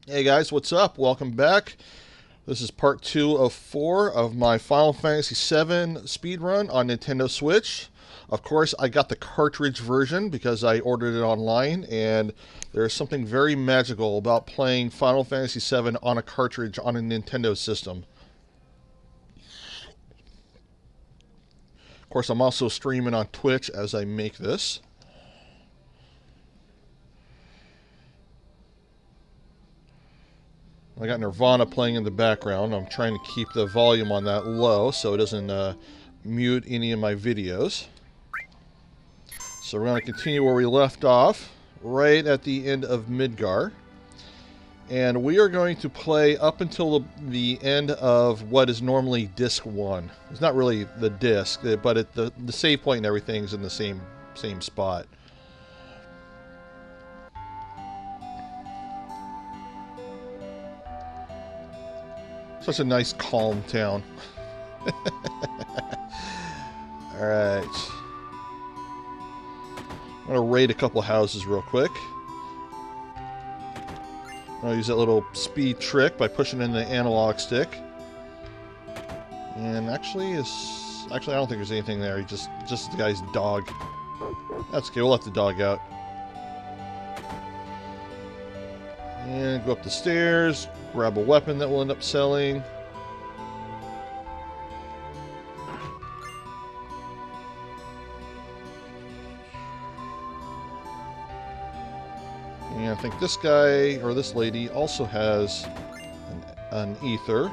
Hey guys, what's up? Welcome back. This is part 2 of 4 of my Final Fantasy VII speedrun on Nintendo Switch. Of course, I got the cartridge version because I ordered it online, and there's something very magical about playing Final Fantasy VII on a cartridge on a Nintendo system. Of course, I'm also streaming on Twitch as I make this. I got Nirvana playing in the background. I'm trying to keep the volume on that low so it doesn't mute any of my videos. So we're going to continue where we left off, right at the end of Midgar. And we are going to play up until the end of what is normally Disc 1. It's not really the disc, but the save point and everything is in the same spot. Such a nice, calm town. Alright. I'm going to raid a couple houses real quick. I'll use that little speed trick by pushing in the analog stick. And actually, I don't think there's anything there. Just the guy's dog. That's okay, we'll let the dog out. And go up the stairs, grab a weapon that we'll end up selling. And I think this guy, or this lady, also has an ether.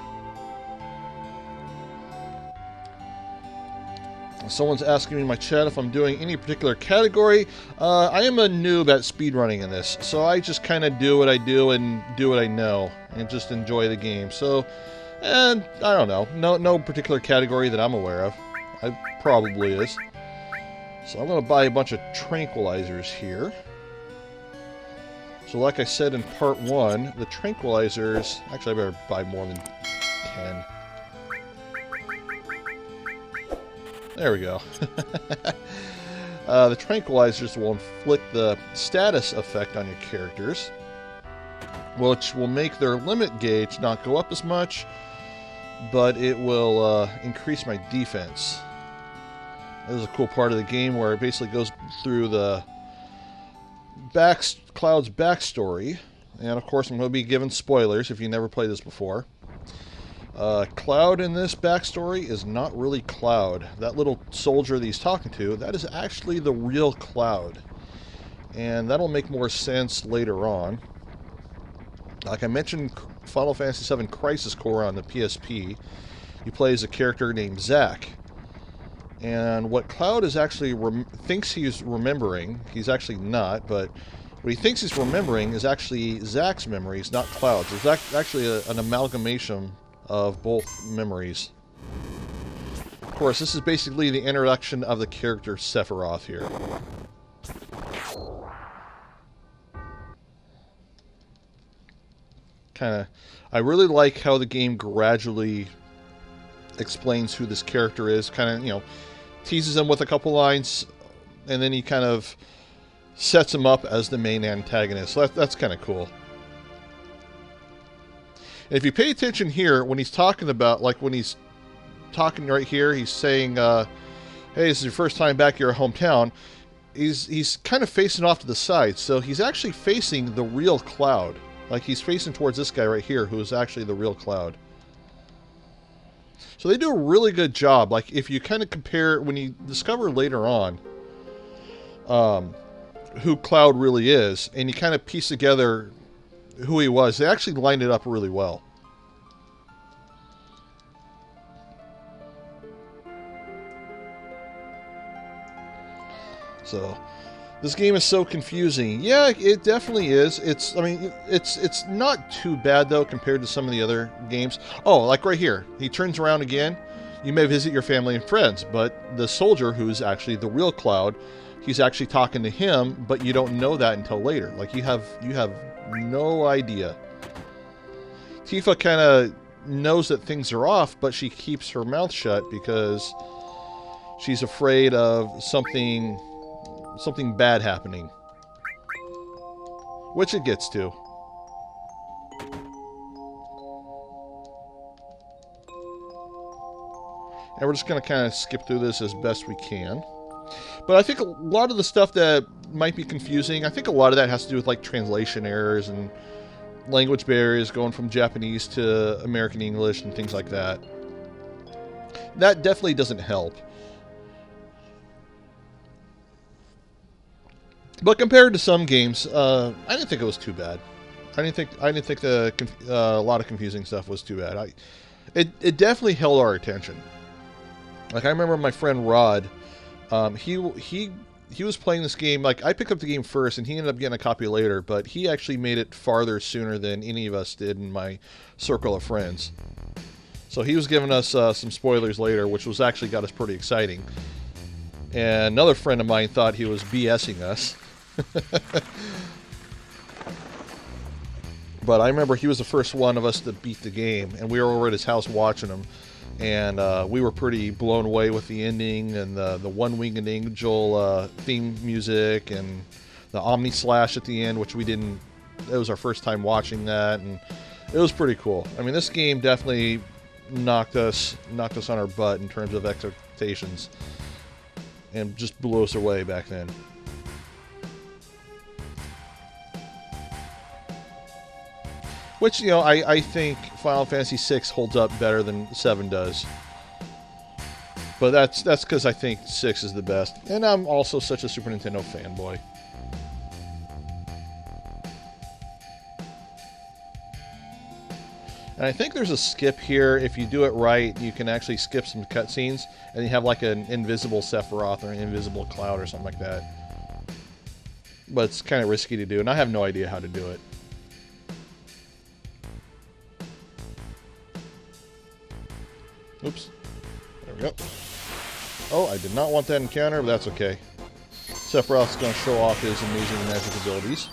Someone's asking me in my chat if I'm doing any particular category. I am a noob at speedrunning in this, so I just kind of do what I do and do what I know, and just enjoy the game. So, and I don't know, no particular category that I'm aware of. I probably is. So I'm going to buy a bunch of tranquilizers here. So like I said in part 1, the tranquilizers... Actually, I better buy more than 10. There we go. The tranquilizers will inflict the status effect on your characters, which will make their limit gauge not go up as much, but it will increase my defense. This is a cool part of the game where it basically goes through the Cloud's backstory, and of course I'm going to be giving spoilers if you never played this before. Cloud in this backstory is not really Cloud. That little soldier that he's talking to, that is actually the real Cloud. And that'll make more sense later on. Like I mentioned, Final Fantasy VII Crisis Core on the PSP, you play as a character named Zack. And what Cloud is actually thinks he's remembering, he's actually not, but what he thinks he's remembering is actually Zack's memories, not Cloud's. It's actually an amalgamation of both memories. Of course, this is basically the introduction of the character Sephiroth here. I really like how the game gradually explains who this character is, teases him with a couple lines, and then he kind of sets him up as the main antagonist. So that's kind of cool. And if you pay attention here, when he's talking about, like when he's talking right here, he's saying, hey, this is your first time back to your hometown. He's kind of facing off to the side, so he's actually facing the real Cloud. Like he's facing towards this guy right here, who is actually the real Cloud. So they do a really good job. Like if you kind of compare, when you discover later on who Cloud really is, and you kind of piece together who he was, they actually lined it up really well. So this game is so confusing. Yeah, it definitely is. It's not too bad though compared to some of the other games. Oh, like right here, he turns around again. You may visit your family and friends, but the soldier, who's actually the real Cloud, he's actually talking to him, but you don't know that until later. Like you have no idea. Tifa kind of knows that things are off, but she keeps her mouth shut because she's afraid of something bad happening. Which it gets to. And we're just going to kind of skip through this as best we can. But I think a lot of the stuff that might be confusing, I think a lot of that has to do with like translation errors and language barriers going from Japanese to American English and things like that. That definitely doesn't help. But compared to some games, I didn't think it was too bad. I didn't think a lot of confusing stuff was too bad. It definitely held our attention. Like I remember my friend Rod, he was playing this game. Like I picked up the game first, and he ended up getting a copy later. But he actually made it farther sooner than any of us did in my circle of friends. So he was giving us some spoilers later, which was actually got us pretty exciting. And another friend of mine thought he was BSing us. But I remember he was the first one of us to beat the game, and we were over at his house watching him. And we were pretty blown away with the ending and the One-Winged Angel theme music and the Omni Slash at the end, which we didn't. It was our first time watching that, and it was pretty cool. I mean, this game definitely knocked us on our butt in terms of expectations, and just blew us away back then. Which, you know, I think Final Fantasy VI holds up better than 7 does. But that's because I think 6 is the best. And I'm also such a Super Nintendo fanboy. And I think there's a skip here. If you do it right, you can actually skip some cutscenes. And you have like an invisible Sephiroth or an invisible Cloud or something like that. But it's kind of risky to do. And I have no idea how to do it. Oops. There we go. Oh, I did not want that encounter, but that's okay. Sephiroth's going to show off his amazing magic abilities.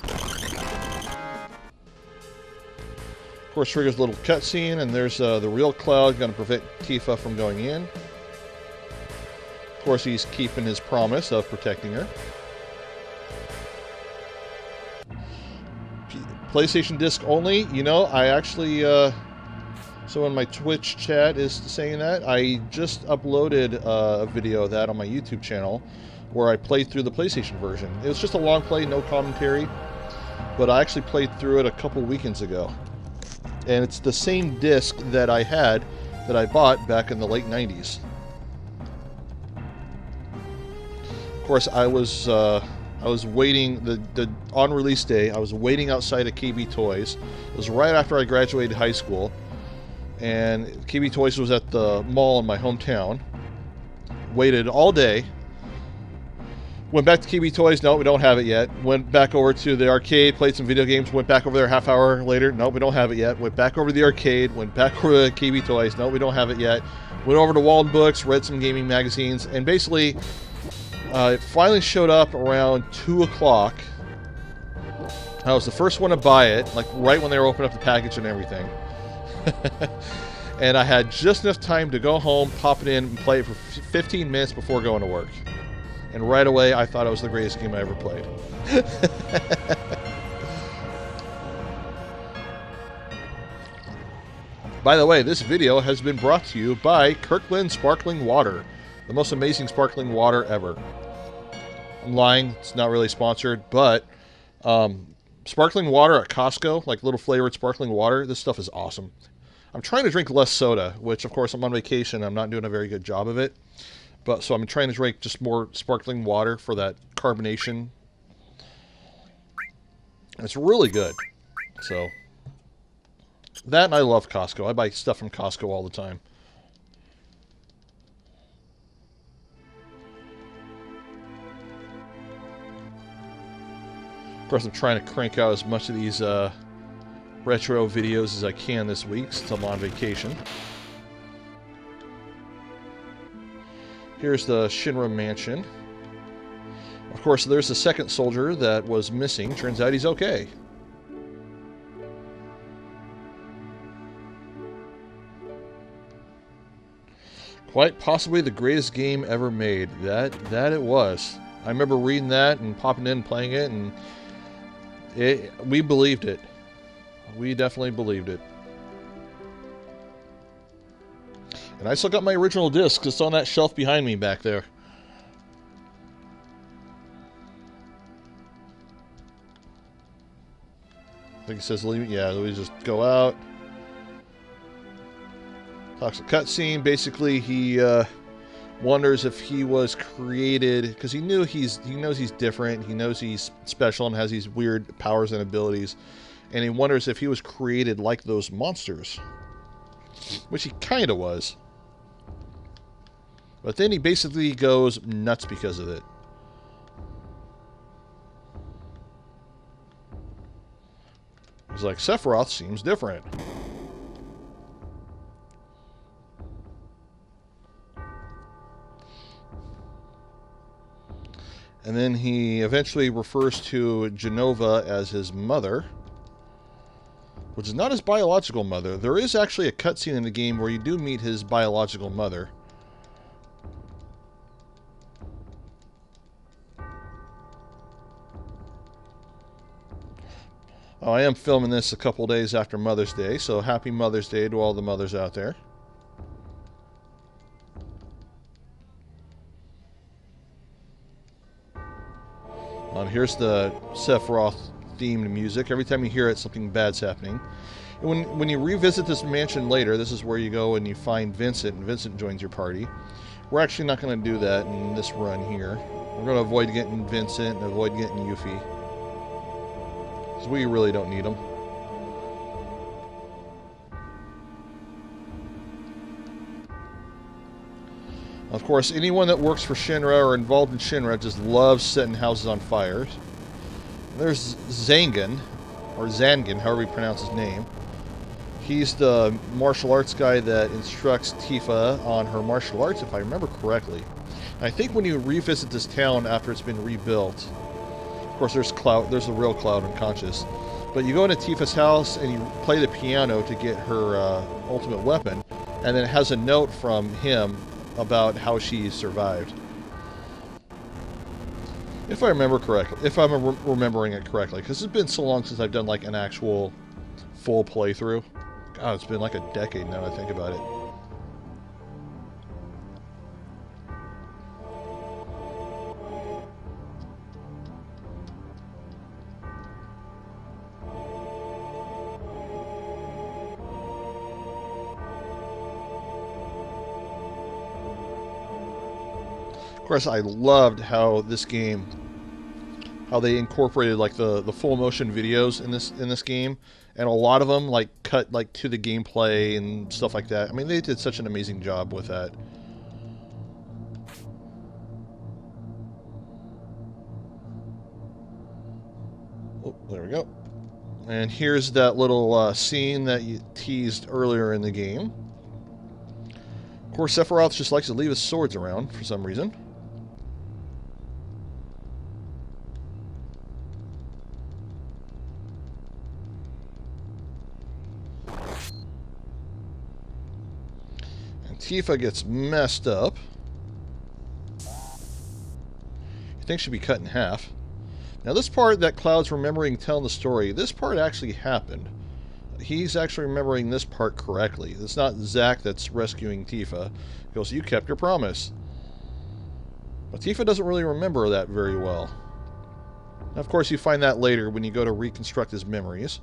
Of course, triggers a little cutscene, and there's the real Cloud going to prevent Tifa from going in. Of course, he's keeping his promise of protecting her. PlayStation disc only. You know, I actually... So when my Twitch chat is saying that, I just uploaded a video of that on my YouTube channel where I played through the PlayStation version. It was just a long play, no commentary, but I actually played through it a couple weekends ago. And it's the same disc that I had that I bought back in the late 90s. Of course, I was waiting, on release day, I was waiting outside of KB Toys. It was right after I graduated high school. And KB Toys was at the mall in my hometown. Waited all day. Went back to KB Toys. No, we don't have it yet. Went back over to the arcade, played some video games. Went back over there a half hour later. No, we don't have it yet. Went back over to the arcade. Went back over to KB Toys. No, we don't have it yet. Went over to Walden Books, read some gaming magazines, and basically, it finally showed up around 2 o'clock. I was the first one to buy it, like right when they were opening up the package and everything. And I had just enough time to go home, pop it in, and play it for 15 minutes before going to work. And right away, I thought it was the greatest game I ever played. By the way, this video has been brought to you by Kirkland Sparkling Water. The most amazing sparkling water ever. I'm lying, it's not really sponsored, but sparkling water at Costco, like little flavored sparkling water, this stuff is awesome. I'm trying to drink less soda, which of course I'm on vacation. I'm not doing a very good job of it. But so I'm trying to drink just more sparkling water for that carbonation. It's really good. So that, and I love Costco. I buy stuff from Costco all the time. Of course, I'm trying to crank out as much of these retro videos as I can this week since I'm on vacation. Here's the Shinra Mansion. Of course, there's the second soldier that was missing. Turns out he's okay. Quite possibly the greatest game ever made. That it was. I remember reading that and popping in and playing it, and we believed it. We definitely believed it. And I still got my original disc. It's on that shelf behind me back there. I think it says, yeah, we just go out. Talks a cutscene. Basically, he wonders if he was created, because he knows he's different. He knows he's special and has these weird powers and abilities. And he wonders if he was created like those monsters. Which he kind of was. But then he basically goes nuts because of it. He's like, Sephiroth seems different. And then he eventually refers to Genova as his mother, which is not his biological mother. There is actually a cutscene in the game where you do meet his biological mother. Oh, I am filming this a couple days after Mother's Day, so happy Mother's Day to all the mothers out there. And here's the Sephiroth-themed music. Every time you hear it, something bad's happening. And when you revisit this mansion later, this is where you go and you find Vincent, and Vincent joins your party. We're actually not going to do that in this run here. We're going to avoid getting Vincent and avoid getting Yuffie, because we really don't need them. Of course, anyone that works for Shinra or involved in Shinra just loves setting houses on fire. There's Zangan, or Zangan, however you pronounce his name. He's the martial arts guy that instructs Tifa on her martial arts, if I remember correctly. And I think when you revisit this town after it's been rebuilt, of course there's the real Cloud unconscious, but you go into Tifa's house and you play the piano to get her ultimate weapon, and then it has a note from him about how she survived. If I remember correctly, if I'm remembering it correctly, because it's been so long since I've done like an actual full playthrough. God, it's been like a decade now I think about it. Of course, I loved how this game, how they incorporated like the full motion videos in this game, and a lot of them like cut like to the gameplay and stuff like that. I mean, they did such an amazing job with that. Oh, there we go. And here's that little scene that you teased earlier in the game. Of course, Sephiroth just likes to leave his swords around for some reason. Tifa gets messed up. You think she'd be cut in half. Now this part that Cloud's remembering telling the story, this part actually happened. He's actually remembering this part correctly. It's not Zack that's rescuing Tifa. He goes, you kept your promise. But Tifa doesn't really remember that very well. Now, of course, you find that later when you go to reconstruct his memories.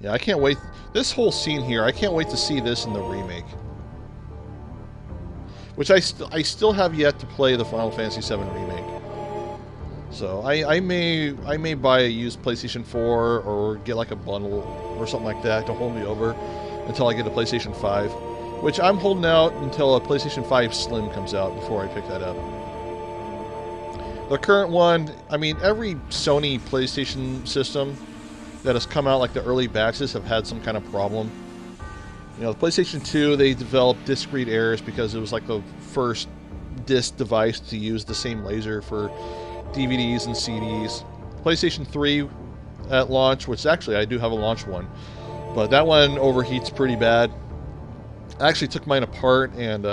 Yeah, I can't wait. This whole scene here, I can't wait to see this in the remake. Which I still have yet to play the Final Fantasy VII Remake. So I may buy a used PlayStation 4 or get like a bundle or something like that to hold me over until I get a PlayStation 5. Which I'm holding out until a PlayStation 5 Slim comes out before I pick that up. The current one, I mean, every Sony PlayStation system that has come out, like the early batches, have had some kind of problem. You know, the PlayStation 2, they developed disc read errors because it was like the first disc device to use the same laser for DVDs and CDs. PlayStation 3 at launch, which actually I do have a launch one, but that one overheats pretty bad. I actually took mine apart and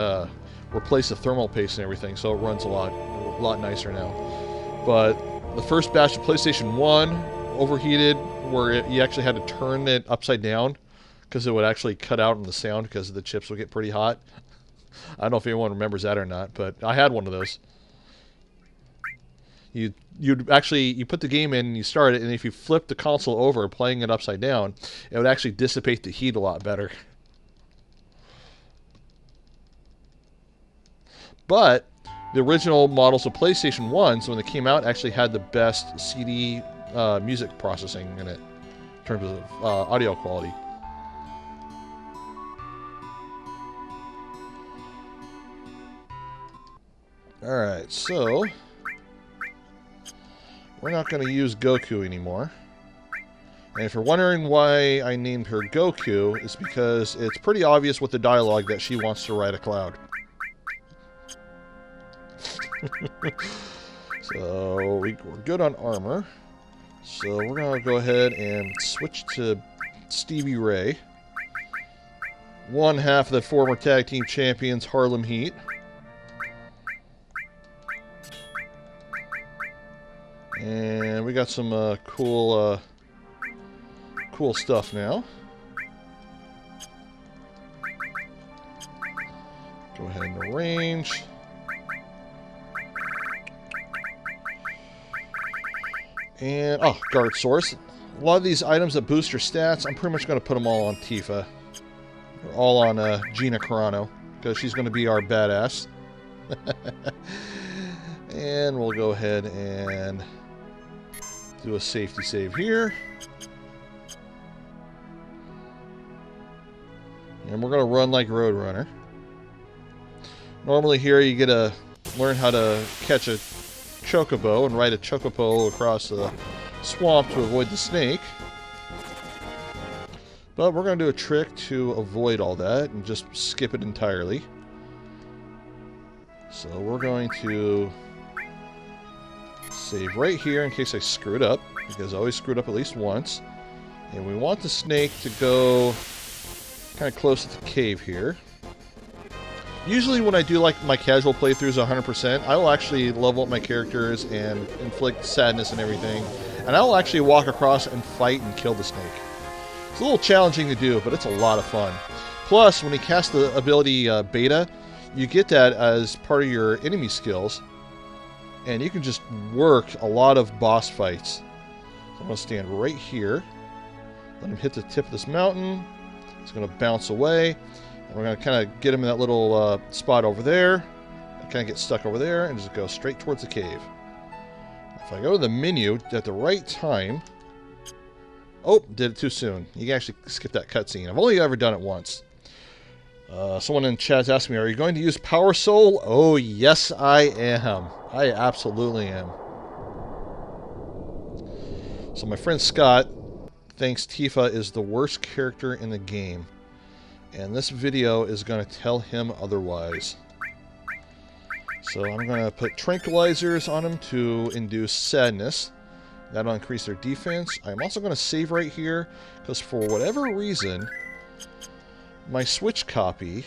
replaced the thermal paste and everything, so it runs a lot nicer now. But the first batch of PlayStation 1 overheated where you actually had to turn it upside down because it would actually cut out in the sound because the chips would get pretty hot. I don't know if anyone remembers that or not, but I had one of those. You put the game in and you start it, and if you flip the console over playing it upside down, it would actually dissipate the heat a lot better. But the original models of PlayStation 1s, when they came out, actually had the best CD music processing in it in terms of audio quality. Alright, so we're not going to use Goku anymore. And if you're wondering why I named her Goku, it's because it's pretty obvious with the dialogue that she wants to ride a cloud. So we're good on armor. So we're going to go ahead and switch to Stevie Ray. One half of the former tag team champions, Harlem Heat. And we got some cool stuff now. Go ahead and arrange. And, oh, guard source. A lot of these items that boost your stats, I'm pretty much going to put them all on Tifa. Or all on Gina Carano, because she's going to be our badass. And we'll go ahead and do a safety save here. And we're going to run like Roadrunner. Normally here you get to learn how to catch a chocobo and ride a chocobo across the swamp to avoid the snake. But we're going to do a trick to avoid all that and just skip it entirely. So we're going to save right here in case I screwed up, because I always screwed up at least once. And we want the snake to go kind of close to the cave here. Usually when I do like my casual playthroughs 100%, I will actually level up my characters and inflict sadness and everything. And I will actually walk across and fight and kill the snake. It's a little challenging to do, but it's a lot of fun. Plus, when you cast the ability Beta, you get that as part of your enemy skills. And you can just work a lot of boss fights. So I'm going to stand right here. Let him hit the tip of this mountain. He's going to bounce away. And we're going to kind of get him in that little spot over there. Kind of get stuck over there and just go straight towards the cave. If I go to the menu at the right time... Oh, did it too soon. You can actually skip that cutscene. I've only ever done it once. Someone in chat's asking me, are you going to use Power Soul? Oh, yes, I am. I absolutely am. So my friend Scott thinks Tifa is the worst character in the game. And this video is going to tell him otherwise. So I'm going to put tranquilizers on him to induce sadness. That'll increase their defense. I'm also going to save right here, because for whatever reason, my Switch copy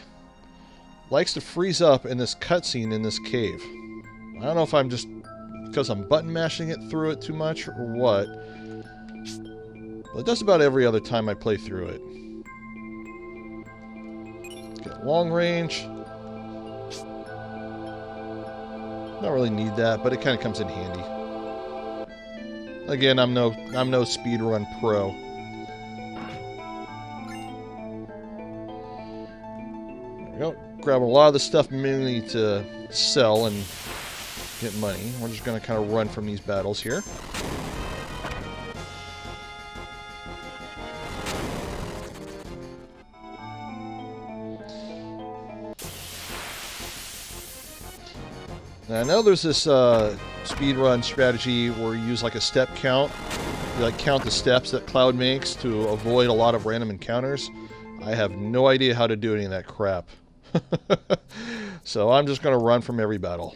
likes to freeze up in this cutscene in this cave. I don't know if I'm just because I'm button mashing it through it too much or what. But it does about every other time I play through it. Get long range. Don't really need that, but it kind of comes in handy. Again, I'm no speedrun pro. There we go. Grab a lot of the stuff mainly to sell and get money. We're just going to kind of run from these battles here. Now, I know there's this speedrun strategy where you use like a step count. You like count the steps that Cloud makes to avoid a lot of random encounters. I have no idea how to do any of that crap. So I'm just going to run from every battle.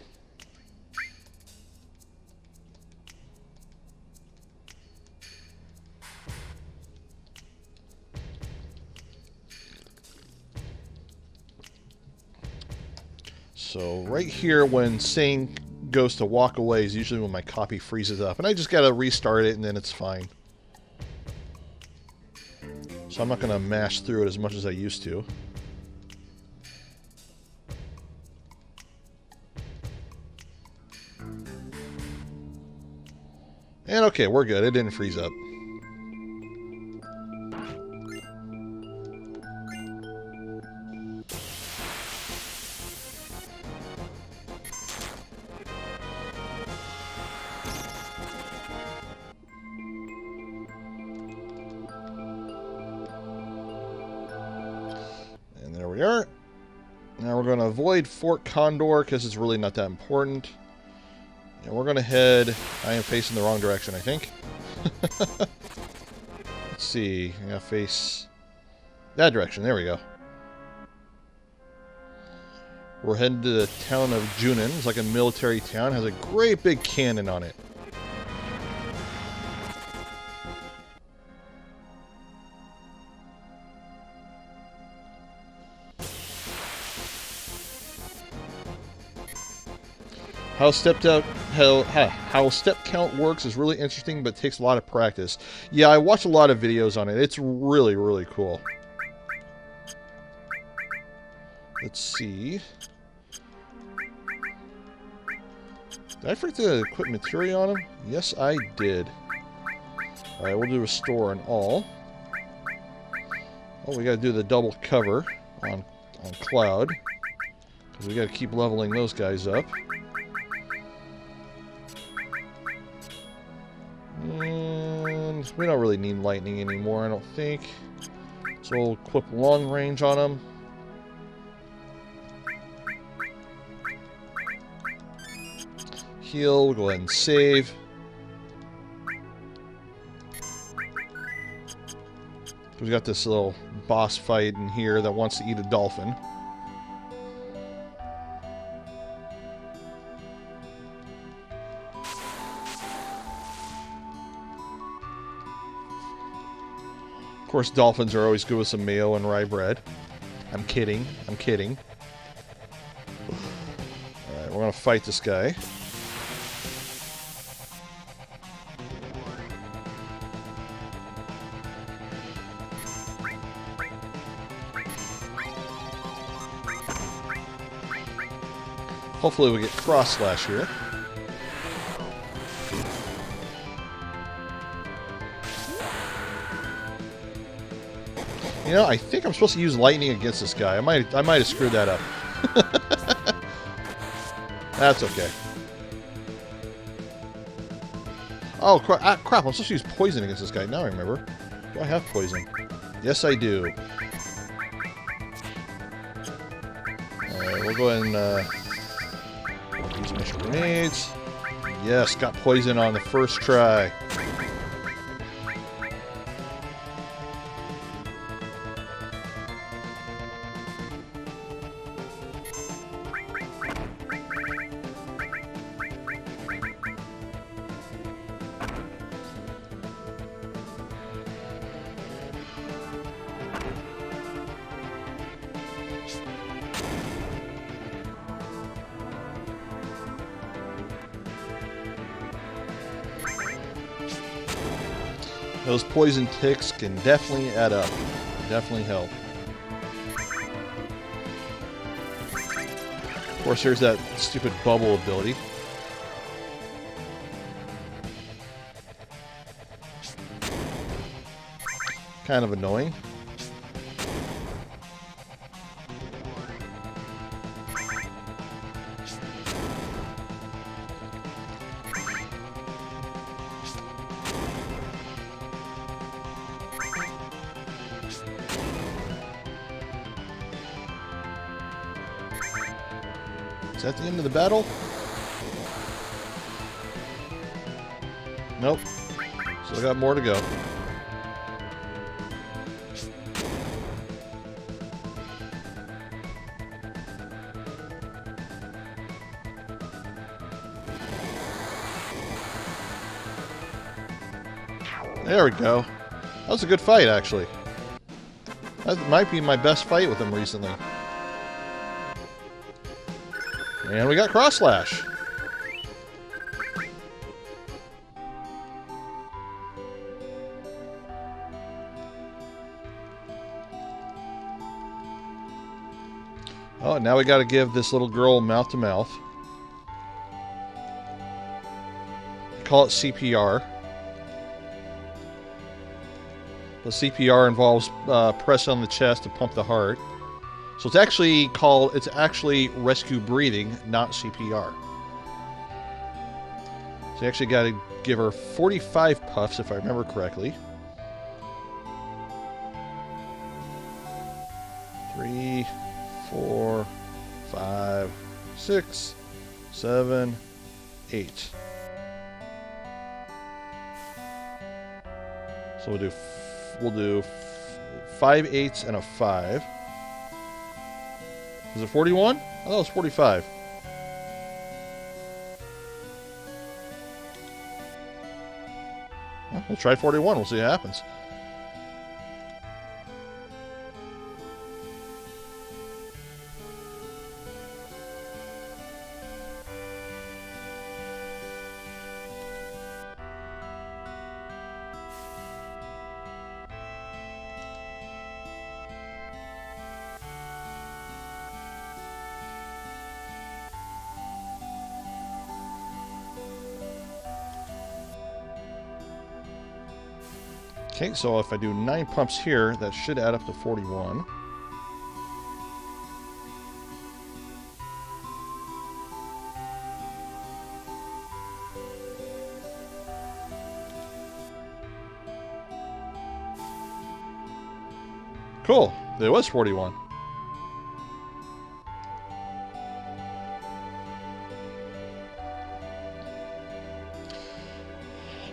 So right here when saying goes to walk away is usually when my copy freezes up. And I just got to restart it and then it's fine. So I'm not going to mash through it as much as I used to. And okay, we're good. It didn't freeze up. And there we are. Now we're going to avoid Fort Condor because it's really not that important. And we're going to head... I am facing the wrong direction, I think. Let's see. I gotta face that direction. There we go. We're heading to the town of Junin. It's like a military town. It has a great big cannon on it. How step count works is really interesting, but takes a lot of practice. Yeah, I watch a lot of videos on it. It's really, really cool. Let's see. Did I forget to equip materia on him? Yes, I did. Alright, we'll do restore on all. Oh, we gotta do the double cover on Cloud. Because we gotta keep leveling those guys up. And we don't really need lightning anymore, I don't think. So we'll equip long range on them. Heal, we'll go ahead and save. We got this little boss fight in here that wants to eat a dolphin. Of course, dolphins are always good with some mayo and rye bread. I'm kidding. I'm kidding. Alright, we're going to fight this guy. Hopefully we get cross slash here. You know, I think I'm supposed to use lightning against this guy. I might have screwed that up. That's okay. Oh, crap. I'm supposed to use poison against this guy. Now I remember. Do I have poison? Yes, I do. Alright, we'll go ahead and use my grenades. Yes, got poison on the first try. Those poison ticks can definitely add up. Definitely help. Of course, there's that stupid bubble ability. Kind of annoying. Is that the end of the battle? Nope. Still got more to go. There we go. That was a good fight, actually. That might be my best fight with him recently. And we got cross slash. Oh, now we got to give this little girl mouth to mouth. Call it CPR. The CPR involves pressing on the chest to pump the heart. So it's actually rescue breathing, not CPR. So you actually got to give her 45 puffs, if I remember correctly. 3, 4, 5, 6, 7, 8. So we'll do 5 8s and a 5. Is it 41? I thought it was 45. Well, we'll try 41. We'll see what happens. Okay, so if I do 9 pumps here, that should add up to 41. Cool, there was 41.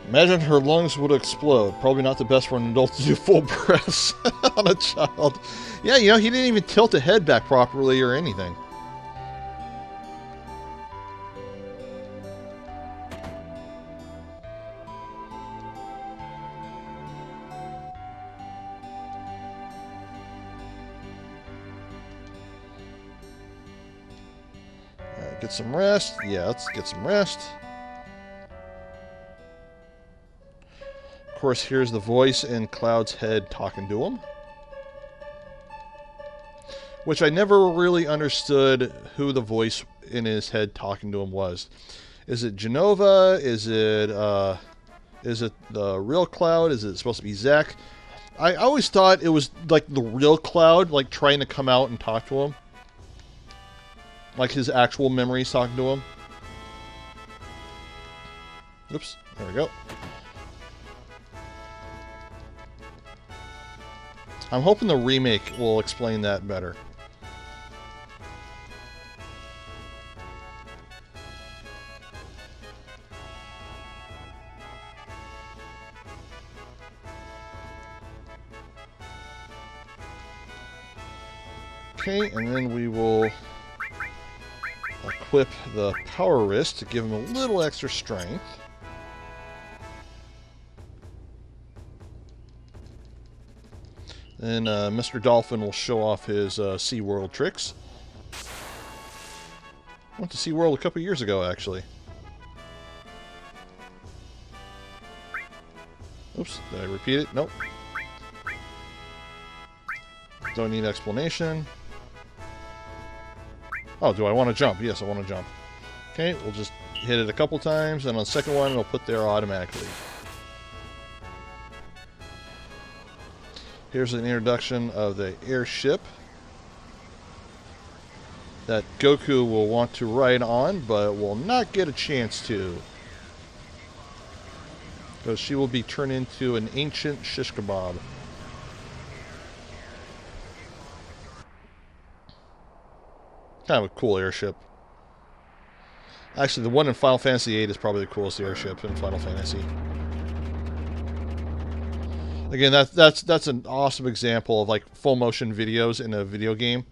Imagine her lungs would explode. Probably not the best for an adult to do full breaths on a child. Yeah, you know, he didn't even tilt the head back properly or anything. Alright, get some rest. Yeah, let's get some rest. Of course, here's the voice in Cloud's head talking to him. Which I never really understood who the voice in his head talking to him was. Is it Genova? Is it the real Cloud? Is it supposed to be Zack? I always thought it was like the real Cloud, like trying to come out and talk to him. Like his actual memories talking to him. Oops, there we go. I'm hoping the remake will explain that better. Okay, and then we will equip the power wrist to give him a little extra strength. Then Mr. Dolphin will show off his SeaWorld tricks. I went to SeaWorld a couple years ago, actually. Oops, did I repeat it? Nope. Don't need explanation. Oh, do I want to jump? Yes, I want to jump. Okay, we'll just hit it a couple times, and on the second one, it'll put there automatically. Here's an introduction of the airship that Goku will want to ride on, but will not get a chance to. Because she will be turned into an ancient shish kebab. Kind of a cool airship. Actually, the one in Final Fantasy VIII is probably the coolest airship in Final Fantasy. Again, that's an awesome example of like full motion videos in a video game.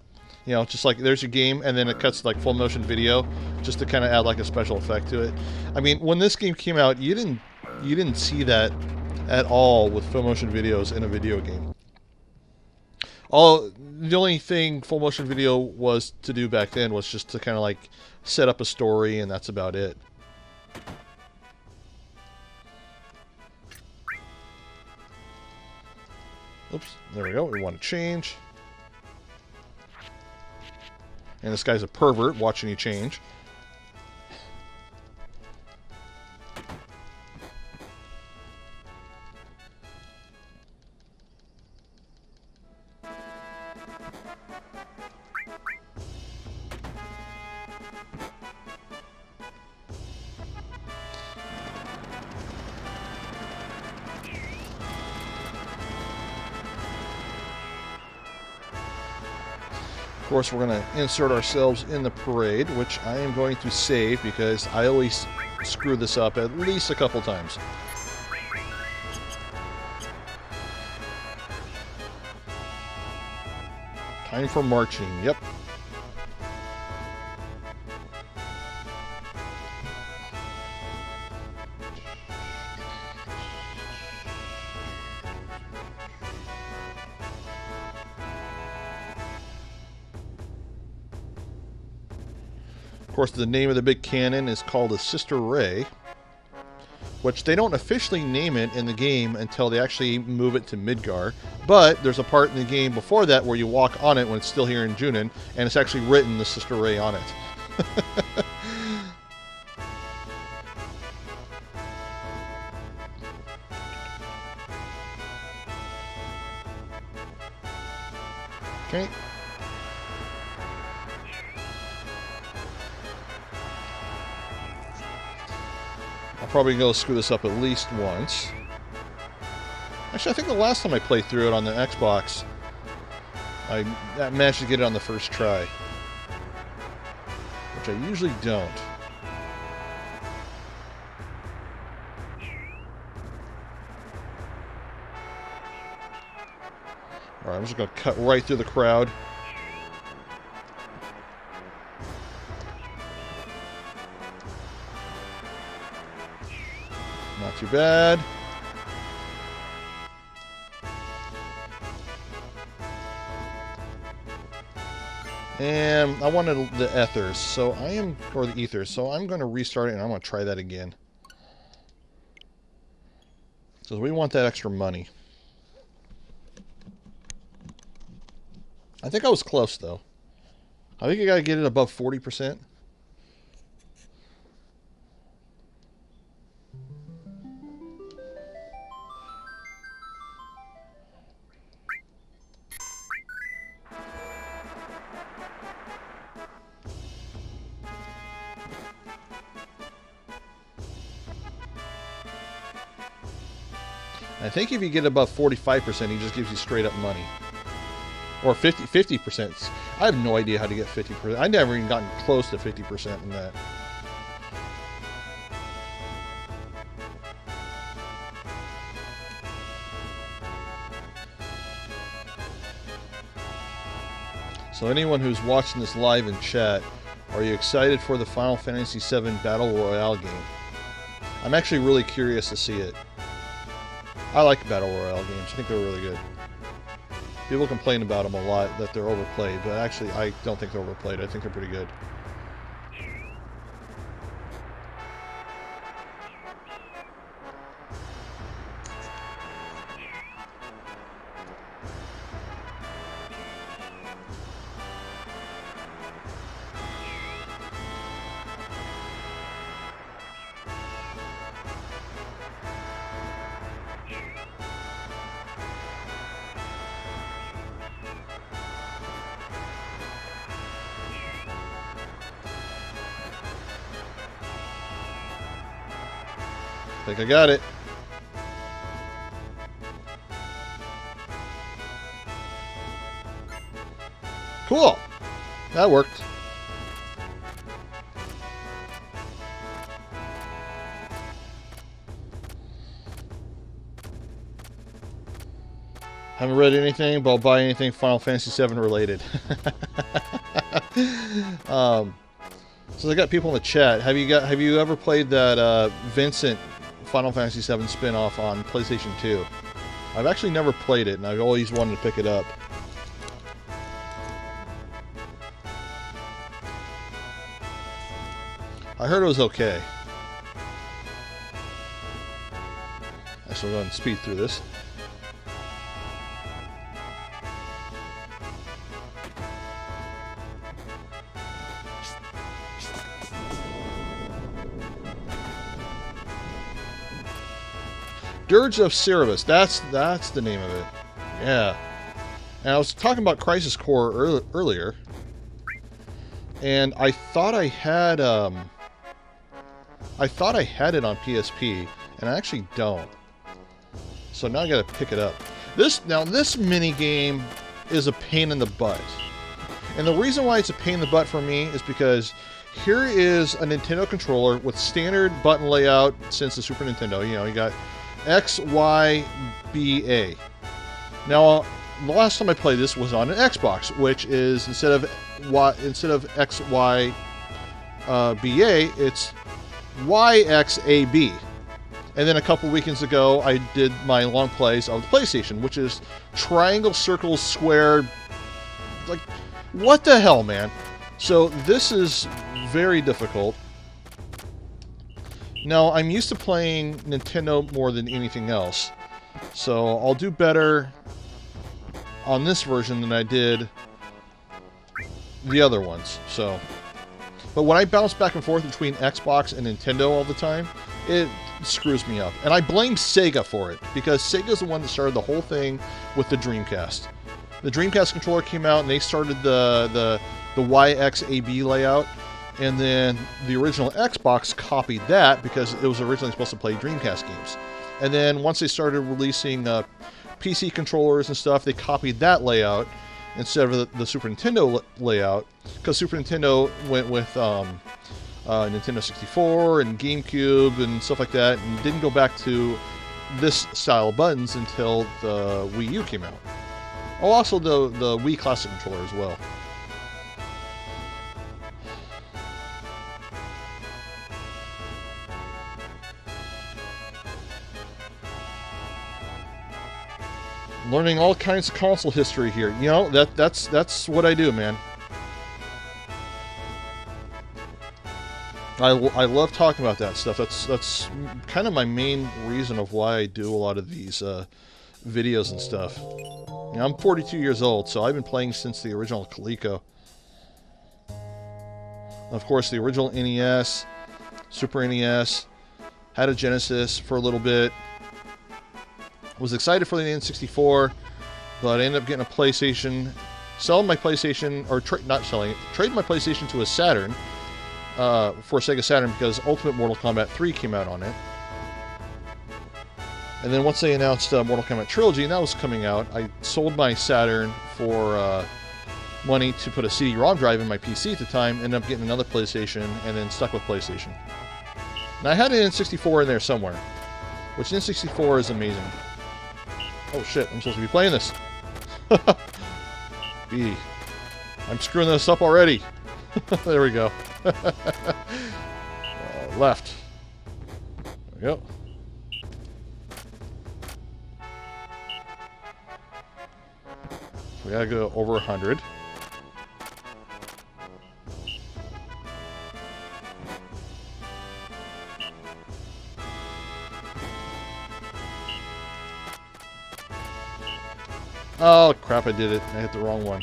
You know, just like there's your game, and then it cuts to like full motion video, just to kind of add like a special effect to it. I mean, when this game came out, you didn't see that at all with full motion videos in a video game. The only thing full motion video was to do back then was just to kind of like set up a story, and that's about it. Oops, there we go. We want to change. And this guy's a pervert watching you change. Of course, we're going to insert ourselves in the parade, which I am going to save because I always screw this up at least a couple times. Time for marching, yep. Of course, the name of the big cannon is called a Sister Ray, which they don't officially name it in the game until they actually move it to Midgar. But there's a part in the game before that where you walk on it when it's still here in Junin, and it's actually written the Sister Ray on it. Okay. I'll probably go screw this up at least once. Actually, I think the last time I played through it on the Xbox, I managed to get it on the first try. Which I usually don't. Alright, I'm just going to cut right through the crowd. Not too bad. And I wanted the ethers, so I am, or the ethers, so I'm going to restart it and I'm going to try that again. So we want that extra money. I think I was close though. I think you got to get it above 40%. I think if you get above 45%, he just gives you straight up money. Or 50%. I have no idea how to get 50%. I've never even gotten close to 50% in that. So anyone who's watching this live in chat, are you excited for the Final Fantasy VII Battle Royale game? I'm actually really curious to see it. I like Battle Royale games. I think they're really good. People complain about them a lot, that they're overplayed, but actually I don't think they're overplayed. I think they're pretty good. I think I got it. Cool. That worked. Haven't read anything, but I'll buy anything Final Fantasy VII related. So I got people in the chat. Have you ever played that Vincent Final Fantasy VII spin-off on PlayStation 2? I've actually never played it, and I've always wanted to pick it up. I heard it was okay. Actually, we'll go ahead and speed through this. Dirge of Cerberus. That's the name of it. Yeah. And I was talking about Crisis Core earlier, and I thought I had it on PSP, and I actually don't. So now I got to pick it up. This mini game is a pain in the butt, and the reason why it's a pain in the butt for me is because here is a Nintendo controller with standard button layout since the Super Nintendo. You know, you got X, Y, B, A. Now, the last time I played this was on an Xbox, which is instead of X, Y, B, A, it's Y, X, A, B. And then a couple weekends ago, I did my long plays of the PlayStation, which is triangle, circle, square. Like, what the hell, man? So this is very difficult. Now, I'm used to playing Nintendo more than anything else, so I'll do better on this version than I did the other ones. So, but when I bounce back and forth between Xbox and Nintendo all the time, it screws me up. And I blame Sega for it, because Sega's the one that started the whole thing with the Dreamcast. The Dreamcast controller came out, and they started the YXAB layout, and then the original Xbox copied that because it was originally supposed to play Dreamcast games. And then once they started releasing PC controllers and stuff, they copied that layout instead of the Super Nintendo layout, because Super Nintendo went with Nintendo 64 and GameCube and stuff like that, and didn't go back to this style of buttons until the Wii U came out. Oh, also the Wii Classic controller as well. Learning all kinds of console history here. You know, that's what I do, man. I love talking about that stuff. That's kind of my main reason of why I do a lot of these videos and stuff. You know, I'm 42 years old, so I've been playing since the original Coleco. Of course, the original NES, Super NES, had a Genesis for a little bit. Was excited for the N64, but I ended up getting a PlayStation, selling my PlayStation, or not selling it, trading my PlayStation to a Saturn, for Sega Saturn, because Ultimate Mortal Kombat 3 came out on it. And then once they announced Mortal Kombat Trilogy, and that was coming out, I sold my Saturn for money to put a CD-ROM drive in my PC at the time, ended up getting another PlayStation, and then stuck with PlayStation. And I had an N64 in there somewhere, which N64 is amazing. Oh shit, I'm supposed to be playing this. B. I'm screwing this up already. There we go. Left. There we go. We gotta go over 100. Oh, crap, I did it. I hit the wrong one.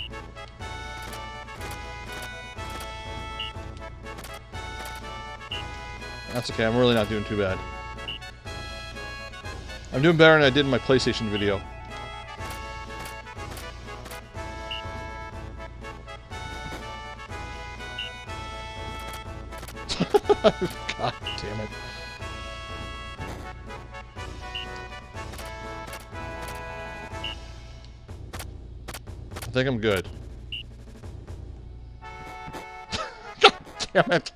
That's okay, I'm really not doing too bad. I'm doing better than I did in my PlayStation video. God damn it. I think I'm good. God damn it.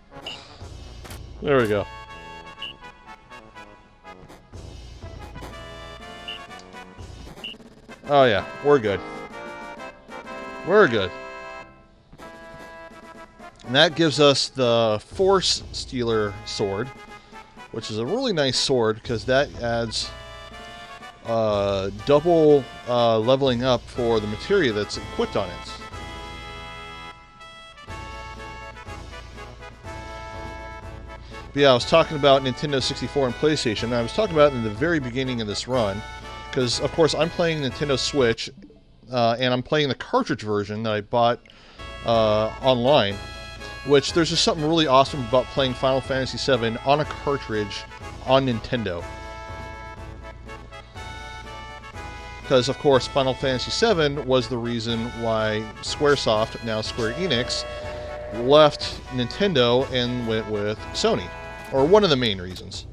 There we go. Oh yeah, we're good. We're good. And that gives us the Force Stealer sword, which is a really nice sword because that adds double leveling up for the materia that's equipped on it. But yeah, I was talking about Nintendo 64 and PlayStation. I was talking about it in the very beginning of this run, because of course I'm playing Nintendo Switch, and I'm playing the cartridge version that I bought online, which there's just something really awesome about playing Final Fantasy VII on a cartridge on Nintendo. Because, of course, Final Fantasy VII was the reason why Squaresoft, now Square Enix, left Nintendo and went with Sony. Or one of the main reasons.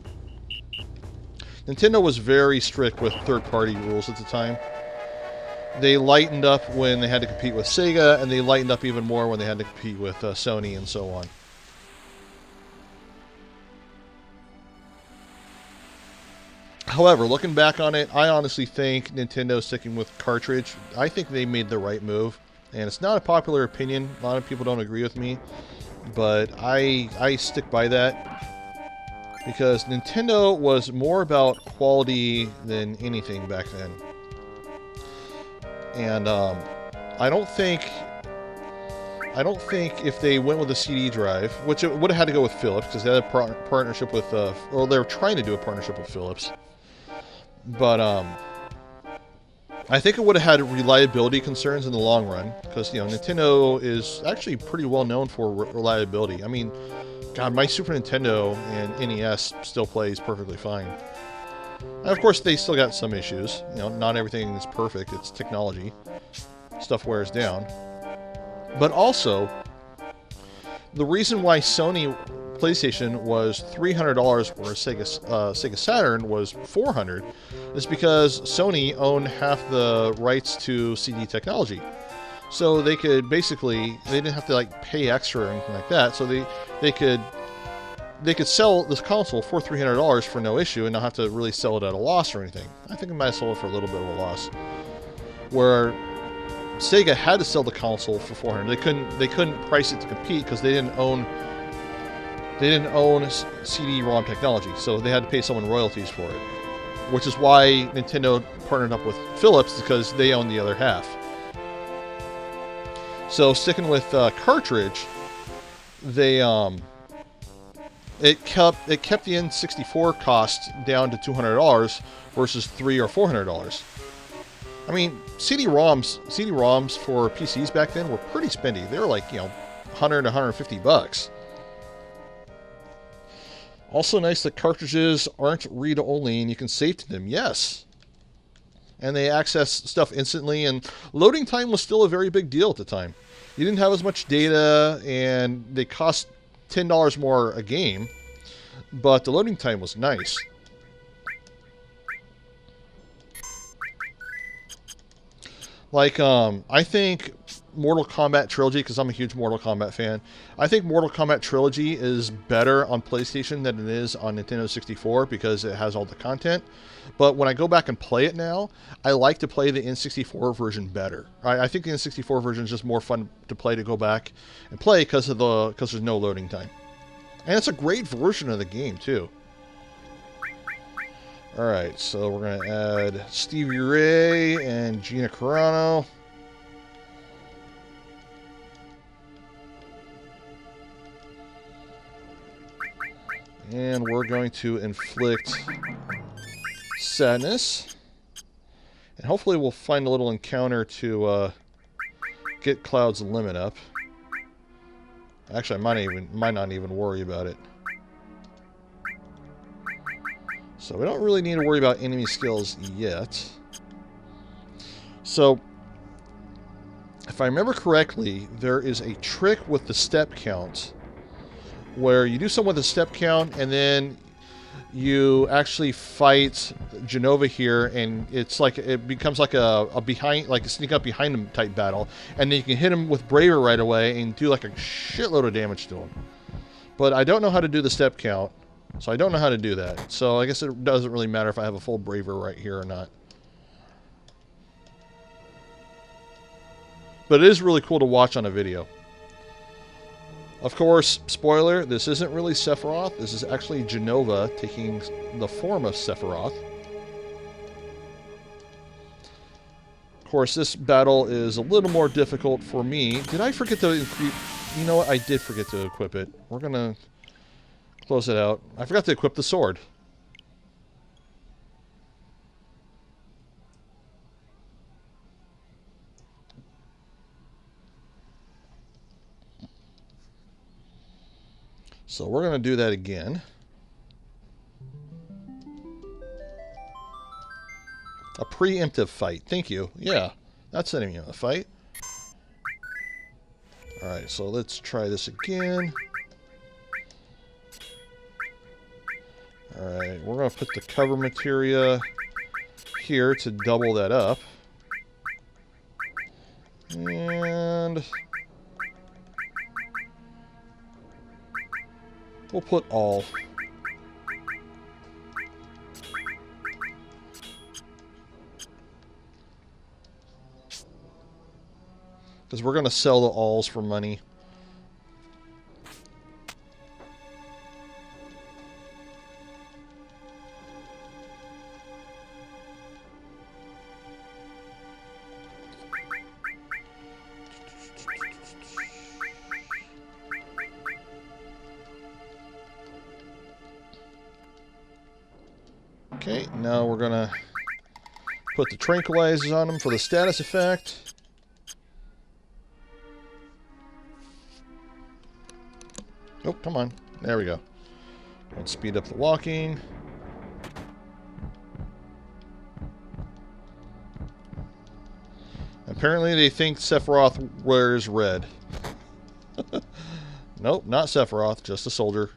Nintendo was very strict with third-party rules at the time. They lightened up when they had to compete with Sega, and they lightened up even more when they had to compete with Sony and so on. However, looking back on it, I honestly think Nintendo sticking with Cartridge, I think they made the right move. And it's not a popular opinion. A lot of people don't agree with me. But I stick by that. Because Nintendo was more about quality than anything back then. And I don't think if they went with a CD drive, which it would have had to go with Philips, because they had a partnership with, or they were trying to do a partnership with Philips. But I think it would have had reliability concerns in the long run, because Nintendo is actually pretty well known for reliability. I mean, God, my Super Nintendo and NES still plays perfectly fine. And of course, they still got some issues. Not everything is perfect. It's technology. Stuff wears down. But also, the reason why Sony PlayStation was $300 where Sega Saturn was $400 is because Sony owned half the rights to CD technology. So they could basically, they didn't have to pay extra or anything like that. So they could sell this console for $300 for no issue and not have to really sell it at a loss or anything. I think it might have sold it for a little bit of a loss. Where Sega had to sell the console for $400. They couldn't price it to compete because they didn't own CD-ROM technology, so they had to pay someone royalties for it. Which is why Nintendo partnered up with Philips, because they own the other half. So sticking with Cartridge, it kept the N64 cost down to $200 versus $300 or $400. I mean, CD-ROMs for PCs back then were pretty spendy. They were like, $100 to $150. Also nice that cartridges aren't read-only and you can save to them. Yes. And they access stuff instantly, and loading time was still a very big deal at the time. You didn't have as much data, and they cost $10 more a game, but the loading time was nice. I think Mortal Kombat Trilogy, because I'm a huge Mortal Kombat fan, I think Mortal Kombat Trilogy is better on PlayStation than it is on Nintendo 64 because it has all the content. But when I go back and play it now, I like to play the N64 version better. I think the N64 version is just more fun to play, to go back and play because there's no loading time. And it's a great version of the game, too. Alright, so we're going to add Stevie Ray and Gina Carano. And we're going to inflict sadness. And hopefully we'll find a little encounter to get Cloud's limit up. Actually, I might not even worry about it. So we don't really need to worry about enemy skills yet. So, if I remember correctly, there is a trick with the step count where you do something with a step count and then you actually fight Genova here, and it's like it becomes like a sneak up behind him type battle, and then you can hit him with Braver right away and do like a shitload of damage to him. But I don't know how to do the step count. So I don't know how to do that. So I guess it doesn't really matter if I have a full Braver right here or not. But it is really cool to watch on a video. Of course, spoiler, this isn't really Sephiroth. This is actually Genova taking the form of Sephiroth. Of course, this battle is a little more difficult for me. Did I forget to equip? You know what? I did forget to equip it. We're going to close it out. I forgot to equip the sword. So we're going to do that again. preemptive fight. Thank you. Yeah, that's the name of the fight. Alright, so let's try this again. Alright, we're going to put the cover materia here to double that up. And we'll put all. Because we're going to sell the alls for money. Okay, now we're going to put the tranquilizers on them for the status effect. Oh, come on. There we go. Let's speed up the walking. Apparently they think Sephiroth wears red. Nope, not Sephiroth, just a soldier.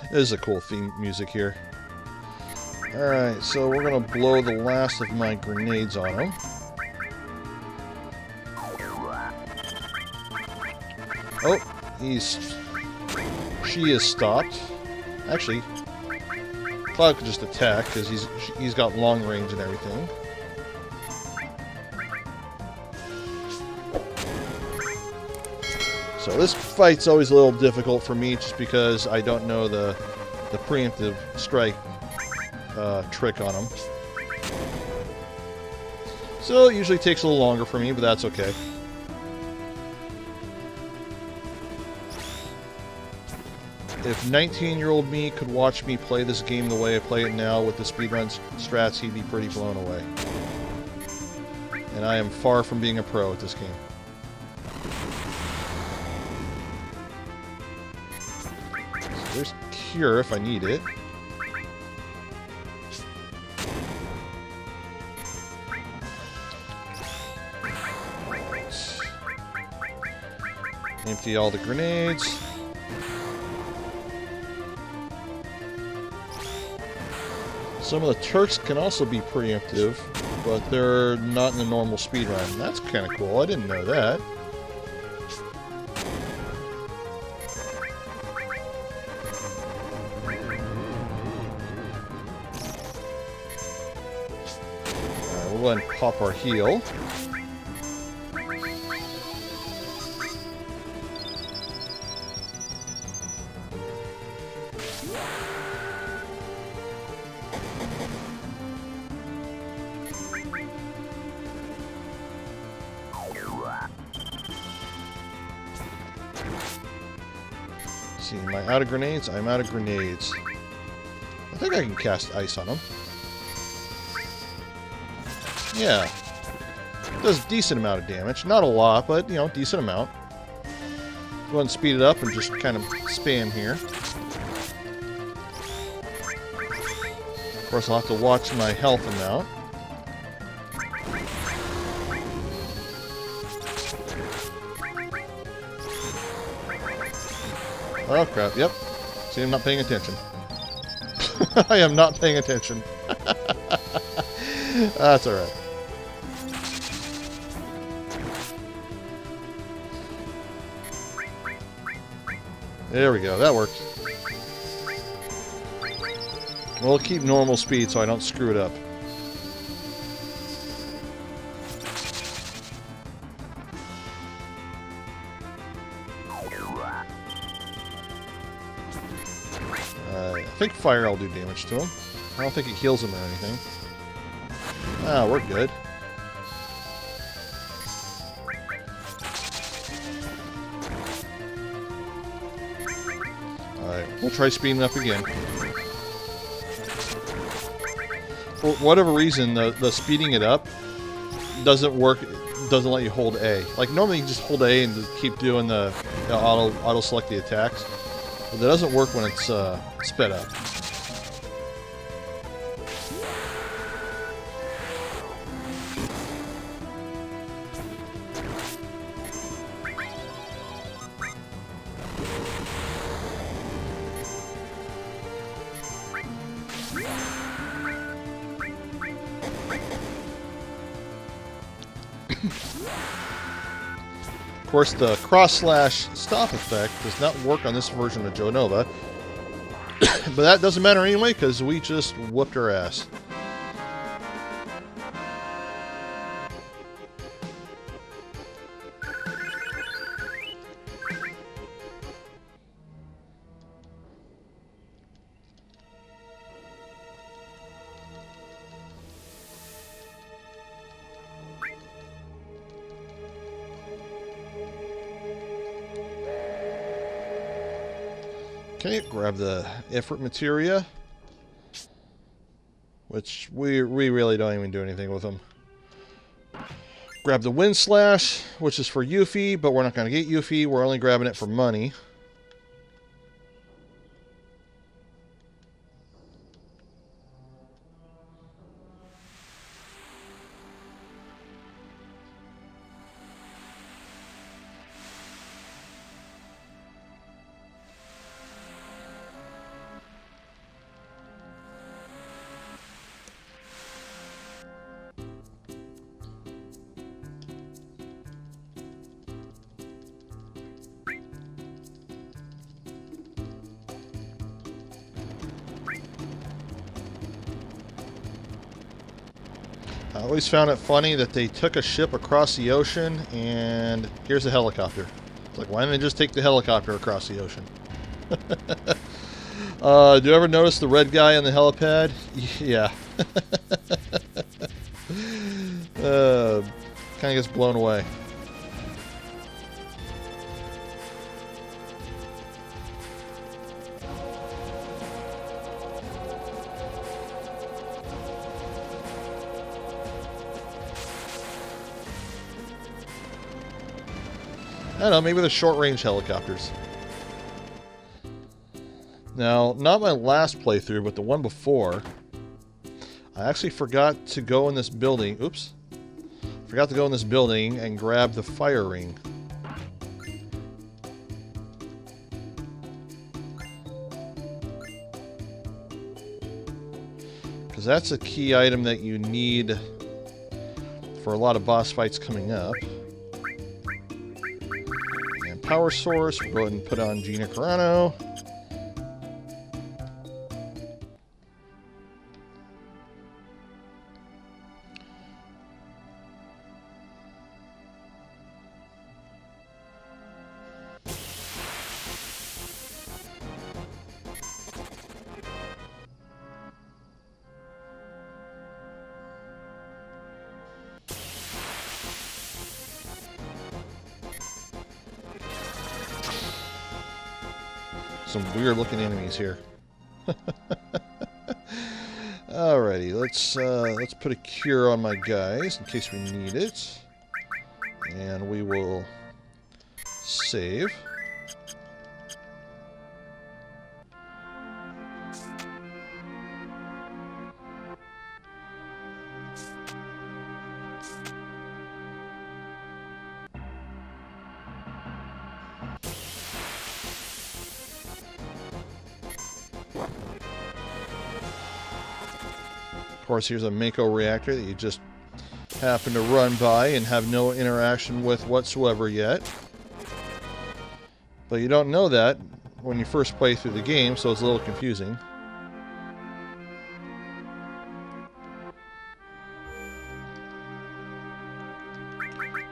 This is a cool theme music here. Alright, so we're going to blow the last of my grenades on him. Oh, she is stopped. Actually, Cloud could just attack because he's got long range and everything. So this fight's always a little difficult for me just because I don't know the preemptive strike trick on him. So it usually takes a little longer for me, but that's okay. If 19-year-old me could watch me play this game the way I play it now with the speedrun strats, he'd be pretty blown away. And I am far from being a pro at this game. There's Cure if I need it. Empty all the grenades. Some of the Turks can also be preemptive, but they're not in the normal speedrun. That's kind of cool. I didn't know that. We'll go ahead and pop our heal. See, am I out of grenades? I'm out of grenades. I think I can cast ice on them. Yeah. Does a decent amount of damage. Not a lot, but, you know, decent amount. Go ahead and speed it up and just kind of spam here. Of course, I'll have to watch my health amount. Oh, crap. Yep. See, I'm not paying attention. I am not paying attention. That's alright. There we go. That worked. We'll keep normal speed so I don't screw it up. I think fire will do damage to him. I don't think it heals him or anything. Ah, we're good. Alright, we'll try speeding up again. For whatever reason, the speeding it up doesn't work, doesn't let you hold A. Like, normally you just hold A and just keep doing the auto-select the attacks. But that doesn't work when it's sped up. Of course, the cross/stop effect does not work on this version of Joe Nova. But that doesn't matter anyway, because we just whooped her ass. Okay, grab the effort materia, which we really don't even do anything with them. Grab the wind slash, which is for Yuffie, but we're not going to get Yuffie. We're only grabbing it for money. I always found it funny that they took a ship across the ocean and here's a helicopter. It's like, why didn't they just take the helicopter across the ocean? Do you ever notice the red guy on the helipad? Yeah. Kind of gets blown away. I don't know, maybe the short-range helicopters. Now, not my last playthrough, but the one before, I actually forgot to go in this building. Oops. Forgot to go in this building and grab the fire ring. Because that's a key item that you need for a lot of boss fights coming up. Power source, we'll go ahead and put on Gina Carano. Some weird looking enemies here. Alrighty, let's put a cure on my guys in case we need it. And we will save. Of course, here's a Mako reactor that you just happen to run by and have no interaction with whatsoever yet. But you don't know that when you first play through the game, so it's a little confusing.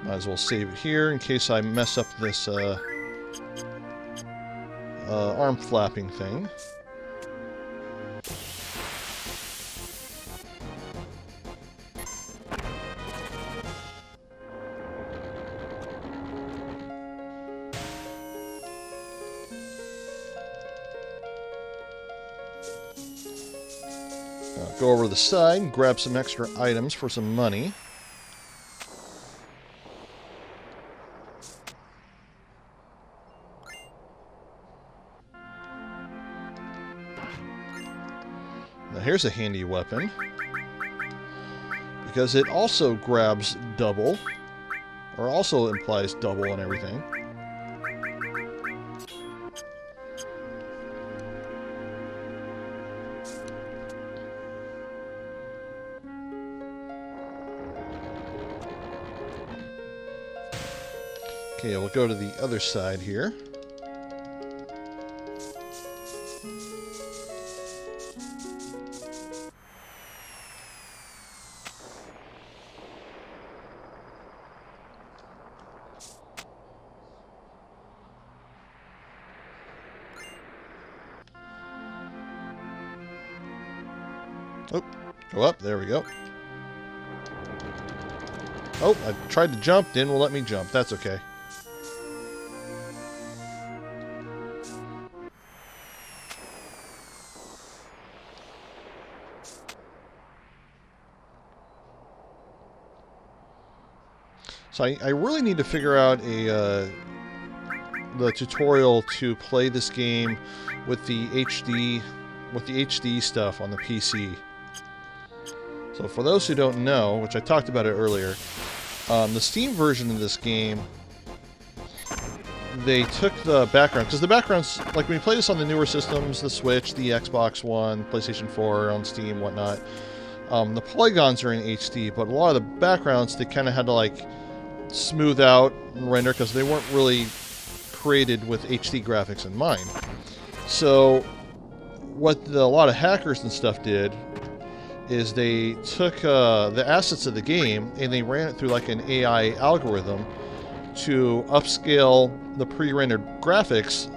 Might as well save it here in case I mess up this arm flapping thing. Go over to the side and grab some extra items for some money. Now here's a handy weapon, because it also grabs double, or also implies double and everything. Okay, we'll go to the other side here. Oh, go up. There we go. Oh, I tried to jump. Didn't let me jump. That's okay. So I really need to figure out the tutorial to play this game with the HD stuff on the PC. So for those who don't know, which I talked about it earlier, the Steam version of this game, they took the background, because the backgrounds, like when you play this on the newer systems, the Switch, the Xbox One, PlayStation 4, on Steam, whatnot, the polygons are in HD, but a lot of the backgrounds, they kind of had to like smooth out and render because they weren't really created with HD graphics in mind. So what a lot of hackers and stuff did is they took the assets of the game and they ran it through like an AI algorithm to upscale the pre-rendered graphics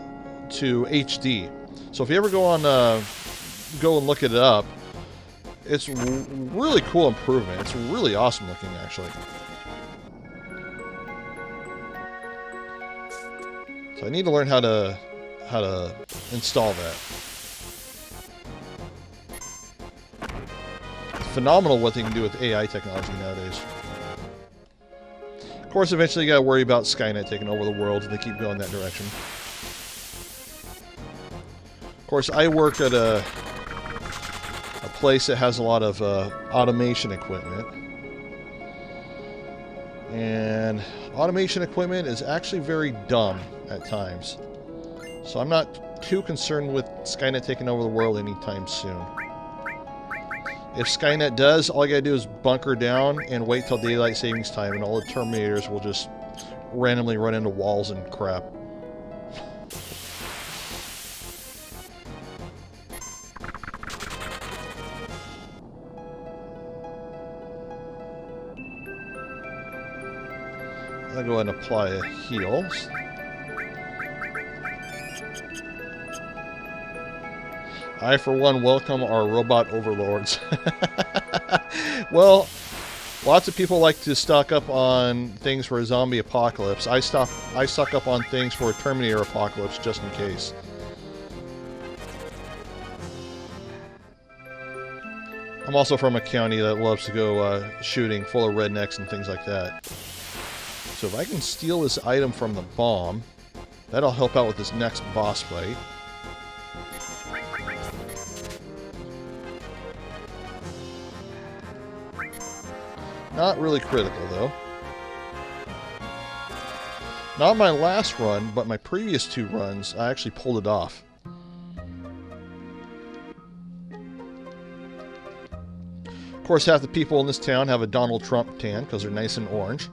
to HD. So if you ever go and look it up, it's really cool improvement. It's really awesome looking, actually. So I need to learn how to install that. It's phenomenal what they can do with AI technology nowadays. Of course, eventually you gotta worry about Skynet taking over the world if they keep going that direction. Of course, I work at a place that has a lot of automation equipment. And automation equipment is actually very dumb at times. So I'm not too concerned with Skynet taking over the world anytime soon. If Skynet does, all you gotta do is bunker down and wait till daylight savings time, and all the Terminators will just randomly run into walls and crap. I'll go ahead and apply a heal. I, for one, welcome our robot overlords. Well, lots of people like to stock up on things for a zombie apocalypse. I stock up on things for a Terminator apocalypse just in case. I'm also from a county that loves to go shooting, full of rednecks and things like that. So if I can steal this item from the bomb, that'll help out with this next boss fight. Not really critical, though. Not my last run, but my previous 2 runs, I actually pulled it off. Of course, half the people in this town have a Donald Trump tan, because they're nice and orange.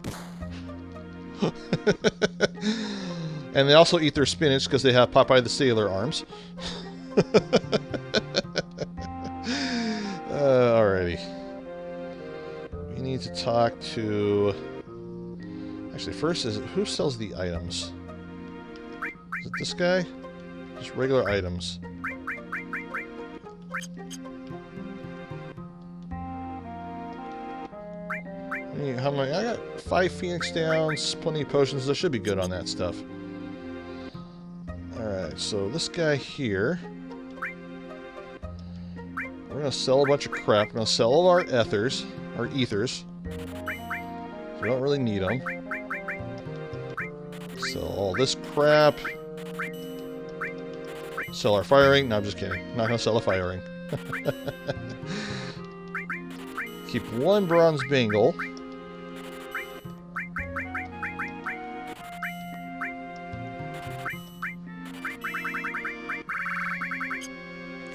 And they also eat their spinach because they have Popeye the Sailor arms. Alrighty. We need to talk to... Actually, first, who sells the items? Is it this guy? Just regular items. How many? I got 5 Phoenix Downs, plenty of potions. That should be good on that stuff. Alright, so this guy here, we're going to sell a bunch of crap. We're going to sell all our ethers, our ethers. We don't really need them. Sell all this crap. Sell our fire ring. No, I'm just kidding. Not going to sell a fire ring. Keep one bronze bangle.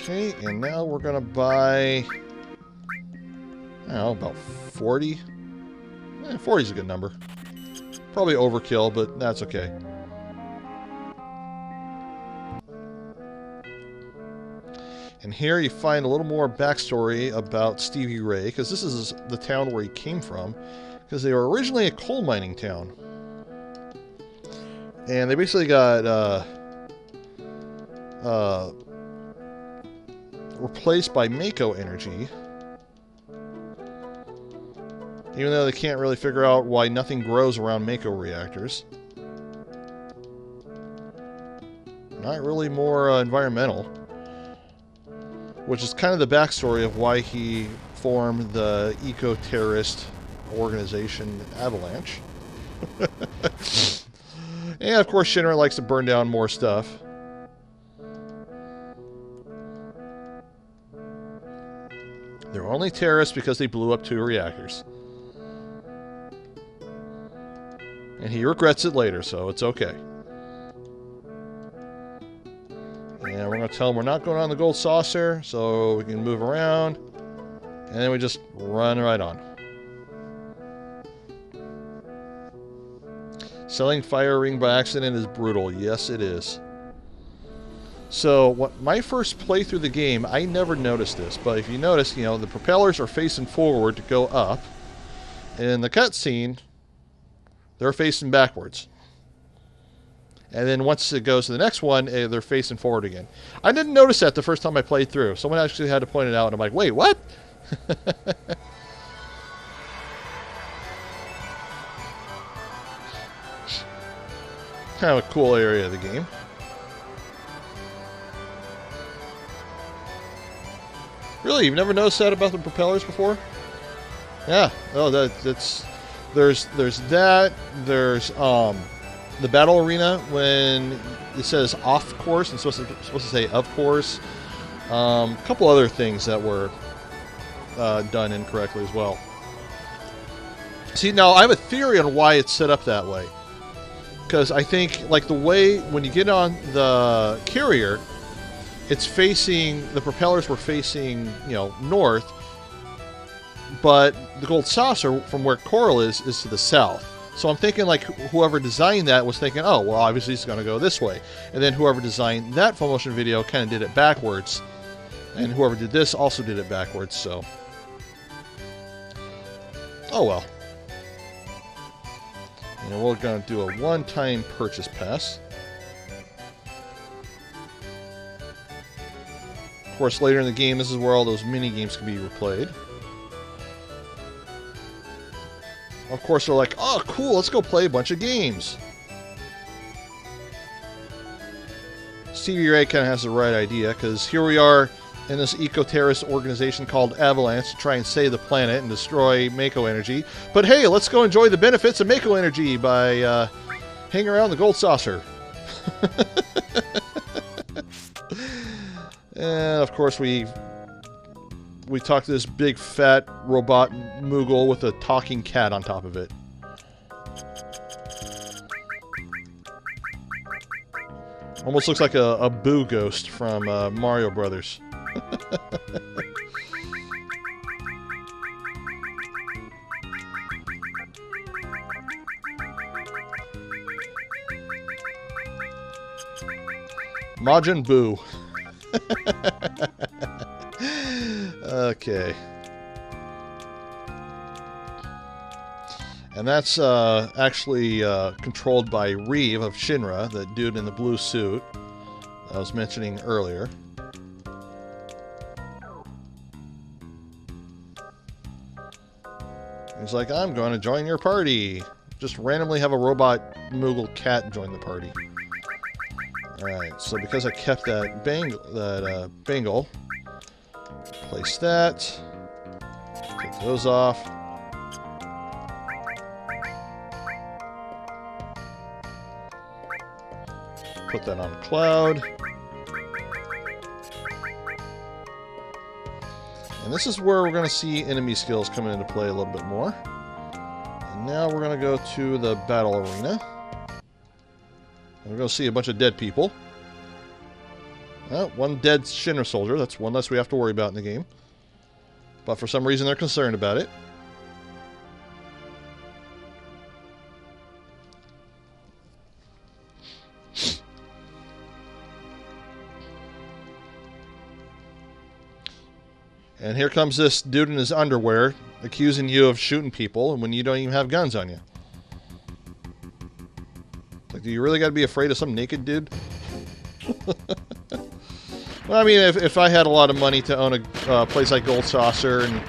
Okay, and now we're going to buy, I don't know, about 40. 40 is a good number. Probably overkill, but that's okay. And here you find a little more backstory about Stevie Ray, because this is the town where he came from, because they were originally a coal mining town. And they basically got replaced by Mako energy. Even though they can't really figure out why nothing grows around Mako reactors. Not really more environmental. Which is kind of the backstory of why he formed the eco-terrorist organization Avalanche. And of course Shinra likes to burn down more stuff. They're only terrorists because they blew up 2 reactors. And he regrets it later, so it's okay. And we're going to tell him we're not going on the gold saucer, so we can move around. And then we just run right on. Selling fire ring by accident is brutal. Yes, it is. So, my first play through the game, I never noticed this. But if you notice, you know, the propellers are facing forward to go up. In the cutscene, they're facing backwards. And then once it goes to the next one, they're facing forward again. I didn't notice that the first time I played through. Someone actually had to point it out, and I'm like, wait, what? Kind of a cool area of the game. Really? You've never noticed that about the propellers before? Yeah. Oh, that's... There's that. There's, the battle arena when it says off course and supposed to say of course. A couple other things that were done incorrectly as well. See, now I have a theory on why it's set up that way. Because I think, like, the way when you get on the carrier, it's facing, the propellers were facing, you know, north, but the gold saucer from where Coral is to the south. So I'm thinking, like, whoever designed that was thinking, oh, well, obviously it's going to go this way. And then whoever designed that full motion video kind of did it backwards. And whoever did this also did it backwards, so. Oh, well. And we're going to do a one-time purchase pass. Of course, later in the game, this is where all those mini-games can be replayed. Of course, they're like, oh, cool, let's go play a bunch of games. Stevie Ray kind of has the right idea, because here we are in this eco-terrorist organization called Avalanche to try and save the planet and destroy Mako energy. But hey, let's go enjoy the benefits of Mako energy by hanging around the gold saucer. And of course we talk to this big fat robot Moogle with a talking cat on top of it. Almost looks like a Boo ghost from Mario Brothers. Majin Buu. Okay. And that's actually controlled by Reeve of Shinra, that dude in the blue suit I was mentioning earlier. He's like, I'm going to join your party. Just randomly have a robot Moogle cat join the party. Alright, so because I kept that bangle, Place that. Take those off. Put that on Cloud. And this is where we're going to see enemy skills coming into play a little bit more. And now we're going to go to the battle arena. And we're going to see a bunch of dead people. One dead Shinra soldier. That's one less we have to worry about in the game. But for some reason they're concerned about it. And here comes this dude in his underwear accusing you of shooting people when you don't even have guns on you. Like, do you really got to be afraid of some naked dude? Well, I mean, if I had a lot of money to own a place like Gold Saucer and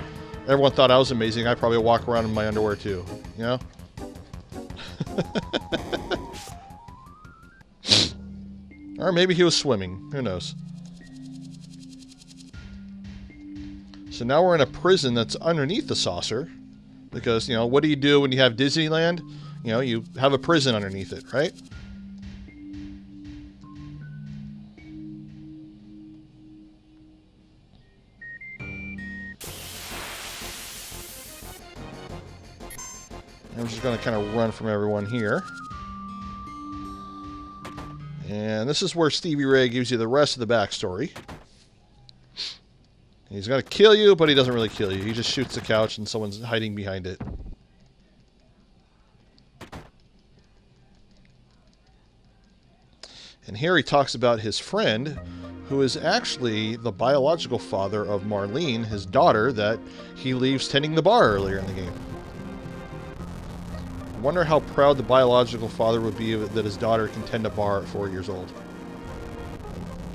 everyone thought I was amazing, I'd probably walk around in my underwear too, you know? Or maybe he was swimming. Who knows? So now we're in a prison that's underneath the saucer. Because, you know, what do you do when you have Disneyland? You know, you have a prison underneath it, right? I'm just going to kind of run from everyone here. And this is where Stevie Ray gives you the rest of the backstory. He's going to kill you, but he doesn't really kill you. He just shoots the couch and someone's hiding behind it. And here he talks about his friend, who is actually the biological father of Marlene, his daughter, that he leaves tending the bar earlier in the game. I wonder how proud the biological father would be that his daughter can tend a bar at 4 years old.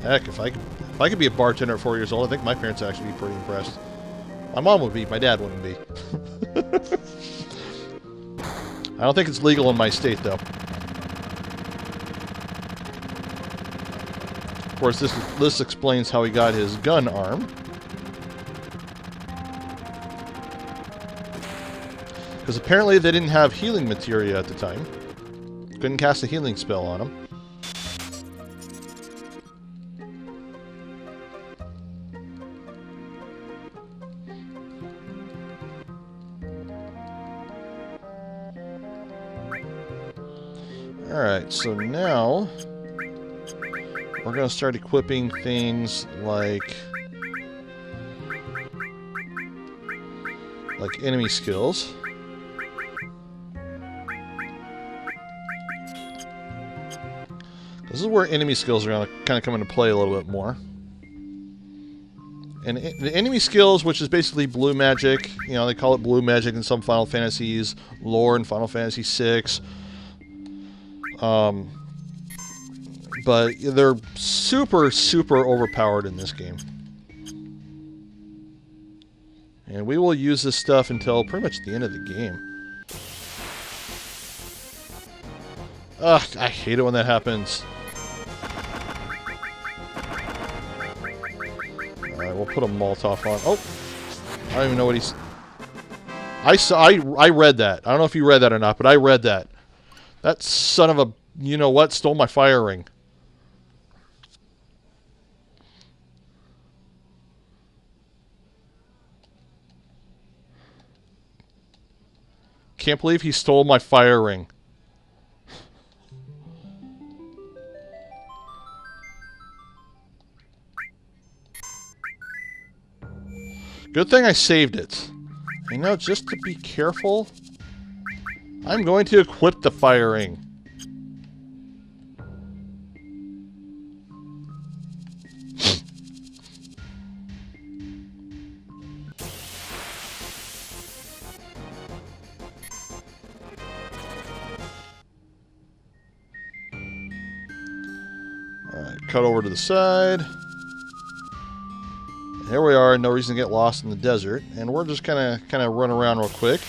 Heck, if I could be a bartender at 4 years old, I think my parents would actually be pretty impressed. My mom would be, my dad wouldn't be. I don't think it's legal in my state, though. Of course, this explains how he got his gun arm. Because apparently they didn't have healing materia at the time. Couldn't cast a healing spell on him. Alright, so now we're going to start equipping things like enemy skills. This is where enemy skills are going to kind of come into play a little bit more. And the enemy skills, which is basically blue magic, you know, they call it blue magic in some Final Fantasies, lore in Final Fantasy VI. But they're super, super overpowered in this game. And we will use this stuff until pretty much the end of the game. Ugh, I hate it when that happens. Alright, we'll put a Molotov on. Oh! I don't even know what he's... I read that. I don't know if you read that or not, but I read that. That son of a... You know what? Stole my fire ring. Can't believe he stole my fire ring. Good thing I saved it. You know, just to be careful, I'm going to equip the fire ring. Alright, cut over to the side. Here we are, no reason to get lost in the desert, and we're just kind of run around real quick.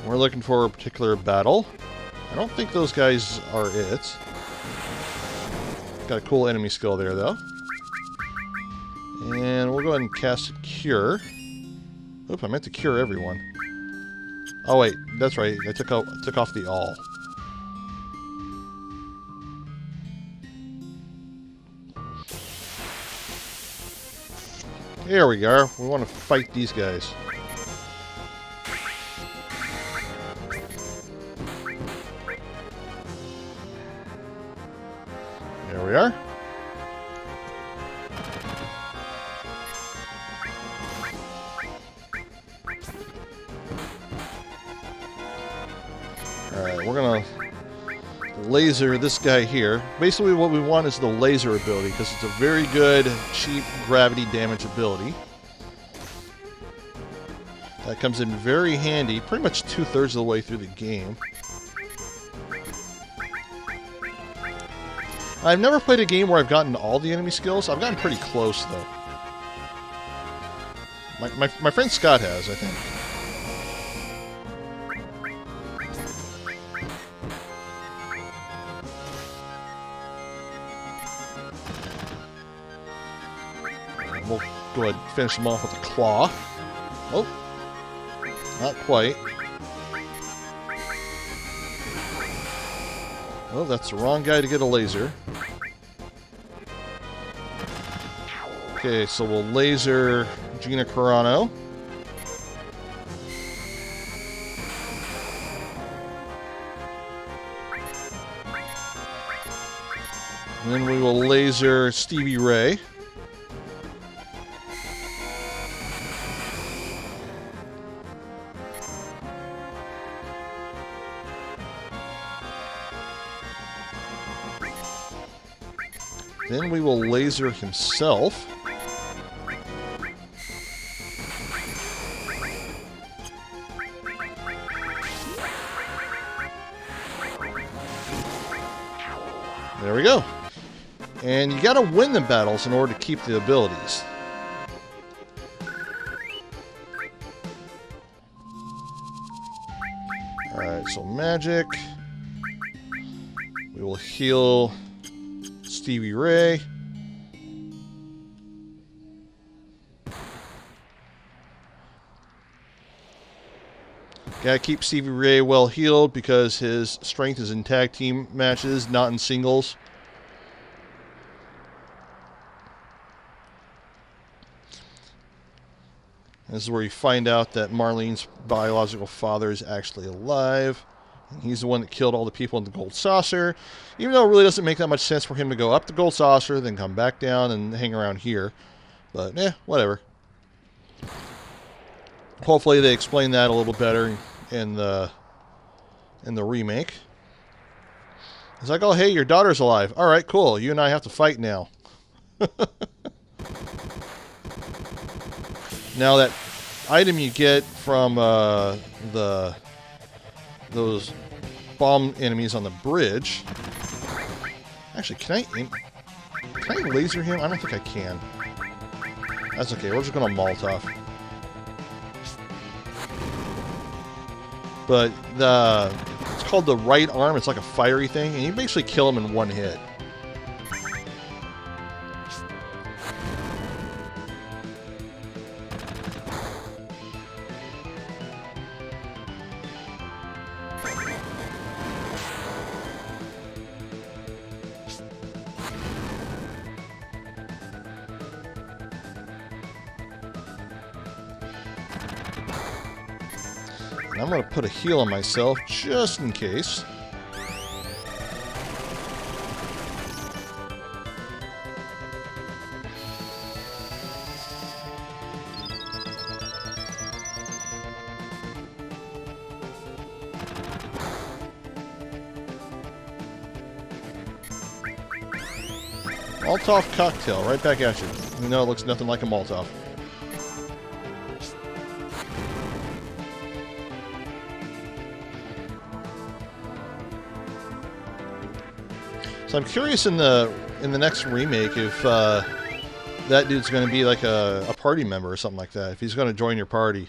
We're looking for a particular battle. I don't think those guys are it. Got a cool enemy skill there, though. And we'll go ahead and cast Cure. Oop, I meant to cure everyone. Oh wait, that's right. I took off the all. Here we go. We want to fight these guys. There we are. Alright, we're gonna laser this guy here. Basically what we want is the laser ability, because it's a very good, cheap gravity damage ability. That comes in very handy, pretty much 2/3 of the way through the game. I've never played a game where I've gotten all the enemy skills. I've gotten pretty close, though. My friend Scott has, I think. We'll go ahead and finish him off with a claw. Oh, not quite. Oh, that's the wrong guy to get a laser. Okay, so we'll laser Gina Carano. And then we will laser Stevie Ray. Then we will laser himself. There we go. And you gotta win the battles in order to keep the abilities. Alright, so magic. We will heal Stevie Ray. Gotta keep Stevie Ray well healed because his strength is in tag team matches, not in singles. This is where you find out that Marlene's biological father is actually alive. He's the one that killed all the people in the Gold Saucer. Even though it really doesn't make that much sense for him to go up the Gold Saucer, then come back down and hang around here. But, whatever. Hopefully they explain that a little better in the remake. It's like, oh, hey, your daughter's alive. All right, cool. You and I have to fight now. Now that item you get from those bomb enemies on the bridge. Actually, can I laser him? I don't think I can. That's okay. We're just gonna Molotov. But it's called the right arm. It's like a fiery thing, and you basically kill him in one hit. And I'm going to put a heal on myself just in case. Molotov cocktail, right back at you. You know it looks nothing like a Molotov. So I'm curious in the next remake if that dude's going to be like a party member or something like that. If he's going to join your party,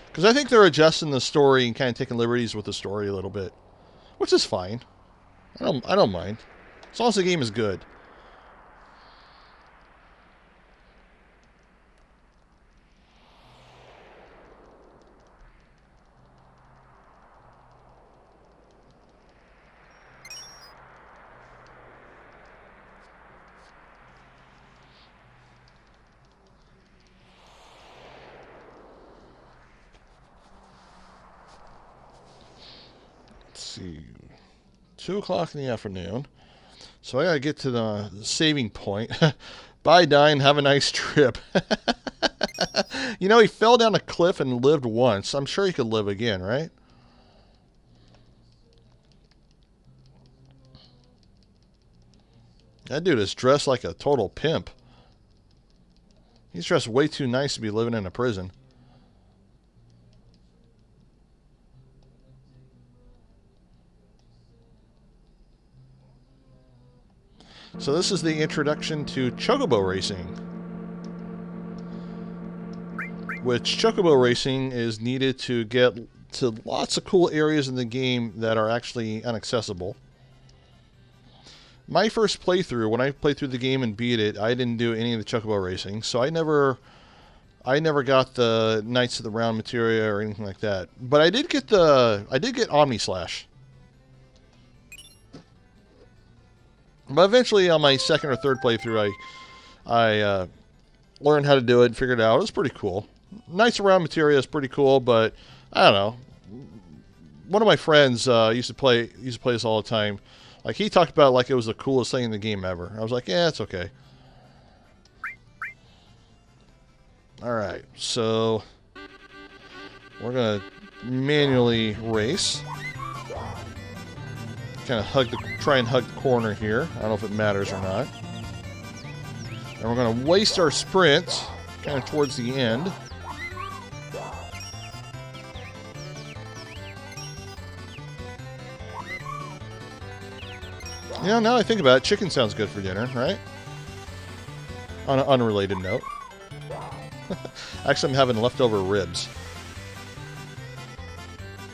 because I think they're adjusting the story and kind of taking liberties with the story a little bit, which is fine. I don't mind as long as the game is good. see. 2 o'clock in the afternoon. So I gotta get to the saving point. Bye, Dine. Have a nice trip. You know, he fell down a cliff and lived once. I'm sure he could live again, right? That dude is dressed like a total pimp. He's dressed way too nice to be living in a prison. So this is the introduction to Chocobo Racing. Which Chocobo Racing is needed to get to lots of cool areas in the game that are actually inaccessible. My first playthrough, when I played through the game and beat it, I didn't do any of the Chocobo Racing, so I never got the Knights of the Round materia or anything like that. But I did get Omni Slash. But eventually, on my second or third playthrough, I learned how to do it and figured it out. It was pretty cool. Knights Around materia is pretty cool, but I don't know. One of my friends used to play this all the time. Like, he talked about it like it was the coolest thing in the game ever. I was like, yeah, it's okay. All right, so we're gonna manually race. Kind of try and hug the corner here. I don't know if it matters or not. And we're going to waste our sprint kind of towards the end. You know, now I think about it, chicken sounds good for dinner, right? On an unrelated note. Actually, I'm having leftover ribs.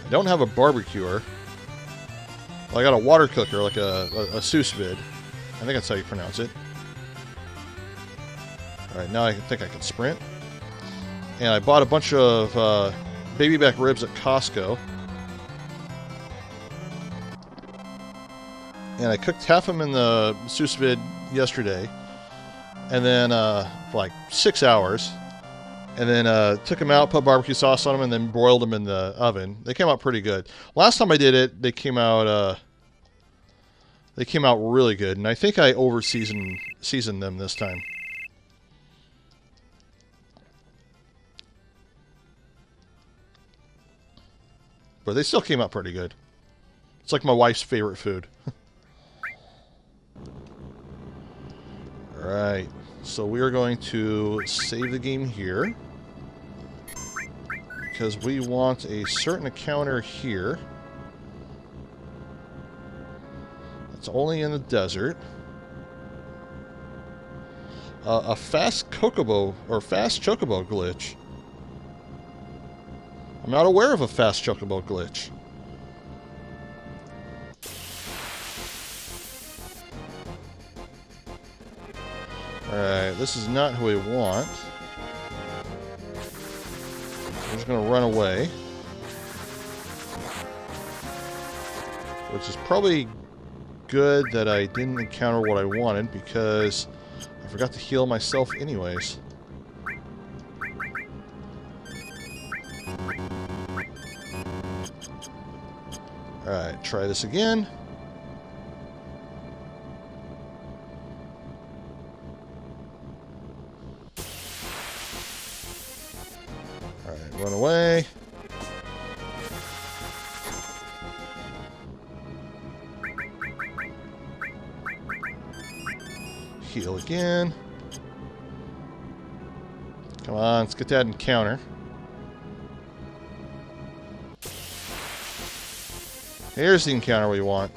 I don't have a barbecuer. Well, I got a water cooker, like a sous vide. I think that's how you pronounce it. Alright, now I think I can sprint. And I bought a bunch of baby back ribs at Costco. And I cooked half of them in the sous vide yesterday. And then, for like 6 hours. And then took them out, put barbecue sauce on them, and then broiled them in the oven. They came out pretty good. Last time I did it, they came out really good. And I think I seasoned them this time. But they still came out pretty good. It's like my wife's favorite food. Alright. So we are going to save the game here. Because we want a certain encounter here. It's only in the desert. A fast chocobo glitch. I'm not aware of a fast chocobo glitch. Alright, this is not who we want. We're just going to run away. Which is probably good that I didn't encounter what I wanted, because I forgot to heal myself anyways. Alright, try this again. Alright, run away. Heal again. Come on, let's get that encounter. Here's the encounter we want.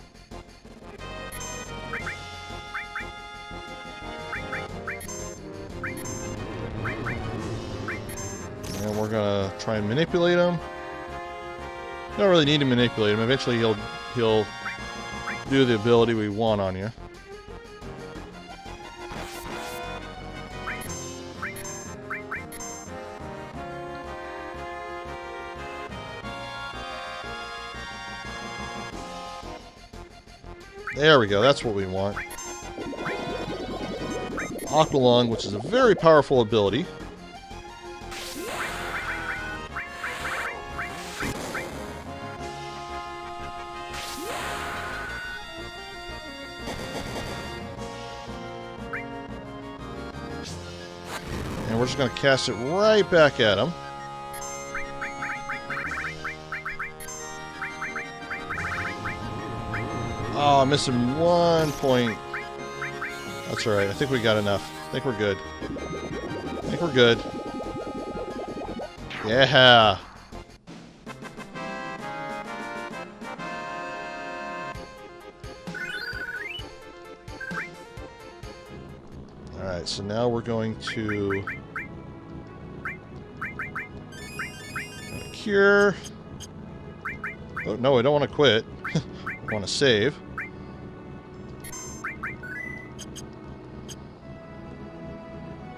And we're gonna try and manipulate him. Don't really need to manipulate him. Eventually he'll do the ability we want on you. There we go, that's what we want. Aqualung, which is a very powerful ability. just going to cast it right back at him. Oh, I'm missing 1 point. That's alright. I think we got enough. I think we're good. I think we're good. Yeah. Alright, so now we're going to cure. Oh, no, I don't want to quit. I want to save.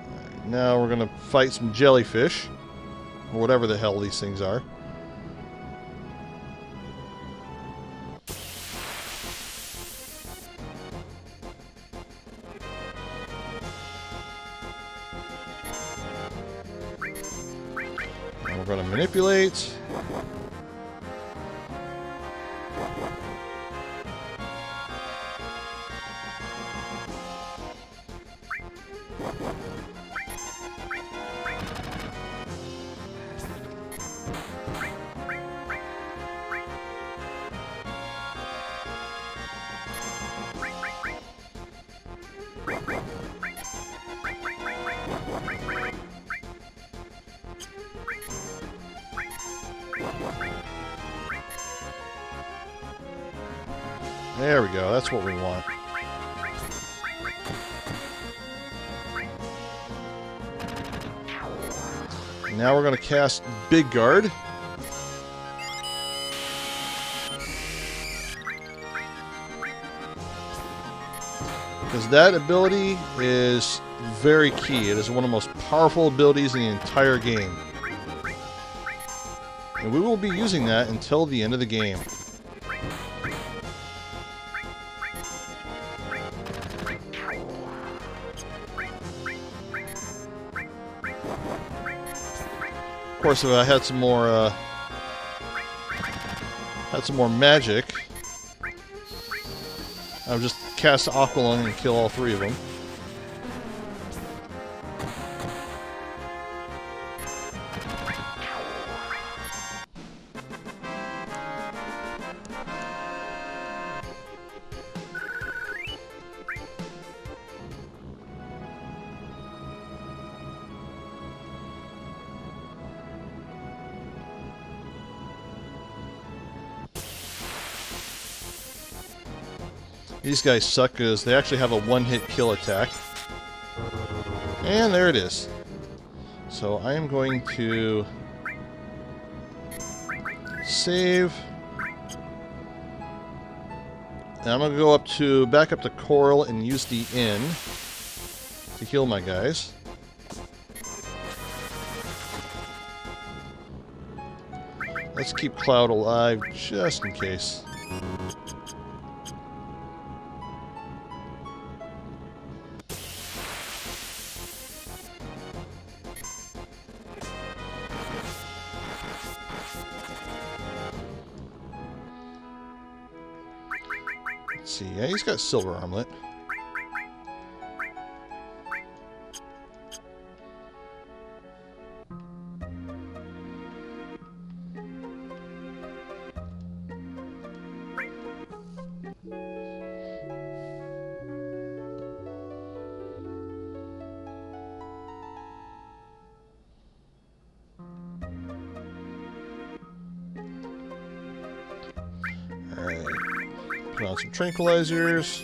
Alright, now we're going to fight some jellyfish. Or whatever the hell these things are. And we're going to manipulate. There we go, that's what we want. Now we're going to cast Big Guard. Because that ability is very key. It is one of the most powerful abilities in the entire game. And we will be using that until the end of the game. Of course, if I had some more magic, I would just cast Aqualung and kill all three of them. These guys suck because they actually have a one-hit kill attack. And there it is. So I am going to save. And I'm going to go back up to Coral and use the inn to heal my guys. Let's keep Cloud alive just in case. Let's see, yeah, he's got silver armlet. Alright. Put on some tranquilizers.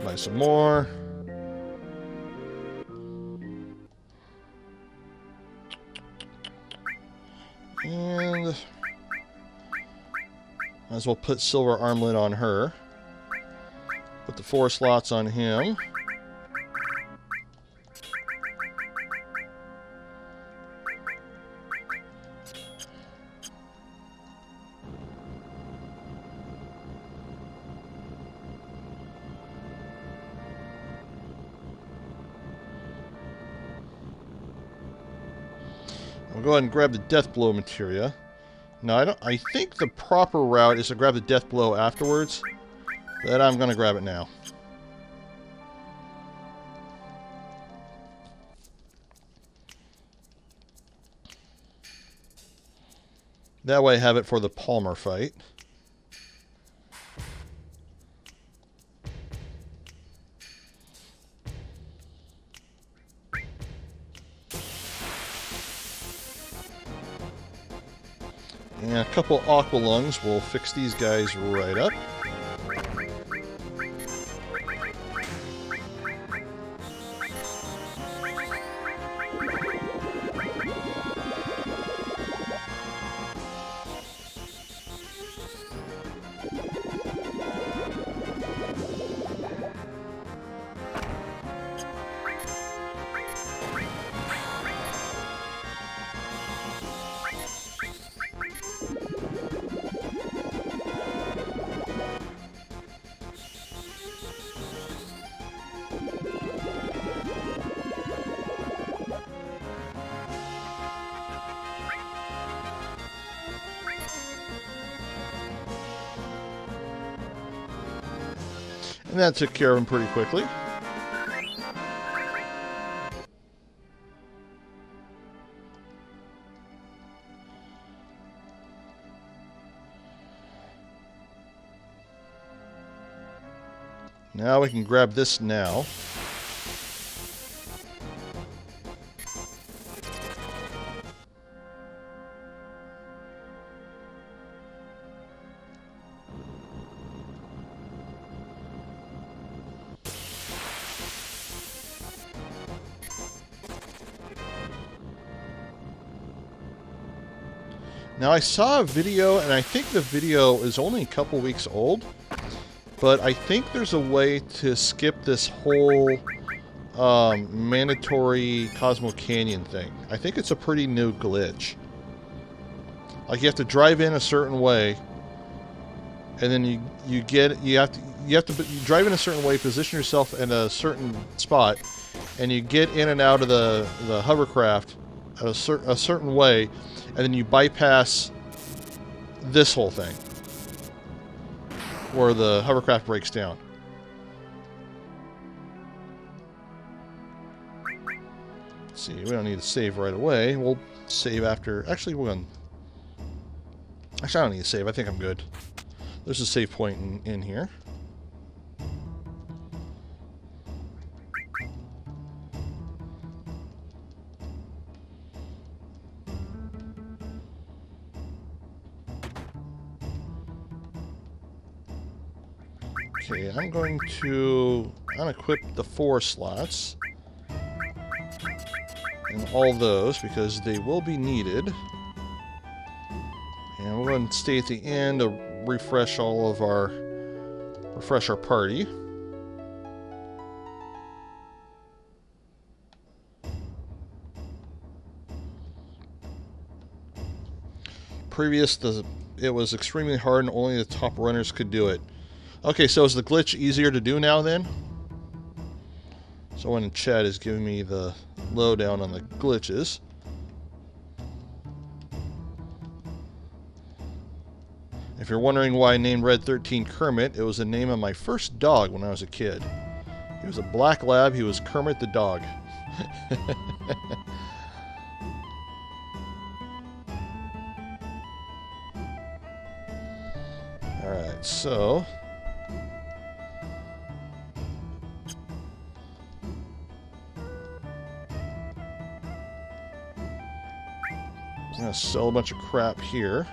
Buy some more. And might as well put silver armlet on her. Put the 4 slots on him. I'm go ahead and grab the death blow materia. No, I think the proper route is to grab the death blow afterwards. But I'm going to grab it now. That way I have it for the Parler fight. And a couple aqua lungs will fix these guys right up. And that took care of him pretty quickly. Now we can grab this now. Now I saw a video, and I think the video is only a couple weeks old, but I think there's a way to skip this whole mandatory Cosmo Canyon thing. I think it's a pretty new glitch. Like you have to drive in a certain way, and then you drive in a certain way, position yourself in a certain spot, and you get in and out of the hovercraft a certain way, and then you bypass this whole thing where the hovercraft breaks down. Let's see, we don't need to save right away. We'll save after. Actually, we're going. Actually, I don't need to save. I think I'm good. There's a save point in here. Okay, I'm going to unequip the 4 slots and all those because they will be needed. And we're going to stay at the end to refresh our party. It was extremely hard and only the top runners could do it. Okay, so is the glitch easier to do now then? Someone in chat is giving me the lowdown on the glitches. If you're wondering why I named Red 13 Kermit, it was the name of my first dog when I was a kid. He was a black lab, he was Kermit the dog. Alright, so I'm going to sell a bunch of crap here.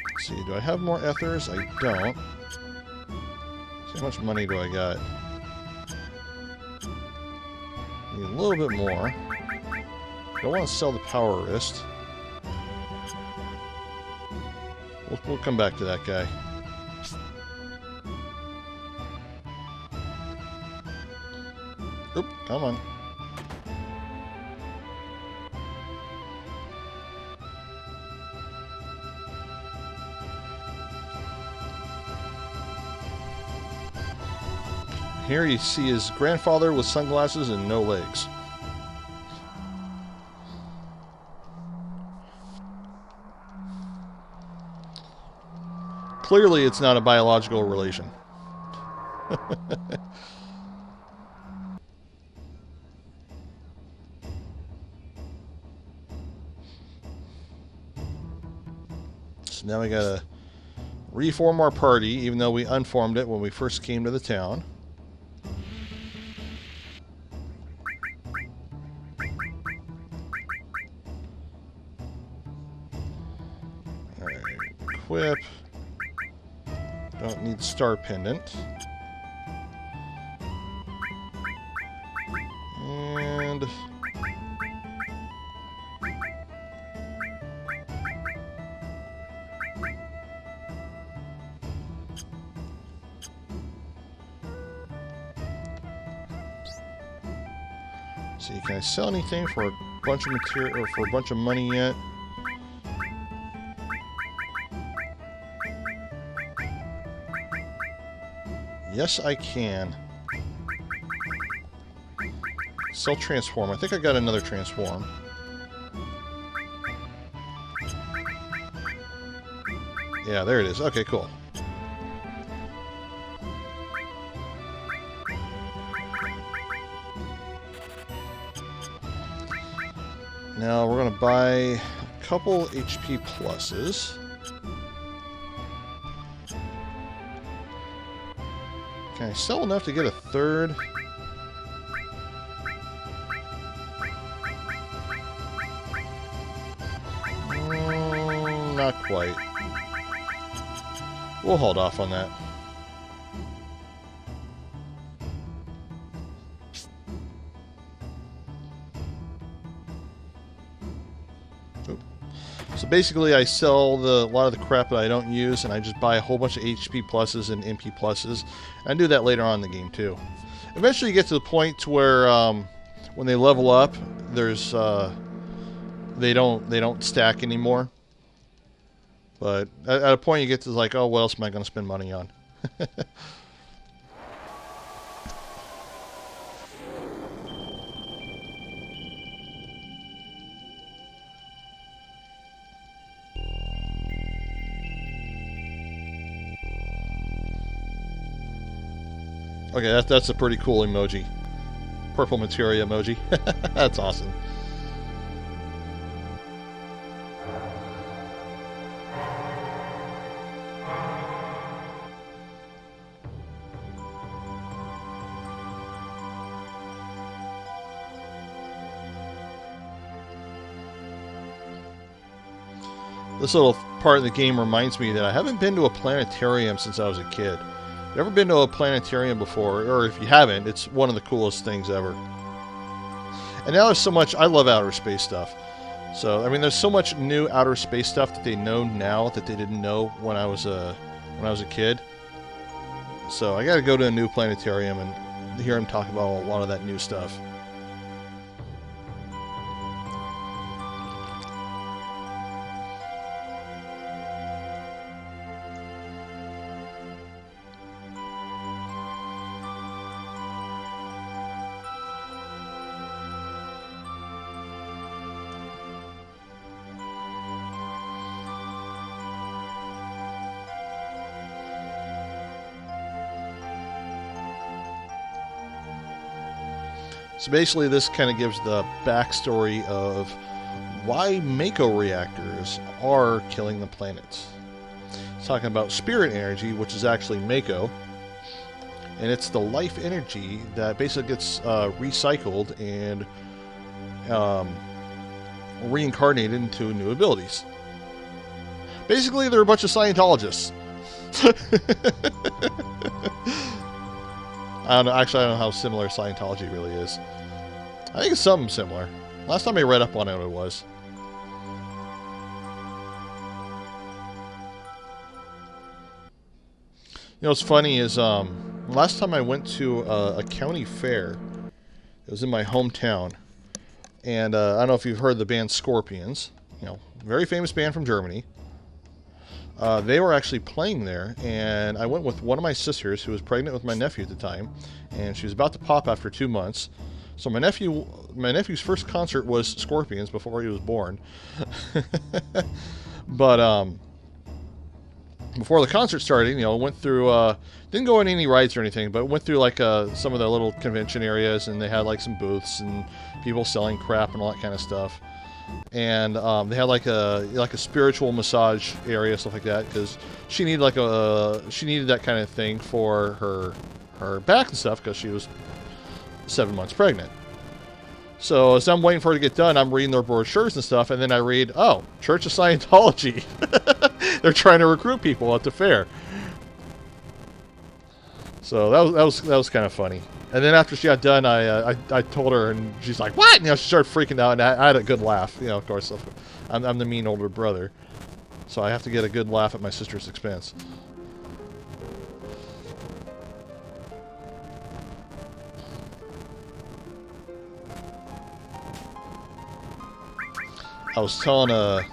Let's see, do I have more ethers? I don't. See, how much money do I got? Need a little bit more. Don't want to sell the power wrist. We'll come back to that guy. Oop, come on. Here you see his grandfather with sunglasses and no legs. Clearly, it's not a biological relation. So now we gotta reform our party, even though we unformed it when we first came to the town. Alright, equip. Don't need star pendant. And see, can I sell anything for a bunch of material or for a bunch of money yet? Yes, I can. Sell transform. I think I got another transform. Yeah, there it is. Okay, cool. Now we're going to buy a couple HP pluses. Can I sell enough to get a third? Not quite. We'll hold off on that. So basically I sell a lot of the crap that I don't use, and I just buy a whole bunch of HP pluses and MP pluses. And I do that later on in the game too. Eventually you get to the point where when they level up, there's they don't stack anymore. But at a point you get to like, oh, what else am I going to spend money on? Okay, that's a pretty cool emoji. Purple materia emoji. That's awesome. This little part of the game reminds me that I haven't been to a planetarium since I was a kid. You ever been to a planetarium before? Or if you haven't, it's one of the coolest things ever. And now there's so much, I love outer space stuff. So, I mean, there's so much new outer space stuff that they know now that they didn't know when I was a kid. So I gotta go to a new planetarium and hear them talk about a lot of that new stuff. So basically this kind of gives the backstory of why Mako reactors are killing the planets. It's talking about spirit energy, which is actually Mako, and it's the life energy that basically gets recycled and reincarnated into new abilities. Basically, they're a bunch of Scientologists. I don't know. Actually, I don't know how similar Scientology really is. I think it's something similar. Last time I read up on it, it was. You know what's funny is last time I went to a county fair. It was in my hometown, and I don't know if you've heard the band Scorpions. You know, very famous band from Germany. They were actually playing there, and I went with one of my sisters who was pregnant with my nephew at the time, and she was about to pop after 2 months. So my nephew's first concert was Scorpions before he was born. But before the concert started, you know, went through, didn't go on any rides or anything, but went through like some of the little convention areas, and they had like some booths and people selling crap and all that kind of stuff. And they had like a spiritual massage area, stuff like that, because she needed that kind of thing for her back and stuff, because she was 7 months pregnant. So as I'm waiting for her to get done, I'm reading their brochures and stuff, and then I read, oh, Church of Scientology. They're trying to recruit people at the fair. So that was kind of funny. And then after she got done, I told her, and she's like, "What?" You know, she started freaking out, and I had a good laugh. You know, of course, I'm the mean older brother, so I have to get a good laugh at my sister's expense. I was telling a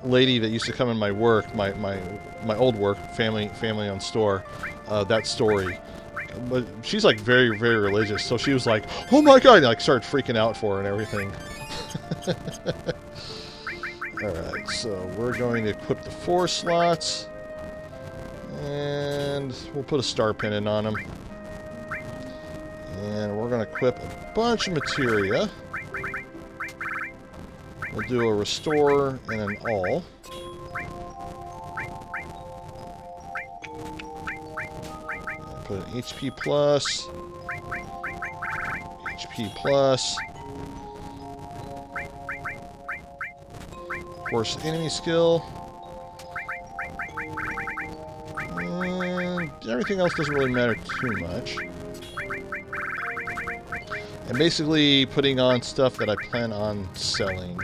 lady that used to come in my work, my old work, family-owned store, that story. But she's like very, very religious, so she was like, "Oh my god!" And like started freaking out for her and everything. Alright, so we're going to equip the 4 slots, and we'll put a star pennant on them. And we're going to equip a bunch of materia. We'll do a restore and an all. Put an HP plus. HP plus. Of course, enemy skill. And everything else doesn't really matter too much. And basically putting on stuff that I plan on selling.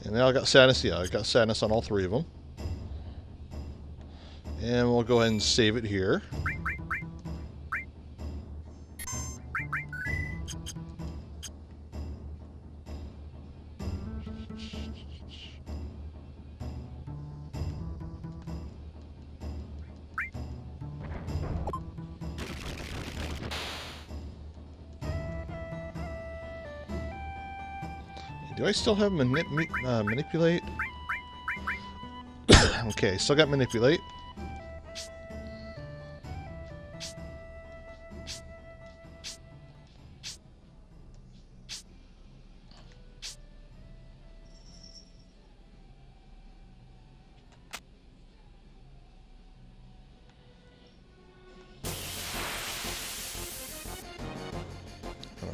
And now I got sadness. Yeah, I got sadness on all 3 of them. And we'll go ahead and save it here. Do I still have manipulate? Okay, still got manipulate.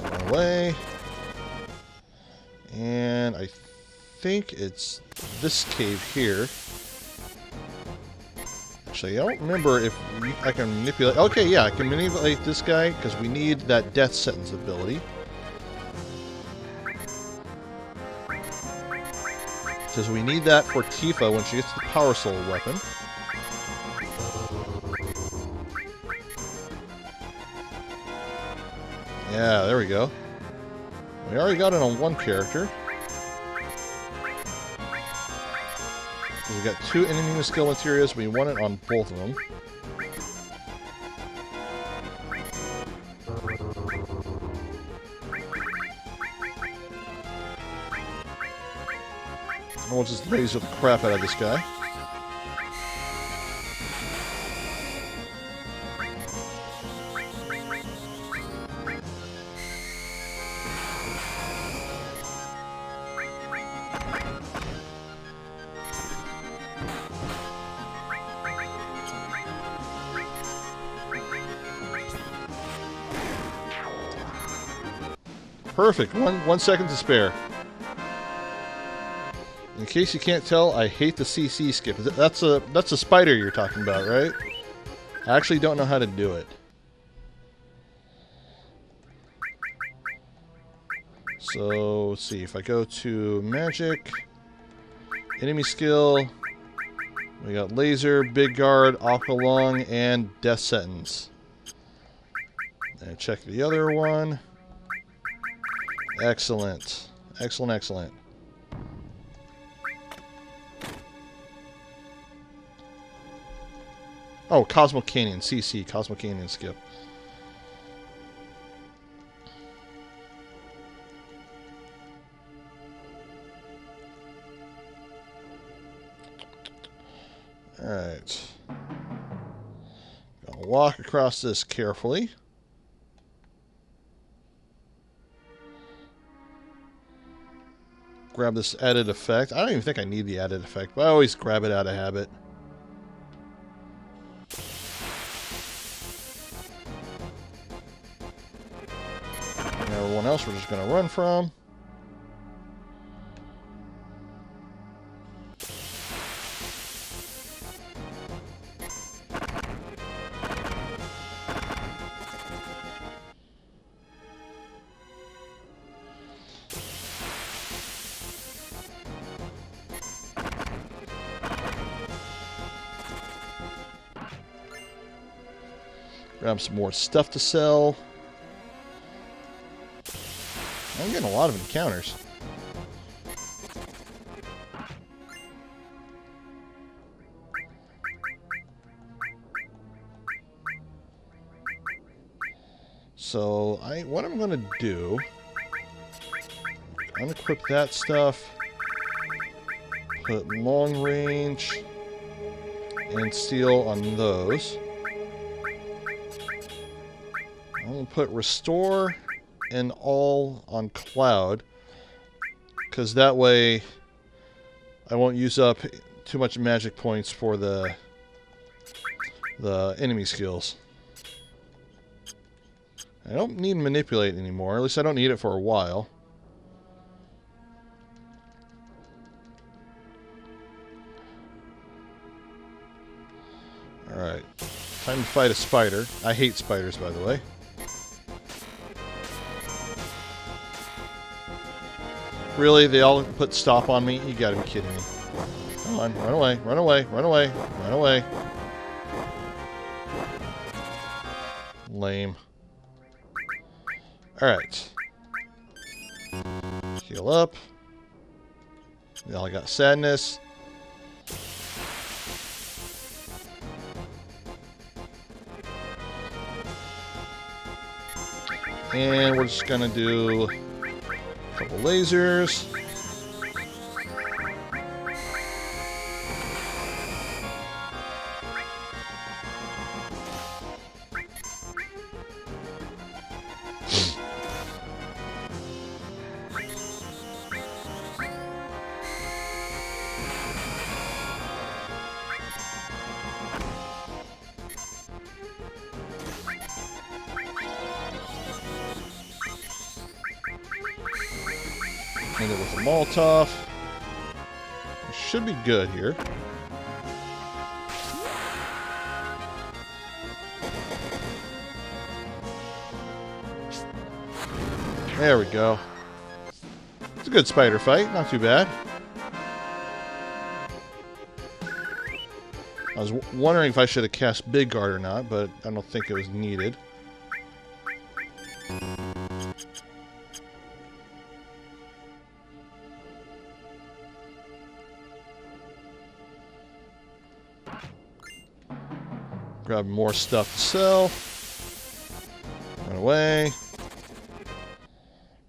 Run away. And I think it's this cave here. Actually, I don't remember if I can manipulate... Okay, yeah, I can manipulate this guy, because we need that death sentence ability. Because we need that for Tifa when she gets the Power Soul weapon. Yeah, there we go. We already got it on one character. We got 2 enemy skill materials. We want it on both of them. And we'll just laser the crap out of this guy. Perfect. One second to spare. In case you can't tell, I hate the CC skip. That's a spider you're talking about, right? I actually don't know how to do it. So, let's see. If I go to magic, enemy skill, we got laser, big guard, aqua lung, and death sentence. And check the other one. Excellent. Excellent, excellent. Oh, Cosmo Canyon. CC. Cosmo Canyon skip. Alright. Gonna walk across this carefully. Grab this added effect. I don't even think I need the added effect, but I always grab it out of habit. And everyone else we're just going to run from. Grab some more stuff to sell. I'm getting a lot of encounters. So, what I'm going to do, unequip that stuff, put long range and steel on those. I'm going to put restore and all on cloud, because that way I won't use up too much magic points for the enemy skills. I don't need manipulate anymore, at least I don't need it for a while. Alright, time to fight a spider. I hate spiders, by the way. Really? They all put stop on me? You gotta be kidding me. Come on, run away, run away, run away, run away. Lame. Alright. Heal up. Now I got sadness. And we're just gonna do a couple lasers. End it with a Molotov. We should be good here. There we go. It's a good spider fight, not too bad. I was wondering if I should have cast Big Guard or not, but I don't think it was needed. Grab more stuff to sell. Run away.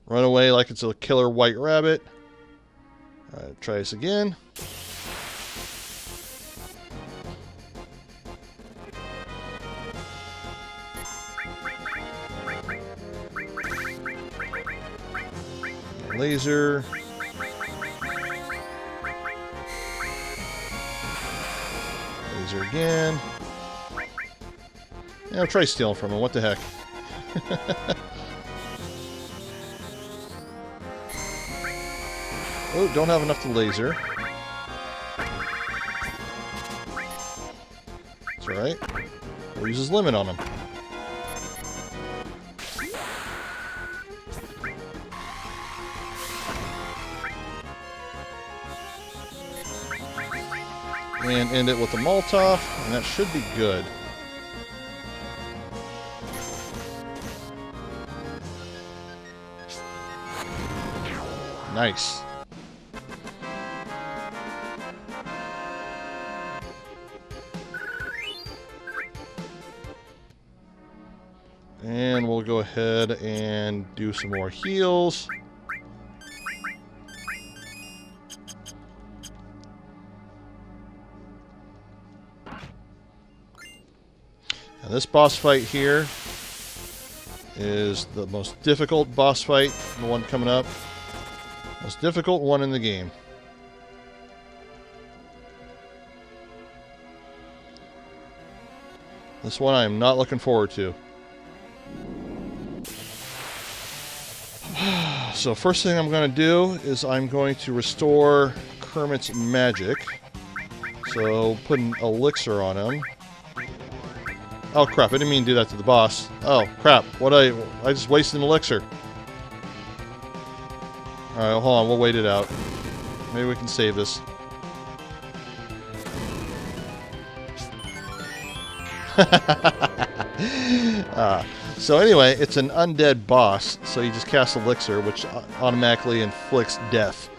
Run away like it's a killer white rabbit. Alright, try this again. Laser. Laser again. Yeah, I'll try stealing from him. What the heck? Oh, don't have enough to laser. That's alright. We'll use his limit on him. And end it with a Molotov, and that should be good. Nice. And we'll go ahead and do some more heals. And this boss fight here is the most difficult boss fight, the one coming up. Most difficult one in the game. This one I am not looking forward to. So first thing I'm going to do is I'm going to restore Kermit's magic. So put an elixir on him. Oh crap, I didn't mean to do that to the boss. Oh crap, I just wasted an elixir. Alright, hold on, we'll wait it out. Maybe we can save this. So anyway, it's an undead boss, so you just cast Elixir, which automatically inflicts death.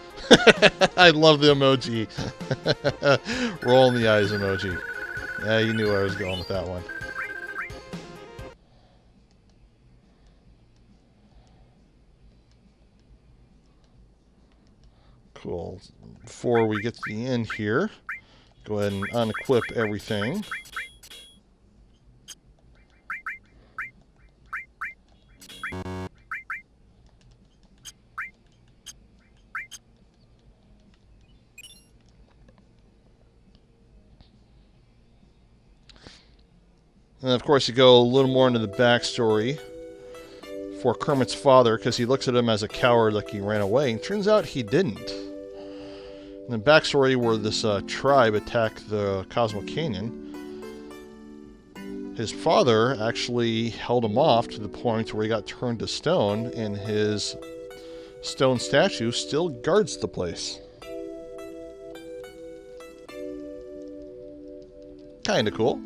I love the emoji. Rolling the eyes emoji. Yeah, you knew where I was going with that one. Cool. Before we get to the end here, go ahead and unequip everything. And of course you go a little more into the backstory for Kermit's father, because he looks at him as a coward, like he ran away, and turns out he didn't. And the backstory where this tribe attacked the Cosmo Canyon, his father actually held him off to the point where he got turned to stone, and his stone statue still guards the place. Kinda cool.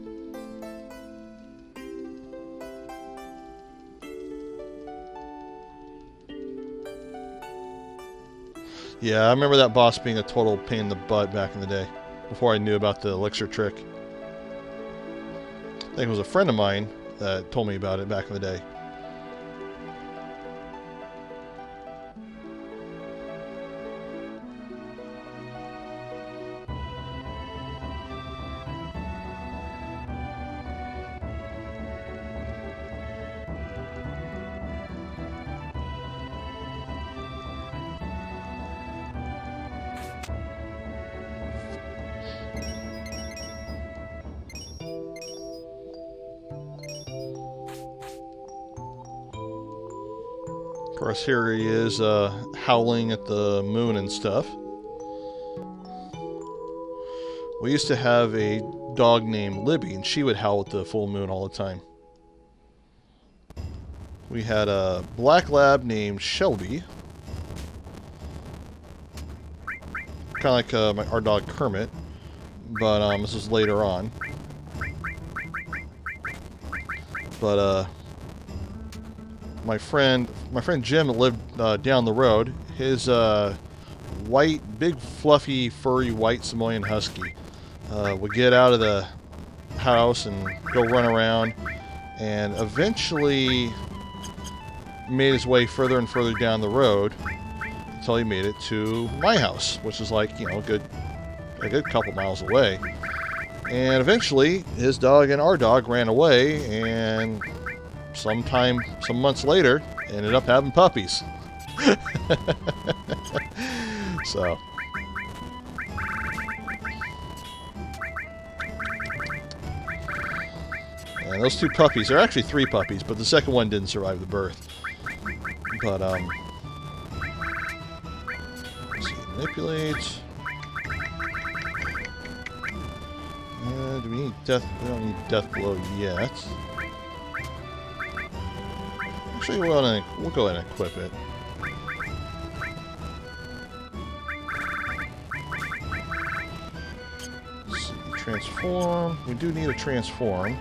Yeah, I remember that boss being a total pain in the butt back in the day, before I knew about the elixir trick. I think it was a friend of mine that told me about it back in the day. Of course, here he is howling at the moon and stuff. We used to have a dog named Libby, and she would howl at the full moon all the time. We had a black lab named Shelby. Kind of like our dog Kermit, but this was later on. But my friend Jim lived down the road. His big fluffy furry white Samoyed husky would get out of the house and go run around, and eventually made his way further and further down the road until he made it to my house, which is like, you know, a good couple miles away. And eventually his dog and our dog ran away, and some months later, ended up having puppies. So. And those two puppies, there are actually 3 puppies, but the second one didn't survive the birth. But, let's see, manipulate. Do we need death? We don't need death blow yet. Actually, we'll go ahead and equip it. Let's see, transform. We do need a transform.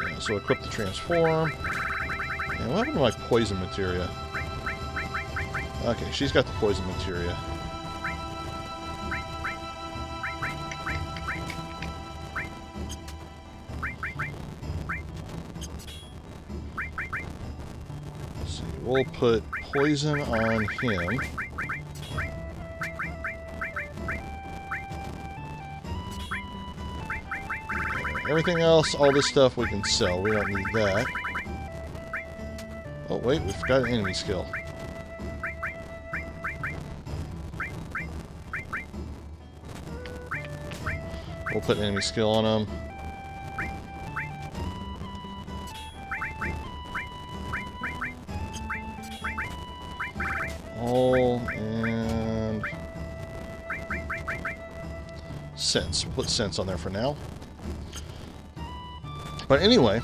Yeah, so equip the transform. And what happened to my poison materia? Okay, she's got the poison materia. Let's see, we'll put poison on him. Everything else, all this stuff we can sell. We don't need that. Oh, wait, we forgot an enemy skill. We'll put an enemy skill on him. All and sense. We'll put sense on there for now. But anyway,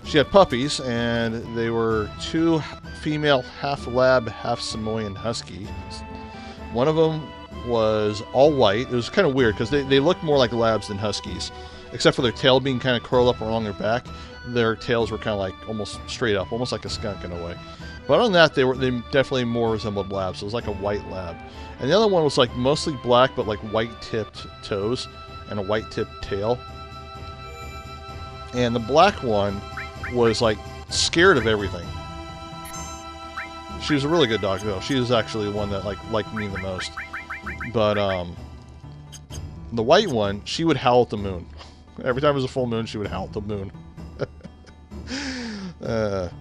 she had puppies, and they were 2 female, half lab, half Samoan husky. One of them was all white. It was kind of weird because they looked more like labs than huskies, except for their tail being kind of curled up along their back. Their tails were kind of like almost straight up, almost like a skunk in a way. But other than that, they definitely more resembled labs. So it was like a white lab. And the other one was like mostly black, but like white-tipped toes and a white-tipped tail. And the black one was like scared of everything. She was a really good dog though. She was actually the one that liked me the most. But the white one, she would howl at the moon. Every time it was a full moon, she would howl at the moon. The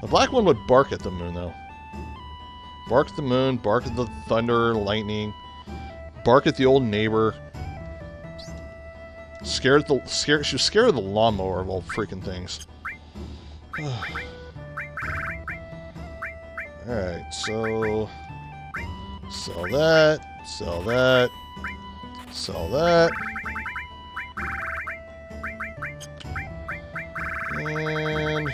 black one would bark at the moon though. Bark at the moon, bark at the thunder, lightning, bark at the old neighbor. She was scared of the lawnmower of all freaking things. Alright, so sell that, sell that, sell that. And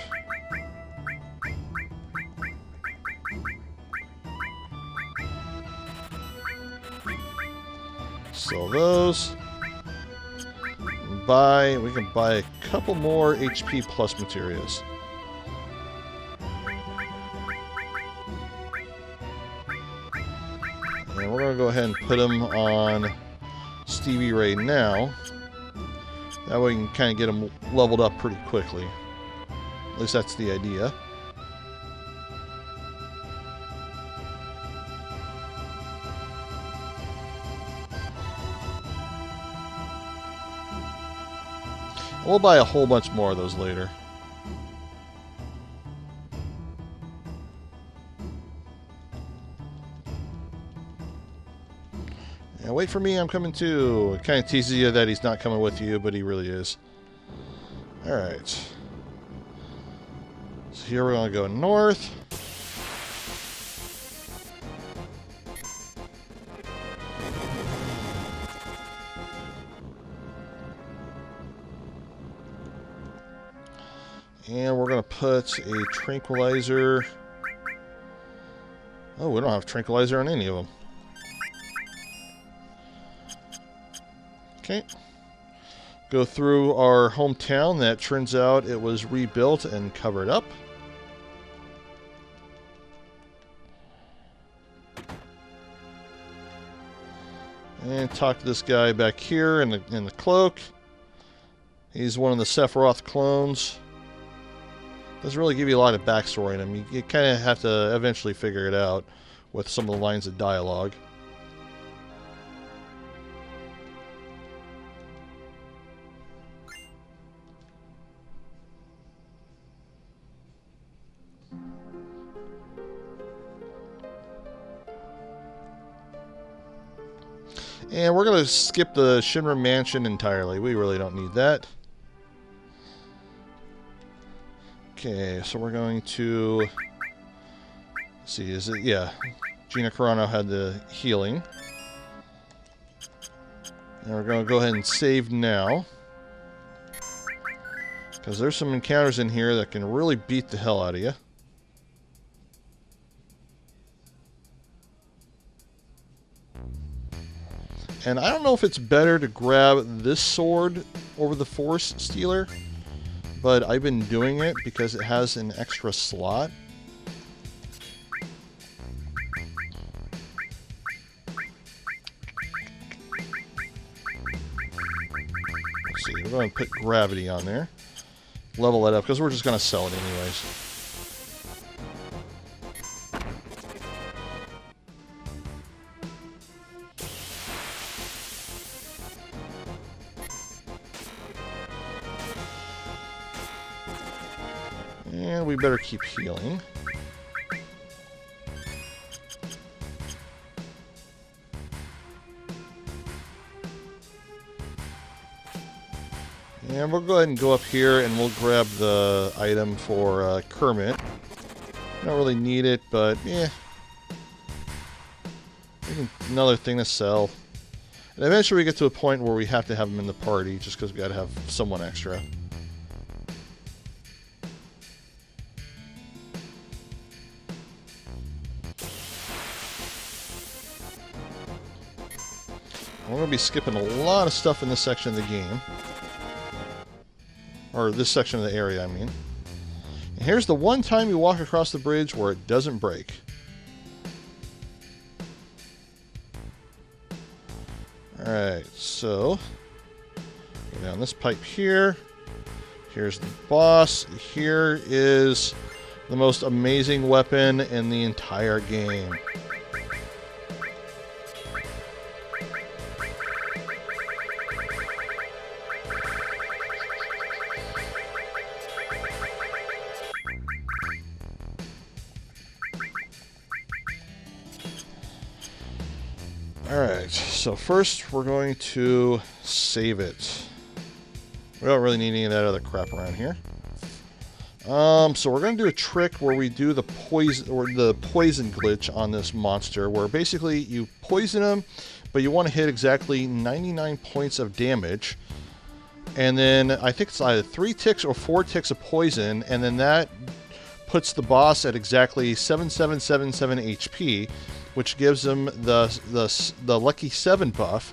sell those. We can buy a couple more HP plus materials. And we're going to go ahead and put them on Stevie Ray now. That way we can kind of get them leveled up pretty quickly. At least that's the idea. We'll buy a whole bunch more of those later. And wait for me, I'm coming too. It kind of teases you that he's not coming with you, but he really is. Alright. So here we're going to go north. And we're going to put a tranquilizer. Oh, we don't have tranquilizer on any of them. Okay. Go through our hometown. That turns out it was rebuilt and covered up. And talk to this guy back here in the cloak. He's one of the Sephiroth clones. Doesn't really give you a lot of backstory in him. You kind of have to eventually figure it out with some of the lines of dialogue. And we're going to skip the Shinra Mansion entirely. We really don't need that. Okay, so we're going to... Let's see, is it... Yeah. Gina Carano had the healing. And we're going to go ahead and save now. Because there's some encounters in here that can really beat the hell out of you. And I don't know if it's better to grab this sword over the Force Stealer. but I've been doing it because it has an extra slot. Let's see, we're going to put gravity on there. Level it up, because we're just going to sell it anyways. And we better keep healing. And we'll go ahead and go up here and we'll grab the item for Kermit. Don't really need it, but yeah. Another thing to sell. And eventually we get to a point where we have to have him in the party just because we got to have someone extra. We're going to be skipping a lot of stuff in this section of the game. Or this section of the area, I mean. And here's the one time you walk across the bridge where it doesn't break. Alright, so go down this pipe here. Here's the boss. Here is the most amazing weapon in the entire game. Alright, so first we're going to save it. We don't really need any of that other crap around here. So we're going to do a trick where we do the poison glitch on this monster, where basically you poison him, but you want to hit exactly 99 points of damage. And then I think it's either 3 ticks or 4 ticks of poison, and then that puts the boss at exactly 7777 HP, which gives him the Lucky 7 buff,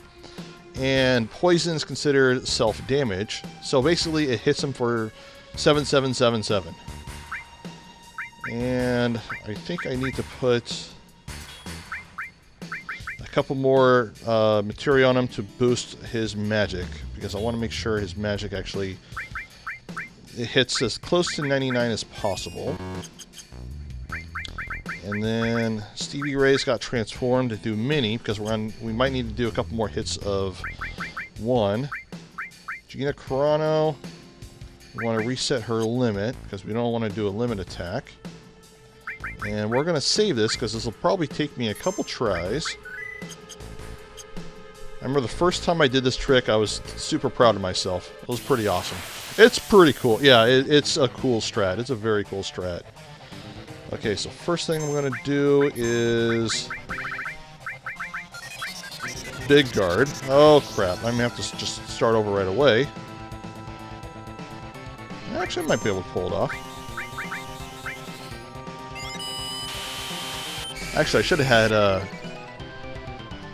and poison is considered self-damage, so basically it hits him for 7777. And I think I need to put a couple more materia on him to boost his magic, because I want to make sure his magic actually hits as close to 99 as possible. And then Stevie Ray's got transformed to do mini, because we might need to do a couple more hits of 1. Gina Carano, we want to reset her limit, because we don't want to do a limit attack. And we're going to save this, because this will probably take me a couple tries. I remember the first time I did this trick, I was super proud of myself. It was pretty awesome. It's pretty cool. Yeah, it's a cool strat. It's a very cool strat. Okay, so first thing I'm going to do is Big Guard. Oh, crap. I'm going to have to just start over right away. Actually, I might be able to pull it off. Actually, I should have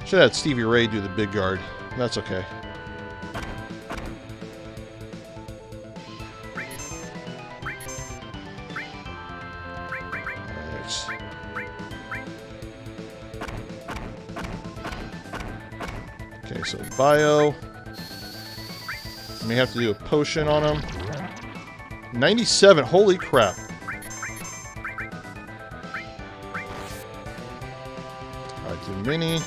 had Stevie Ray do the Big Guard. That's okay. Okay, so bio. I may have to do a potion on him. 97, holy crap. Alright, do mini.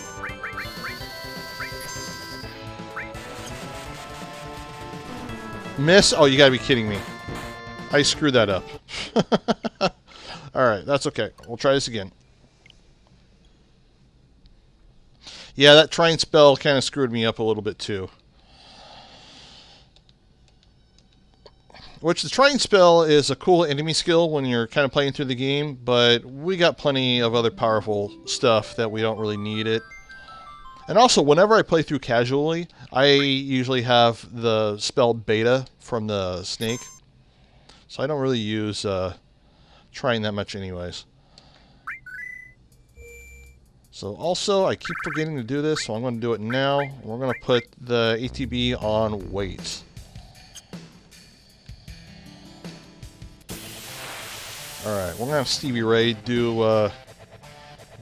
Miss? Oh, you gotta be kidding me. I screwed that up. Alright, that's okay. We'll try this again. Yeah, that trying spell kind of screwed me up a little bit too. Which the trying spell is a cool enemy skill when you're kind of playing through the game, but we got plenty of other powerful stuff that we don't really need it. And also, whenever I play through casually, I usually have the spell beta from the snake. So I don't really use trying that much anyways. So also, I keep forgetting to do this, so I'm going to do it now. We're going to put the ATB on wait. Alright, we're going to have Stevie Ray do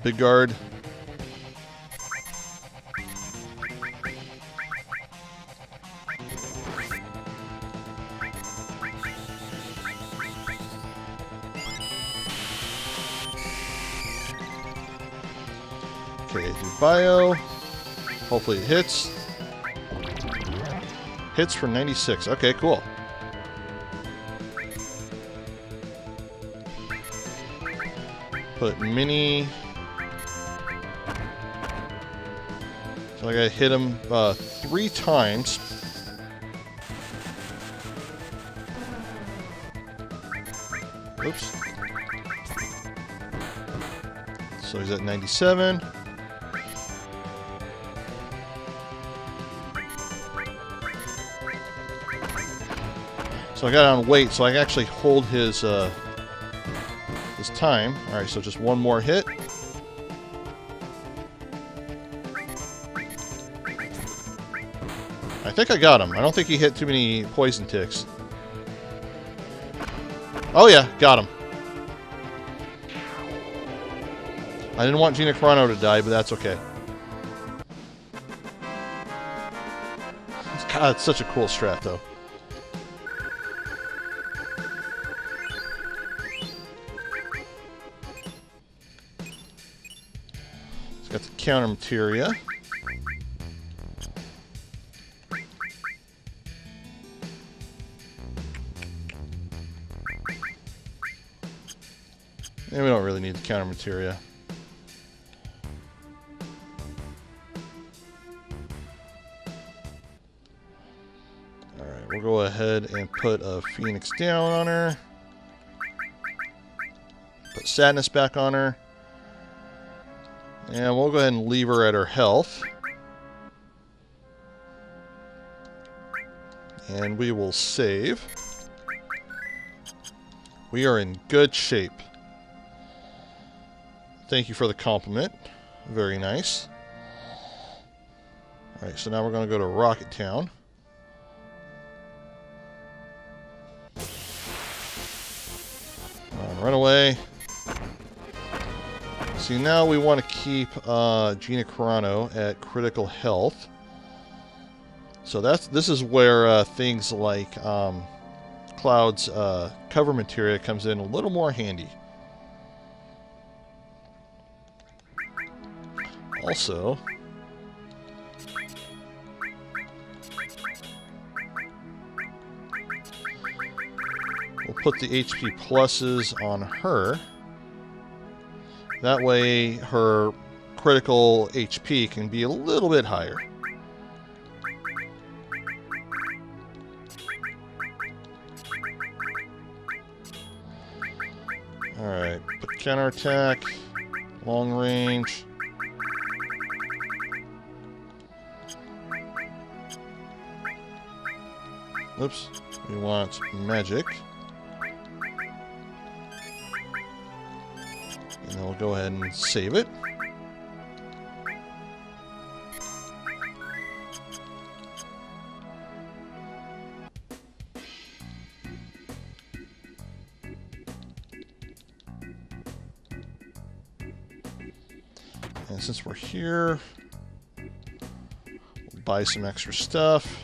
Big Guard. Okay, do Bio. Hopefully it hits. Hits for 96. Okay, cool. Put Mini. So I gotta hit him 3 times. Oops. So he's at 97. So I got it on weight, so I can actually hold his time. All right, so just one more hit. I think I got him. I don't think he hit too many poison ticks. Oh yeah, got him. I didn't want Gina Carano to die, but that's okay. God, it's such a cool strat, though. It's got the counter materia. And we don't really need the counter materia. Alright, we'll go ahead and put a Phoenix down on her. Put Sadness back on her. And we'll go ahead and leave her at her health. And we will save. We are in good shape. Thank you for the compliment. Very nice. Alright, so now we're going to go to Rocket Town. Run away. See, now we want to keep Gina Carano at critical health. So this is where things like Cloud's cover materia comes in a little more handy. Also, we'll put the HP pluses on her. That way her critical HP can be a little bit higher. Alright, put counterattack, long range. Oops, we want magic. And then we'll go ahead and save it. And since we're here, we'll buy some extra stuff.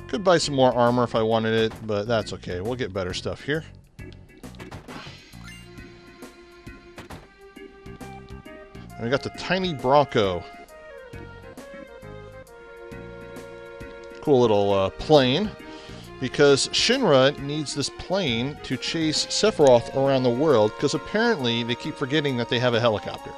Could buy some more armor if I wanted it, but that's okay. We'll get better stuff here. And we got the tiny Bronco. Cool little plane. Because Shinra needs this plane to chase Sephiroth around the world, because apparently they keep forgetting that they have a helicopter.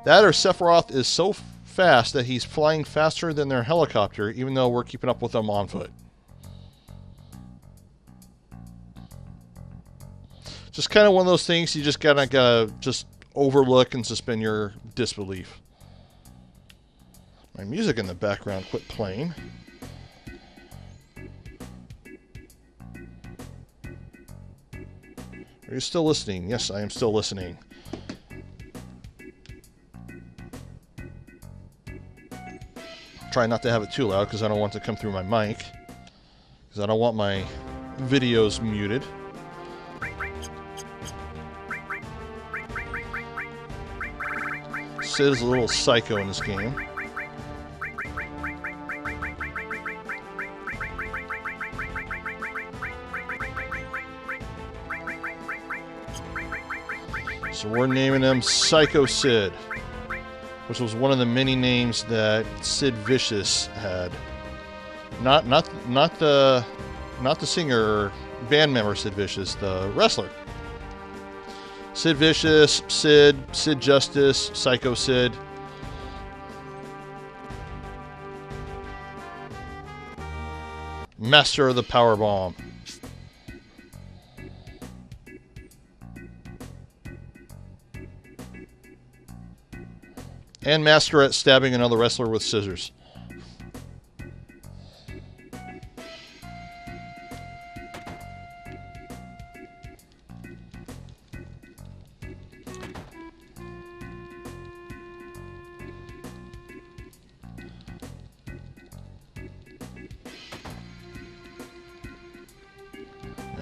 That or Sephiroth is so fast that he's flying faster than their helicopter, even though we're keeping up with them on foot. Just kind of one of those things you just gotta just overlook and suspend your disbelief. My music in the background quit playing. Are you still listening? Yes, I am still listening. Try not to have it too loud because I don't want it to come through my mic. Because I don't want my videos muted. Sid is a little psycho in this game. So we're naming him Psycho Sid, which was one of the many names that Sid Vicious had. Not the singer or band member Sid Vicious, the wrestler. Sid Vicious, Sid Justice, Psycho Sid. Master of the Powerbomb. And master at stabbing another wrestler with scissors.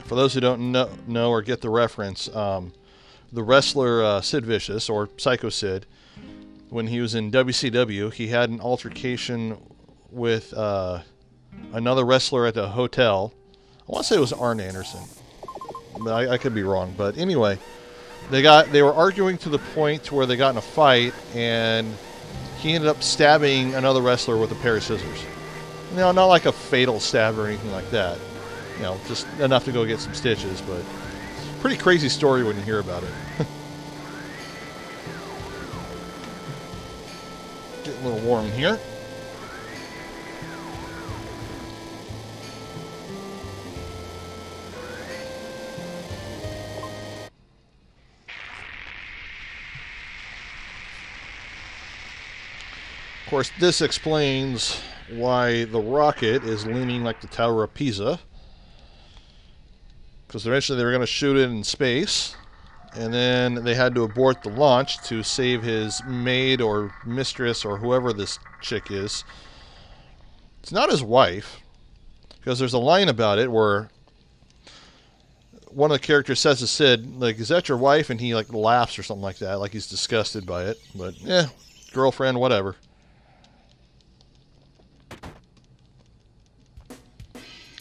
For those who don't know or get the reference, the wrestler Sid Vicious, or Psycho Sid, when he was in WCW, he had an altercation with another wrestler at the hotel. I want to say it was Arn Anderson. I could be wrong, but anyway, they were arguing to the point to where they got in a fight, and he ended up stabbing another wrestler with a pair of scissors. You know, not like a fatal stab or anything like that. You know, just enough to go get some stitches, but pretty crazy story when you hear about it. Get a little warm here. Of course, this explains why the rocket is leaning like the Tower of Pisa. Because eventually they were going to shoot it in space, and then they had to abort the launch to save his maid or mistress or whoever this chick is. It's not his wife, because there's a line about it where one of the characters says to Sid, like, "Is that your wife?" And he like laughs or something like that, like he's disgusted by it. But yeah, girlfriend, whatever.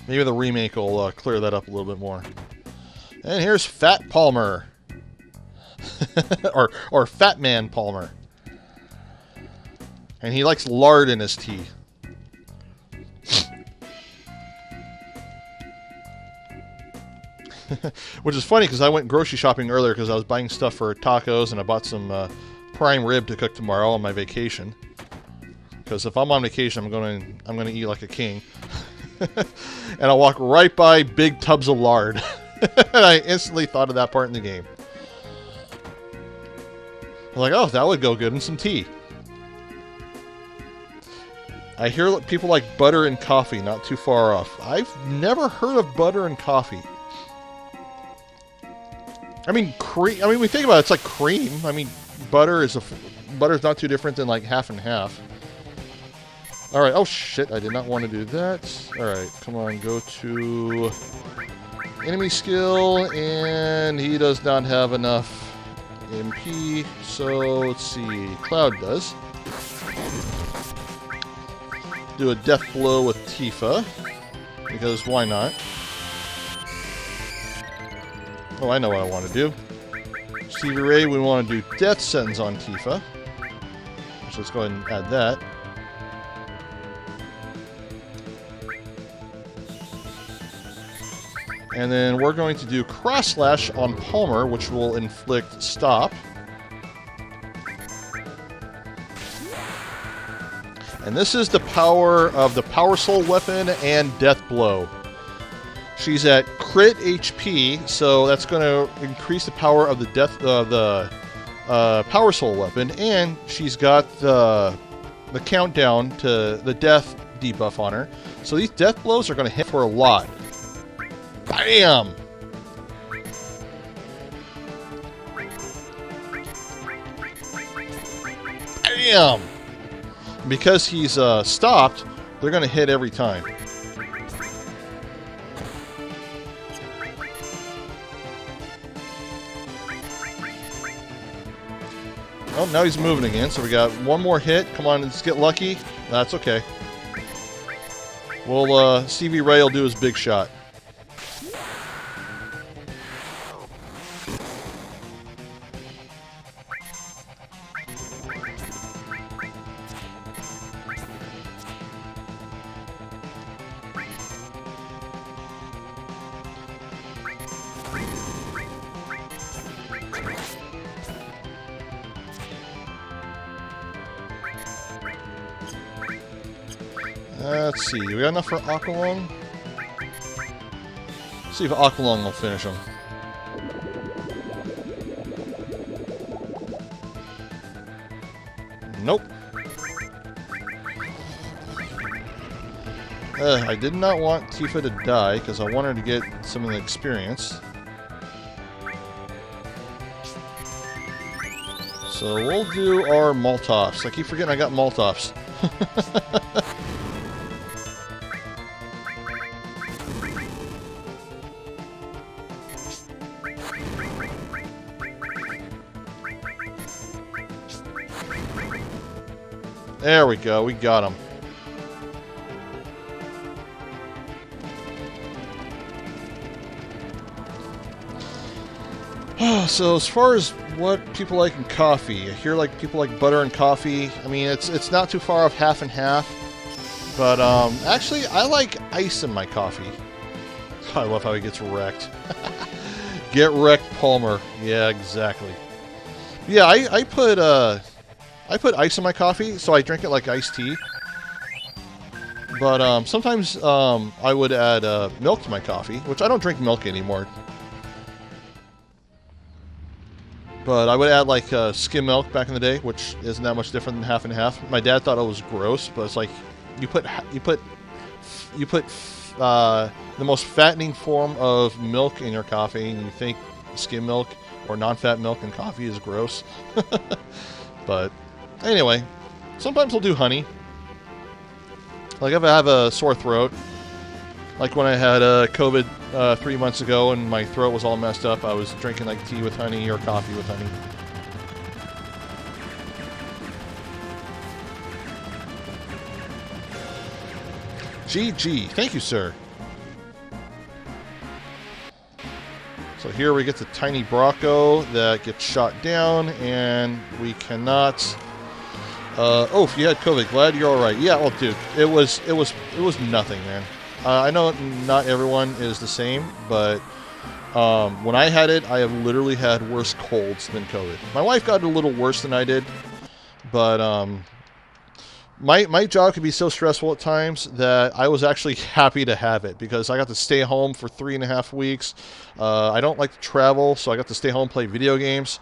Maybe the remake will clear that up a little bit more. And here's Fat Palmer. or Fat Man Palmer. And he likes lard in his tea. Which is funny because I went grocery shopping earlier because I was buying stuff for tacos, and I bought some prime rib to cook tomorrow on my vacation. Because if I'm on vacation, I'm gonna eat like a king. And I'll walk right by big tubs of lard. And I instantly thought of that part in the game. I was like, oh, that would go good in some tea. I hear people like butter and coffee, not too far off. I've never heard of butter and coffee. I mean, cream. I mean, when we think about it, it's like cream. I mean, butter's not too different than like half and half. All right. Oh shit! I did not want to do that. All right, come on, go to enemy skill, and he does not have enough MP. So let's see. Cloud does. Do a death blow with Tifa, because why not? Oh, I know what I want to do. Stevie Ray, we want to do death sentence on Tifa. So let's go ahead and add that. And then we're going to do Cross Slash on Palmer, which will inflict stop. And this is the power of the Power Soul weapon and Death Blow. She's at crit HP, so that's going to increase the power of the Power Soul weapon, and she's got the countdown to the death debuff on her. So these death blows are going to hit for a lot. Bam! Bam! Because he's stopped, they're going to hit every time. Oh, now he's moving again, so we got one more hit. Come on, let's get lucky. That's okay. Well, Stevie Ray will do his big shot. Let's see, we got enough for Aqualung? Let's see if Aqualung will finish him. Nope. I did not want Tifa to die because I wanted to get some of the experience. So we'll do our Moltoffs. I keep forgetting I got Moltoffs. There we go, we got him. So as far as what people like in coffee, I hear like people like butter and coffee. I mean, it's not too far off half and half. But actually, I like ice in my coffee. I love how he gets wrecked. Get wrecked, Palmer. Yeah, exactly. Yeah, I put ice in my coffee, so I drink it like iced tea. But sometimes I would add milk to my coffee, which I don't drink milk anymore. But I would add like skim milk back in the day, which isn't that much different than half and half. My dad thought it was gross, but it's like you put the most fattening form of milk in your coffee, and you think skim milk or non-fat milk in coffee is gross. But anyway, sometimes we'll do honey. Like if I have a sore throat, like when I had COVID 3 months ago and my throat was all messed up, I was drinking like tea with honey or coffee with honey. GG. Thank you, sir. So here we get the tiny Brocco that gets shot down, and we cannot... oh, if you had COVID, glad you're all right. Yeah, well, dude, it was nothing, man. I know not everyone is the same, but when I had it, I have literally had worse colds than COVID. My wife got it a little worse than I did, but my job could be so stressful at times that I was actually happy to have it because I got to stay home for 3.5 weeks. I don't like to travel, so I got to stay home and play video games.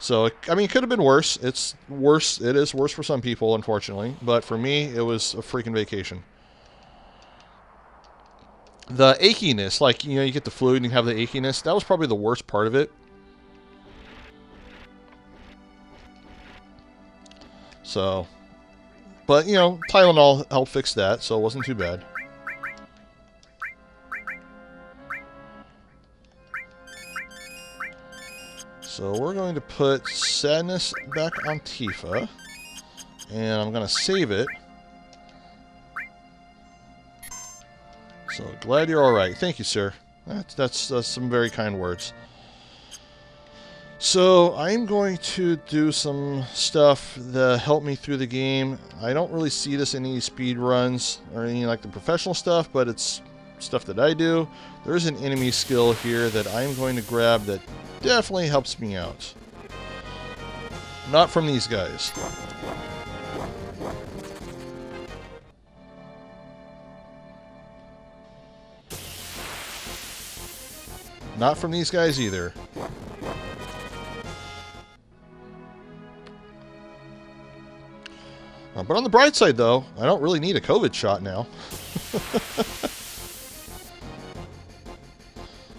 So, I mean, it could have been worse. It's worse. It is worse for some people, unfortunately. But for me, it was a freaking vacation. The achiness, like, you know, you get the flu and you have the achiness, that was probably the worst part of it. So, but, you know, Tylenol helped fix that, so it wasn't too bad. So we're going to put Sadness back on Tifa, and I'm going to save it. So, glad you're alright. Thank you, sir. That's some very kind words. So, I'm going to do some stuff that help me through the game. I don't really see this in any speed runs or any like the professional stuff, but it's stuff that I do. There's an enemy skill here that I'm going to grab that definitely helps me out. Not from these guys. Not from these guys either. But on the bright side, though, I don't really need a COVID shot now.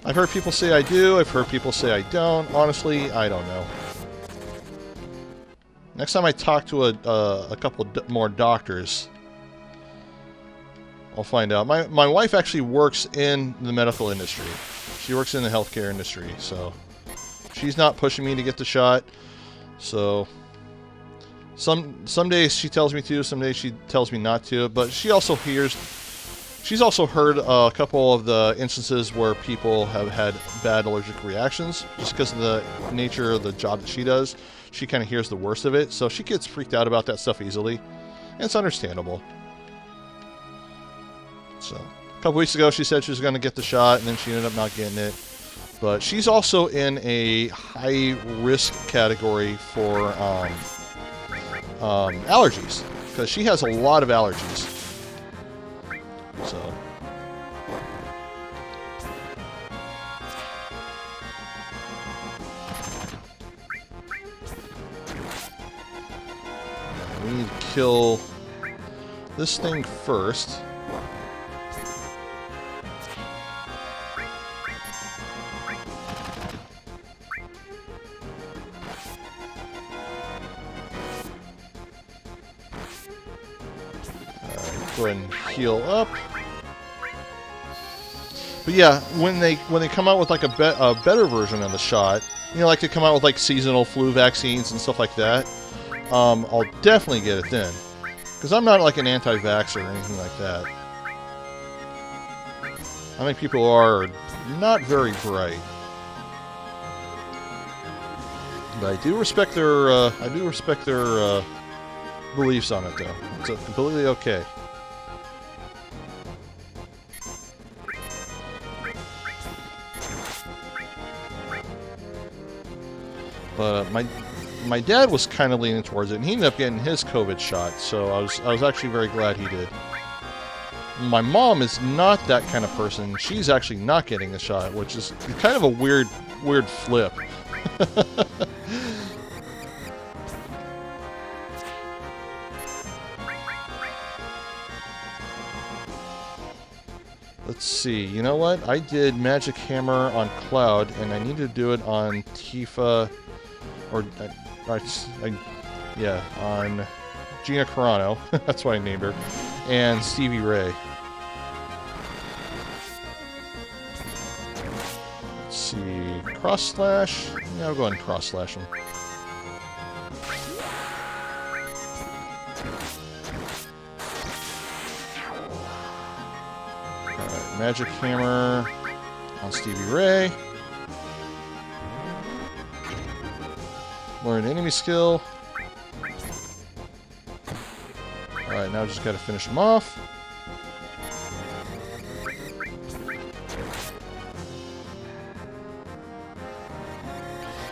I've heard people say I do. I've heard people say I don't. Honestly, I don't know. Next time I talk to a couple more doctors, I'll find out. My wife actually works in the medical industry. She works in the healthcare industry, so she's not pushing me to get the shot. So some days she tells me to, some days she tells me not to. But she also she's also heard a couple of the instances where people have had bad allergic reactions just because of the nature of the job that she does. She kind of hears the worst of it, so she gets freaked out about that stuff easily, and it's understandable. So, a couple weeks ago, she said she was going to get the shot, and then she ended up not getting it. But she's also in a high-risk category for allergies, because she has a lot of allergies. So, we need to kill this thing first. Go ahead and heal up. But yeah, when they come out with like a better version of the shot, you know, like they come out with like seasonal flu vaccines and stuff like that, I'll definitely get it then, because I'm not like an anti-vaxxer or anything like that. I think people are not very bright, but I do respect their beliefs on it though. It's completely okay. But my dad was kind of leaning towards it, and he ended up getting his COVID shot, so I was actually very glad he did. My mom is not that kind of person. She's actually not getting the shot, which is kind of a weird flip. Let's see. You know what? I did Magic Hammer on Cloud, and I need to do it on Tifa. Yeah, on Gina Carano, that's why I named her, and Stevie Ray. Let's see, cross slash. Yeah, I'll go ahead and cross slash him. Alright, Magic Hammer on Stevie Ray. Learn enemy skill. Alright, now just gotta finish him off.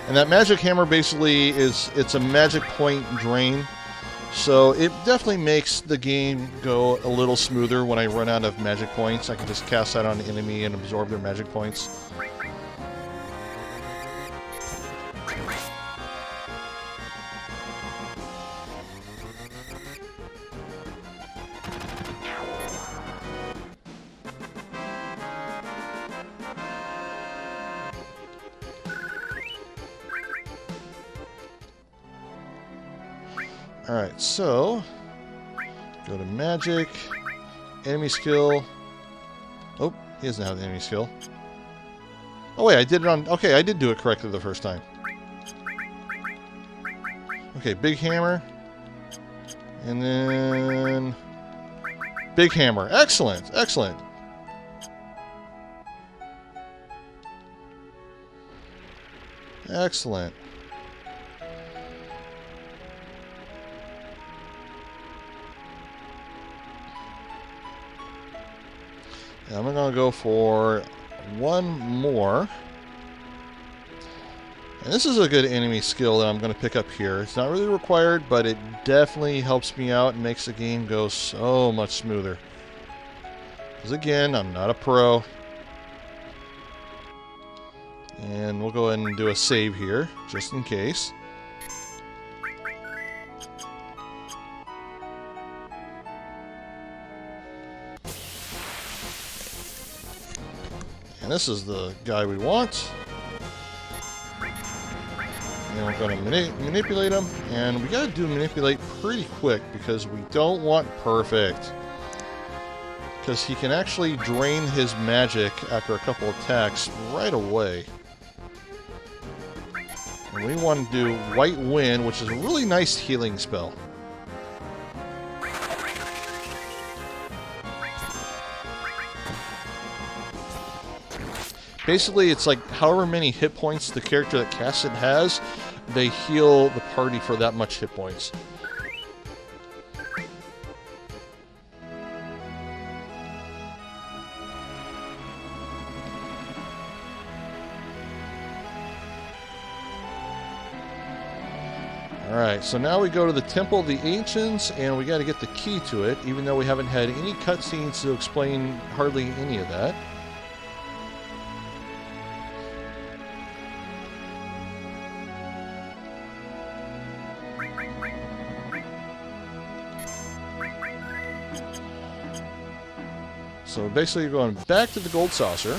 And that magic hammer basically it's a magic point drain. So it definitely makes the game go a little smoother when I run out of magic points. I can just cast that on the enemy and absorb their magic points. Alright, so go to magic, enemy skill. Oh, he doesn't have the enemy skill. Oh wait, I did it on... Okay, I did do it correctly the first time. Okay, big hammer. And then... big hammer. Excellent, excellent. Excellent. I'm going to go for one more. And this is a good enemy skill that I'm going to pick up here. It's not really required, but it definitely helps me out and makes the game go so much smoother. Because again, I'm not a pro. And we'll go ahead and do a save here, just in case. And this is the guy we want. And we're going to manipulate him. And we got to do manipulate pretty quick because we don't want perfect. Because he can actually drain his magic after a couple attacks right away. And we want to do White Wind, which is a really nice healing spell. Basically, it's like however many hit points the character that casts it has, they heal the party for that much hit points. Alright, so now we go to the Temple of the Ancients, and we got to get the key to it, even though we haven't had any cutscenes to explain hardly any of that. So basically you're going back to the Gold Saucer.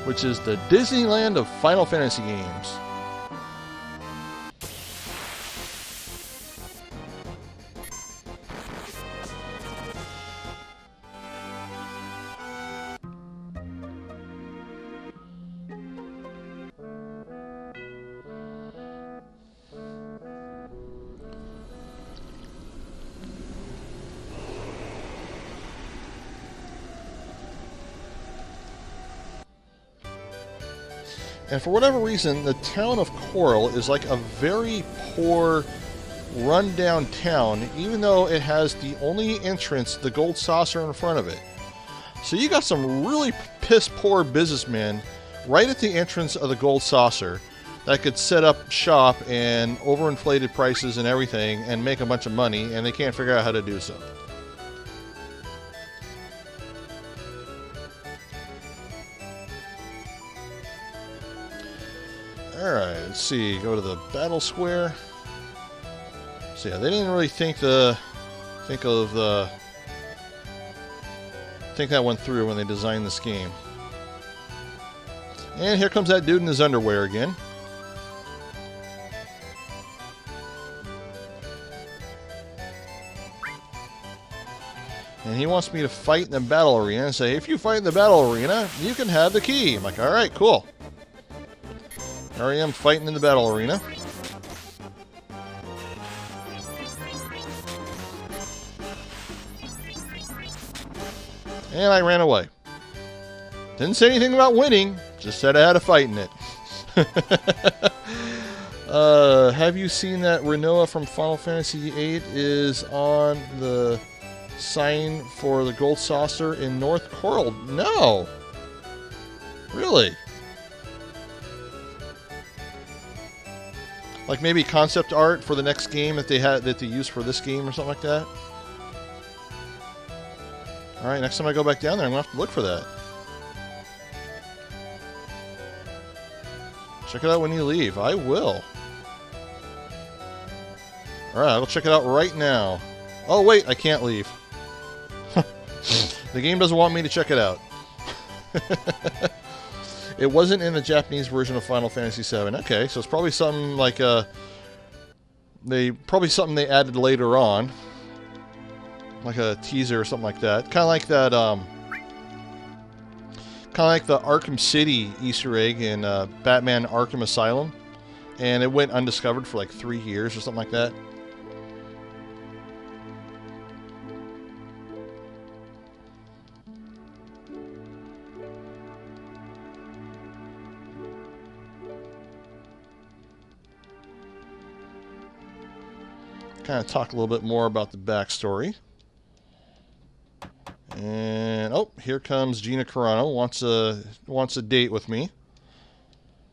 Which is the Disneyland of Final Fantasy games. And for whatever reason, the town of Coral is like a very poor, run-down town, even though it has the only entrance to the Gold Saucer in front of it. So you got some really piss-poor businessmen right at the entrance of the Gold Saucer that could set up shop and overinflated prices and everything and make a bunch of money, and they can't figure out how to do so. Alright, let's see, go to the battle square. So yeah, they didn't really think that went through when they designed this game. And here comes that dude in his underwear again. And he wants me to fight in the battle arena and say, if you fight in the battle arena, you can have the key. I'm like, alright, cool. Here I am fighting in the battle arena. And I ran away. Didn't say anything about winning, just said I had a fight in it. Have you seen that Renoa from Final Fantasy VIII is on the sign for the Gold Saucer in North Coral? No! Really? Like maybe concept art for the next game that they use for this game or something like that. Alright, next time I go back down there, I'm going to have to look for that. Check it out when you leave. I will. Alright, I'll check it out right now. Oh, wait, I can't leave. The game doesn't want me to check it out. It wasn't in the Japanese version of Final Fantasy VII. Okay, so it's probably something like something they added later on, like a teaser or something like that. Kind of like that. Kind of like the Arkham City Easter egg in Batman: Arkham Asylum, and it went undiscovered for like 3 years or something like that. Kind of talk a little bit more about the backstory. And oh, here comes Gina Carano. Wants a date with me.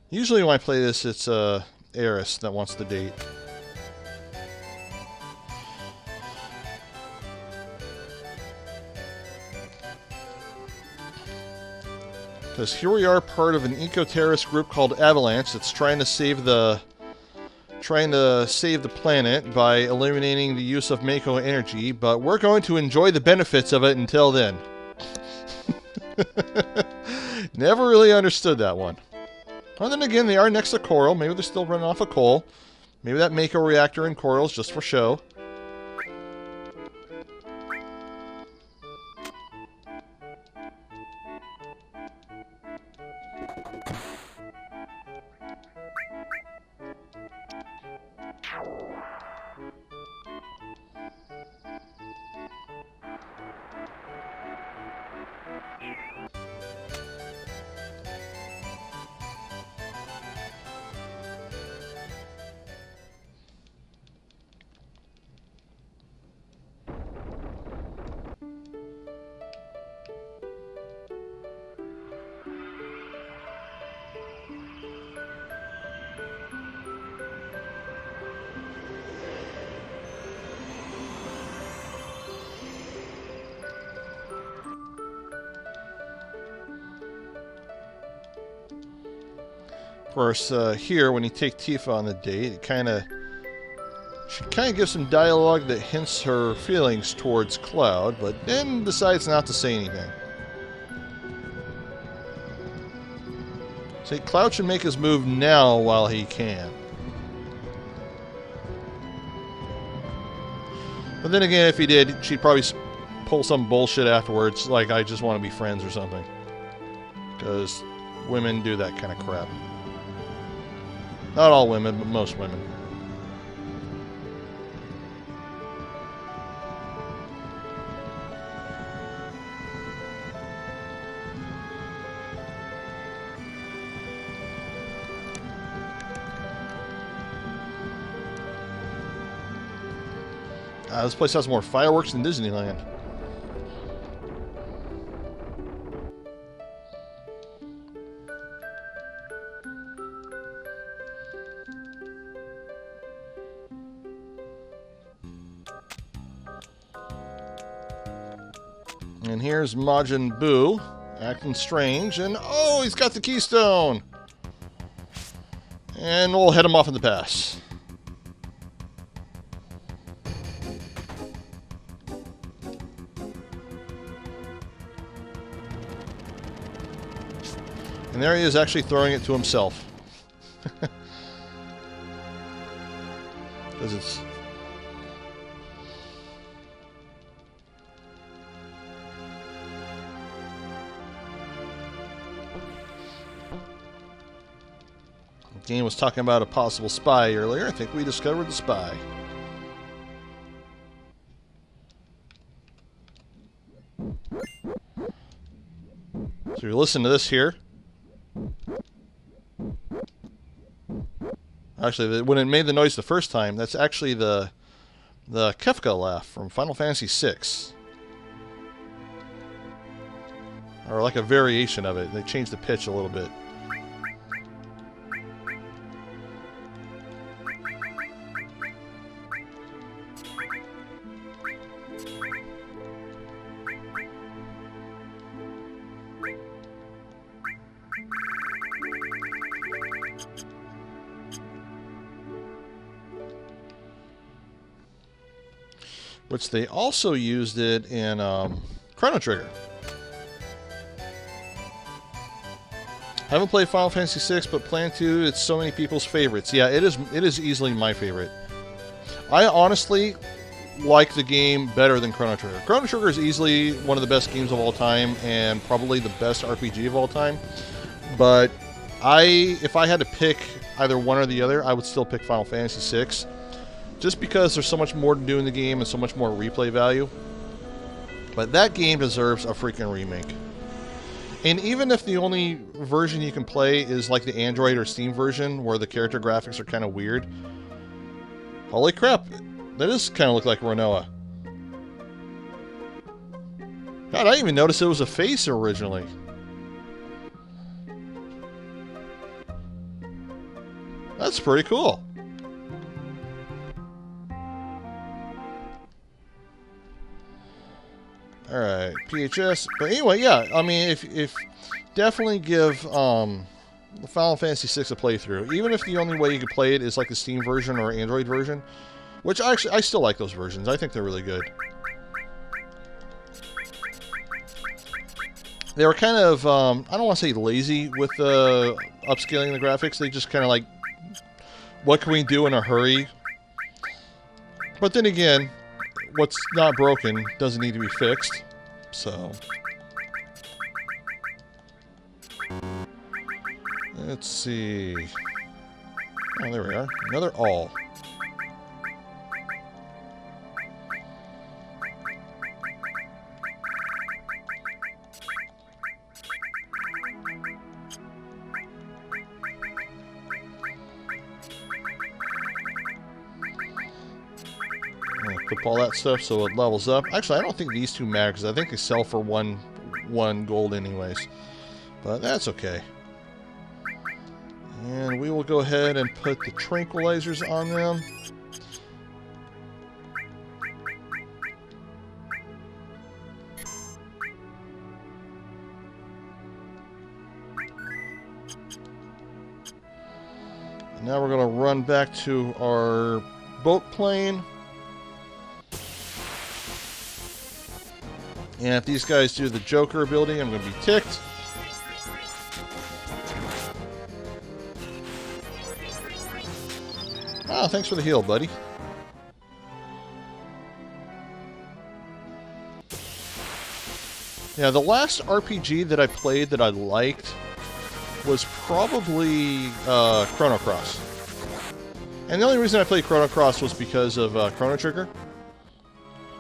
Usually when I play this, it's Eris that wants the date. Because here we are, part of an eco-terrorist group called Avalanche that's trying to save the planet by eliminating the use of Mako energy, but we're going to enjoy the benefits of it until then. Never really understood that one. And then again, they are next to coral. Maybe they're still running off of coal. Maybe that Mako reactor in coral is just for show. Of course, here, when you take Tifa on the date, she kind of gives some dialogue that hints her feelings towards Cloud, but then decides not to say anything. See, Cloud should make his move now while he can. But then again, if he did, she'd probably pull some bullshit afterwards, like, I just want to be friends or something. Because women do that kind of crap. Not all women, but most women. This place has more fireworks than Disneyland. And here's Majin Buu, acting strange, and oh, he's got the keystone! And we'll head him off in the pass. And there he is, actually throwing it to himself. Because it's... The game was talking about a possible spy earlier. I think we discovered the spy. So you listen to this here. Actually, when it made the noise the first time, that's actually the Kefka laugh from Final Fantasy VI. Or like a variation of it. They changed the pitch a little bit. Which they also used it in Chrono Trigger. Haven't played Final Fantasy VI, but plan to. It's so many people's favorites. Yeah, it is easily my favorite. I honestly like the game better than Chrono Trigger. Chrono Trigger is easily one of the best games of all time and probably the best RPG of all time. But if I had to pick either one or the other, I would still pick Final Fantasy VI. Just because there's so much more to do in the game and so much more replay value. But that game deserves a freaking remake. And even if the only version you can play is like the Android or Steam version, where the character graphics are kind of weird. Holy crap, that does kind of look like Renoa. God, I didn't even notice it was a face originally. That's pretty cool. Alright, PHS. But anyway, yeah, I mean, if definitely give the Final Fantasy VI a playthrough. Even if the only way you could play it is like the Steam version or Android version. Which I still like those versions. I think they're really good. they were kind of, I don't want to say lazy with upscaling the graphics. They just kind of like, what can we do in a hurry? But then again, what's not broken doesn't need to be fixed. So, let's see. Oh, there we are. Another all. Equip all that stuff so it levels up. Actually, I don't think these two matter because I think they sell for one gold anyways. But that's okay. And we will go ahead and put the tranquilizers on them. And now we're going to run back to our boat plane. And if these guys do the Joker ability, I'm going to be ticked. Oh, thanks for the heal, buddy. Yeah, the last RPG that I played that I liked was probably Chrono Cross. And the only reason I played Chrono Cross was because of Chrono Trigger.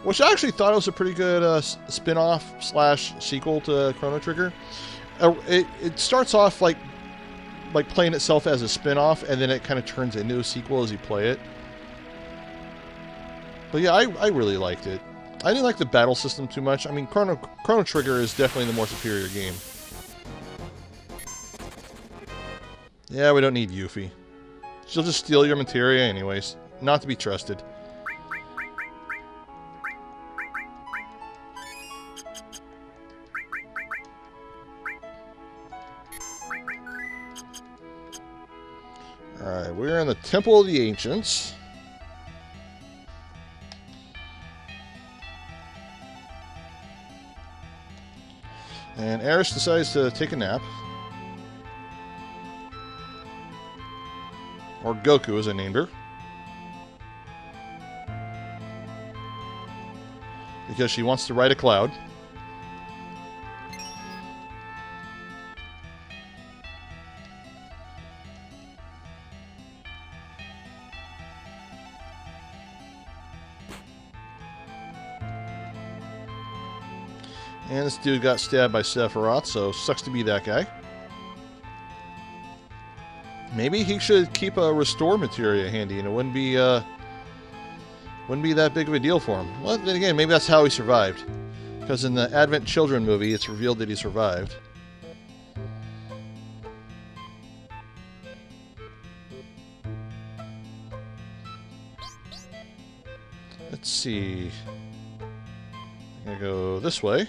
Which I actually thought it was a pretty good spin-off slash sequel to Chrono Trigger. It starts off like playing itself as a spin-off, and then it kind of turns into a sequel as you play it. But yeah, I really liked it. I didn't like the battle system too much. I mean, Chrono Trigger is definitely the more superior game. Yeah, we don't need Yuffie. She'll just steal your materia anyways. Not to be trusted. Alright, we're in the Temple of the Ancients. And Eris decides to take a nap. Or Goku, as I named her. Because she wants to ride a cloud. And this dude got stabbed by Sephiroth, so sucks to be that guy. Maybe he should keep a restore materia handy, and it wouldn't be that big of a deal for him. Well, then again, maybe that's how he survived. Because in the Advent Children movie, it's revealed that he survived. Let's see. I'm gonna go this way.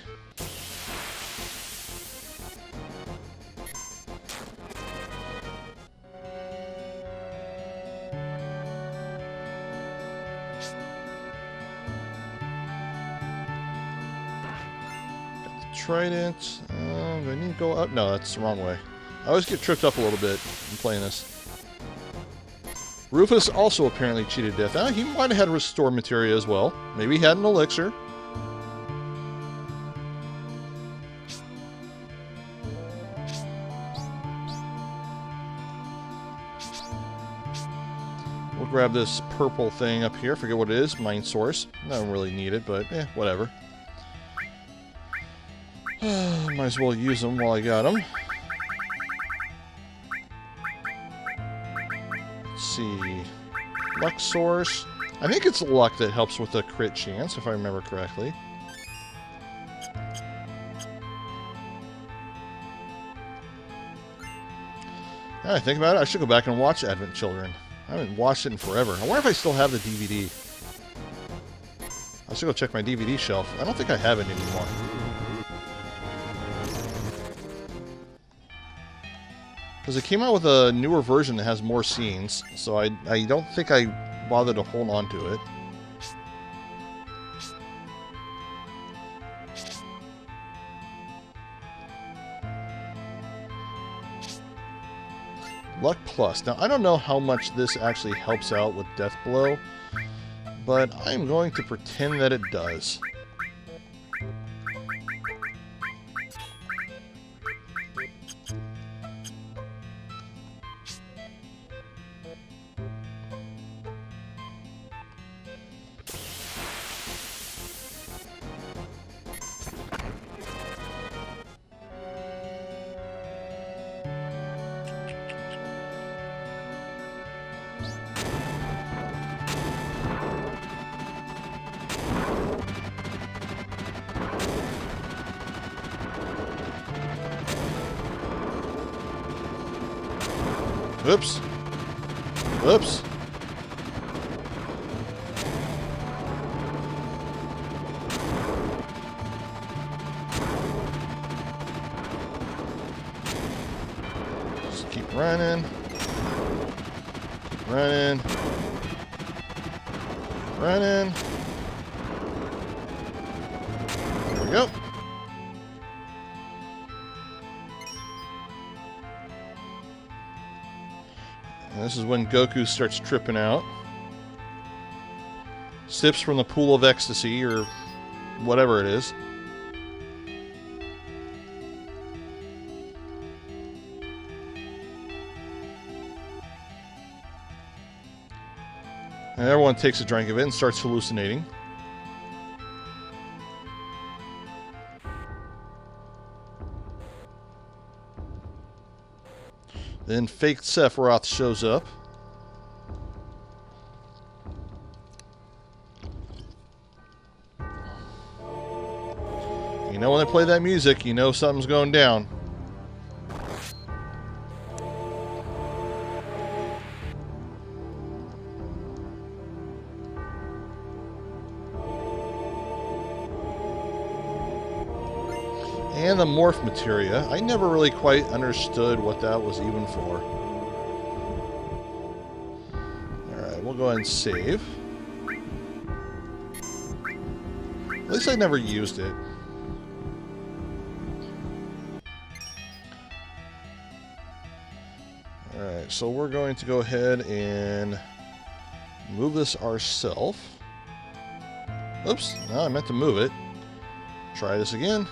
Trident. Do I need to go up? No, that's the wrong way. I always get tripped up a little bit in playing this. Rufus also apparently cheated death. He might have had restore materia as well. Maybe he had an elixir. We'll grab this purple thing up here. Forget what it is. Mind source. I don't really need it, but whatever. Might as well use them while I got them. Let's see. Luck source. I think it's luck that helps with the crit chance, if I remember correctly. Now I think about it, I should go back and watch Advent Children. I haven't watched it in forever. I wonder if I still have the DVD. I should go check my DVD shelf. I don't think I have it anymore. Because it came out with a newer version that has more scenes, so I don't think I bothered to hold on to it. Luck Plus. Now, I don't know how much this actually helps out with Death Blow, but I'm going to pretend that it does. Oops. Oops. Just keep running. Keep running. Running. There we go. And this is when Goku starts tripping out. Sips from the pool of ecstasy, or whatever it is. And everyone takes a drink of it and starts hallucinating. Then fake Sephiroth shows up. You know when they play that music, you know something's going down. And the morph materia. I never really quite understood what that was even for. Alright, we'll go ahead and save. At least I never used it. Alright, so we're going to go ahead and move this ourselves. Oops, no, I meant to move it. Try this again.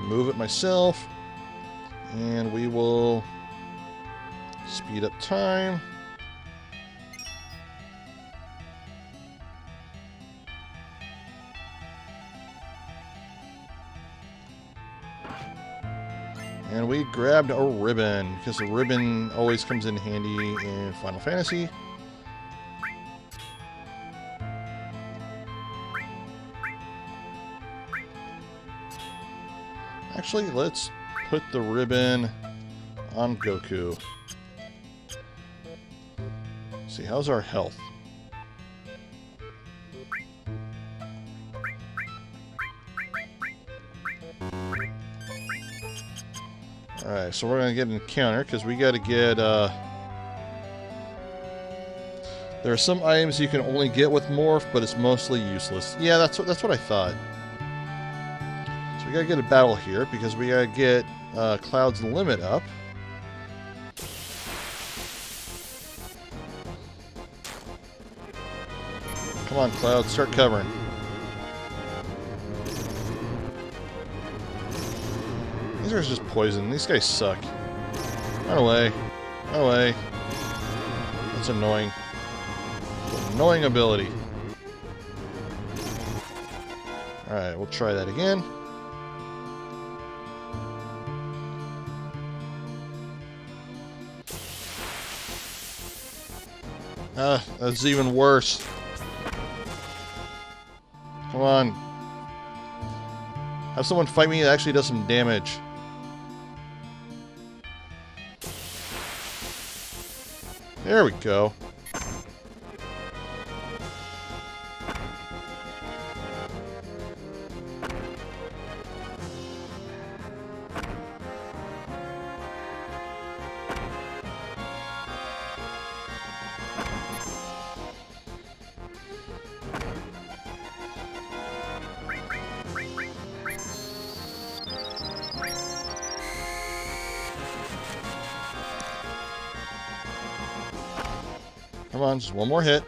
Move it myself, and we will speed up time. And we grabbed a ribbon, because the ribbon always comes in handy in Final Fantasy. Actually, let's put the ribbon on Goku. See, how's our health? Alright, so we're going to get an encounter, because we got to get, there are some items you can only get with Morph, but it's mostly useless. Yeah, that's what I thought. So we got to get a battle here, because we got to get Cloud's limit up. Come on, Cloud, start covering. These are just poison. These guys suck. Run away. Run away. That's annoying. Annoying ability. Alright, we'll try that again. That's even worse. Come on. Have someone fight me that actually does some damage. There we go. Come on, just one more hit.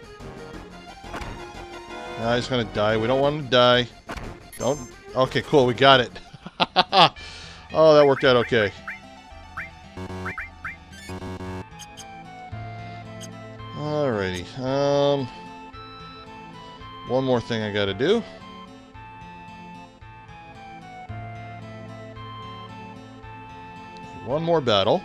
Now he's gonna die. We don't want him to die. Don't. Okay, cool. We got it. Oh, that worked out okay. Alrighty. One more thing I gotta do. One more battle.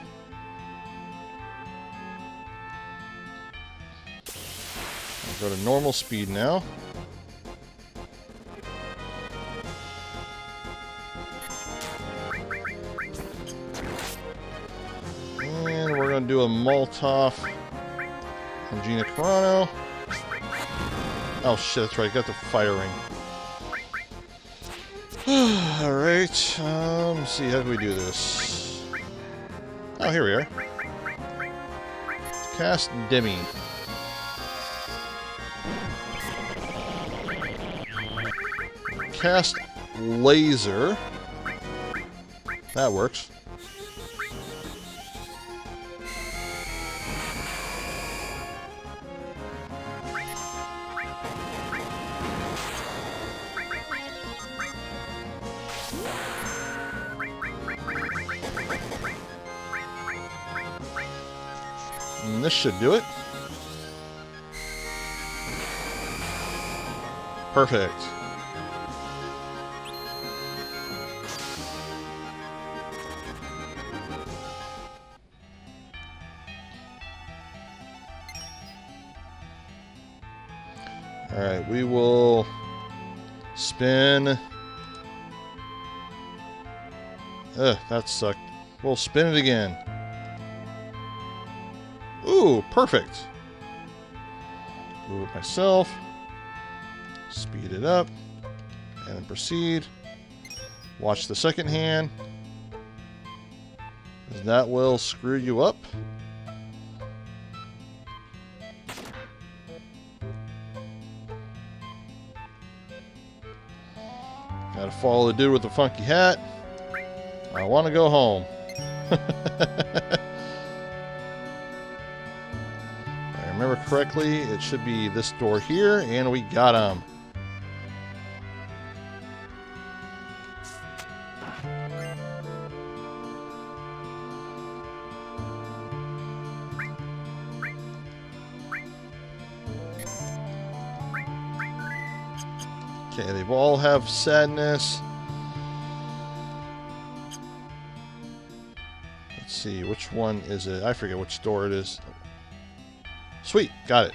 I'll go to normal speed now. And we're going to do a Molotov from Gina Carano. Oh shit, that's right, I got the firing. Alright, let's see, how do we do this? Oh, here we are. Cast Demi. Cast Laser. That works. And this should do it. Perfect. Alright, we will spin. That sucked. We'll spin it again. Ooh, perfect. Move it myself. Speed it up. And then proceed. Watch the second hand. That will screw you up. Gotta follow the dude with the funky hat. I want to go home. If I remember correctly, it should be this door here, and we got him. Okay, they all have sadness. Let's see, which one is it? I forget which door it is. Sweet, got it.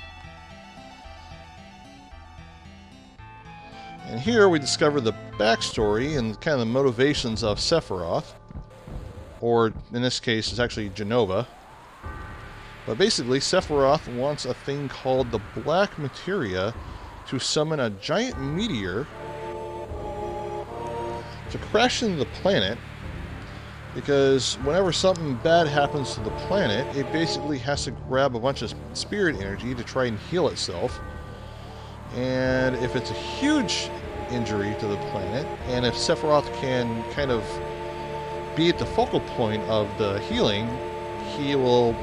And here we discover the backstory and kind of the motivations of Sephiroth. Or, in this case, it's actually Genova. But basically, Sephiroth wants a thing called the Black Materia to summon a giant meteor to crash into the planet, because whenever something bad happens to the planet, it basically has to grab a bunch of spirit energy to try and heal itself. And if it's a huge injury to the planet, and if Sephiroth can kind of be at the focal point of the healing, he will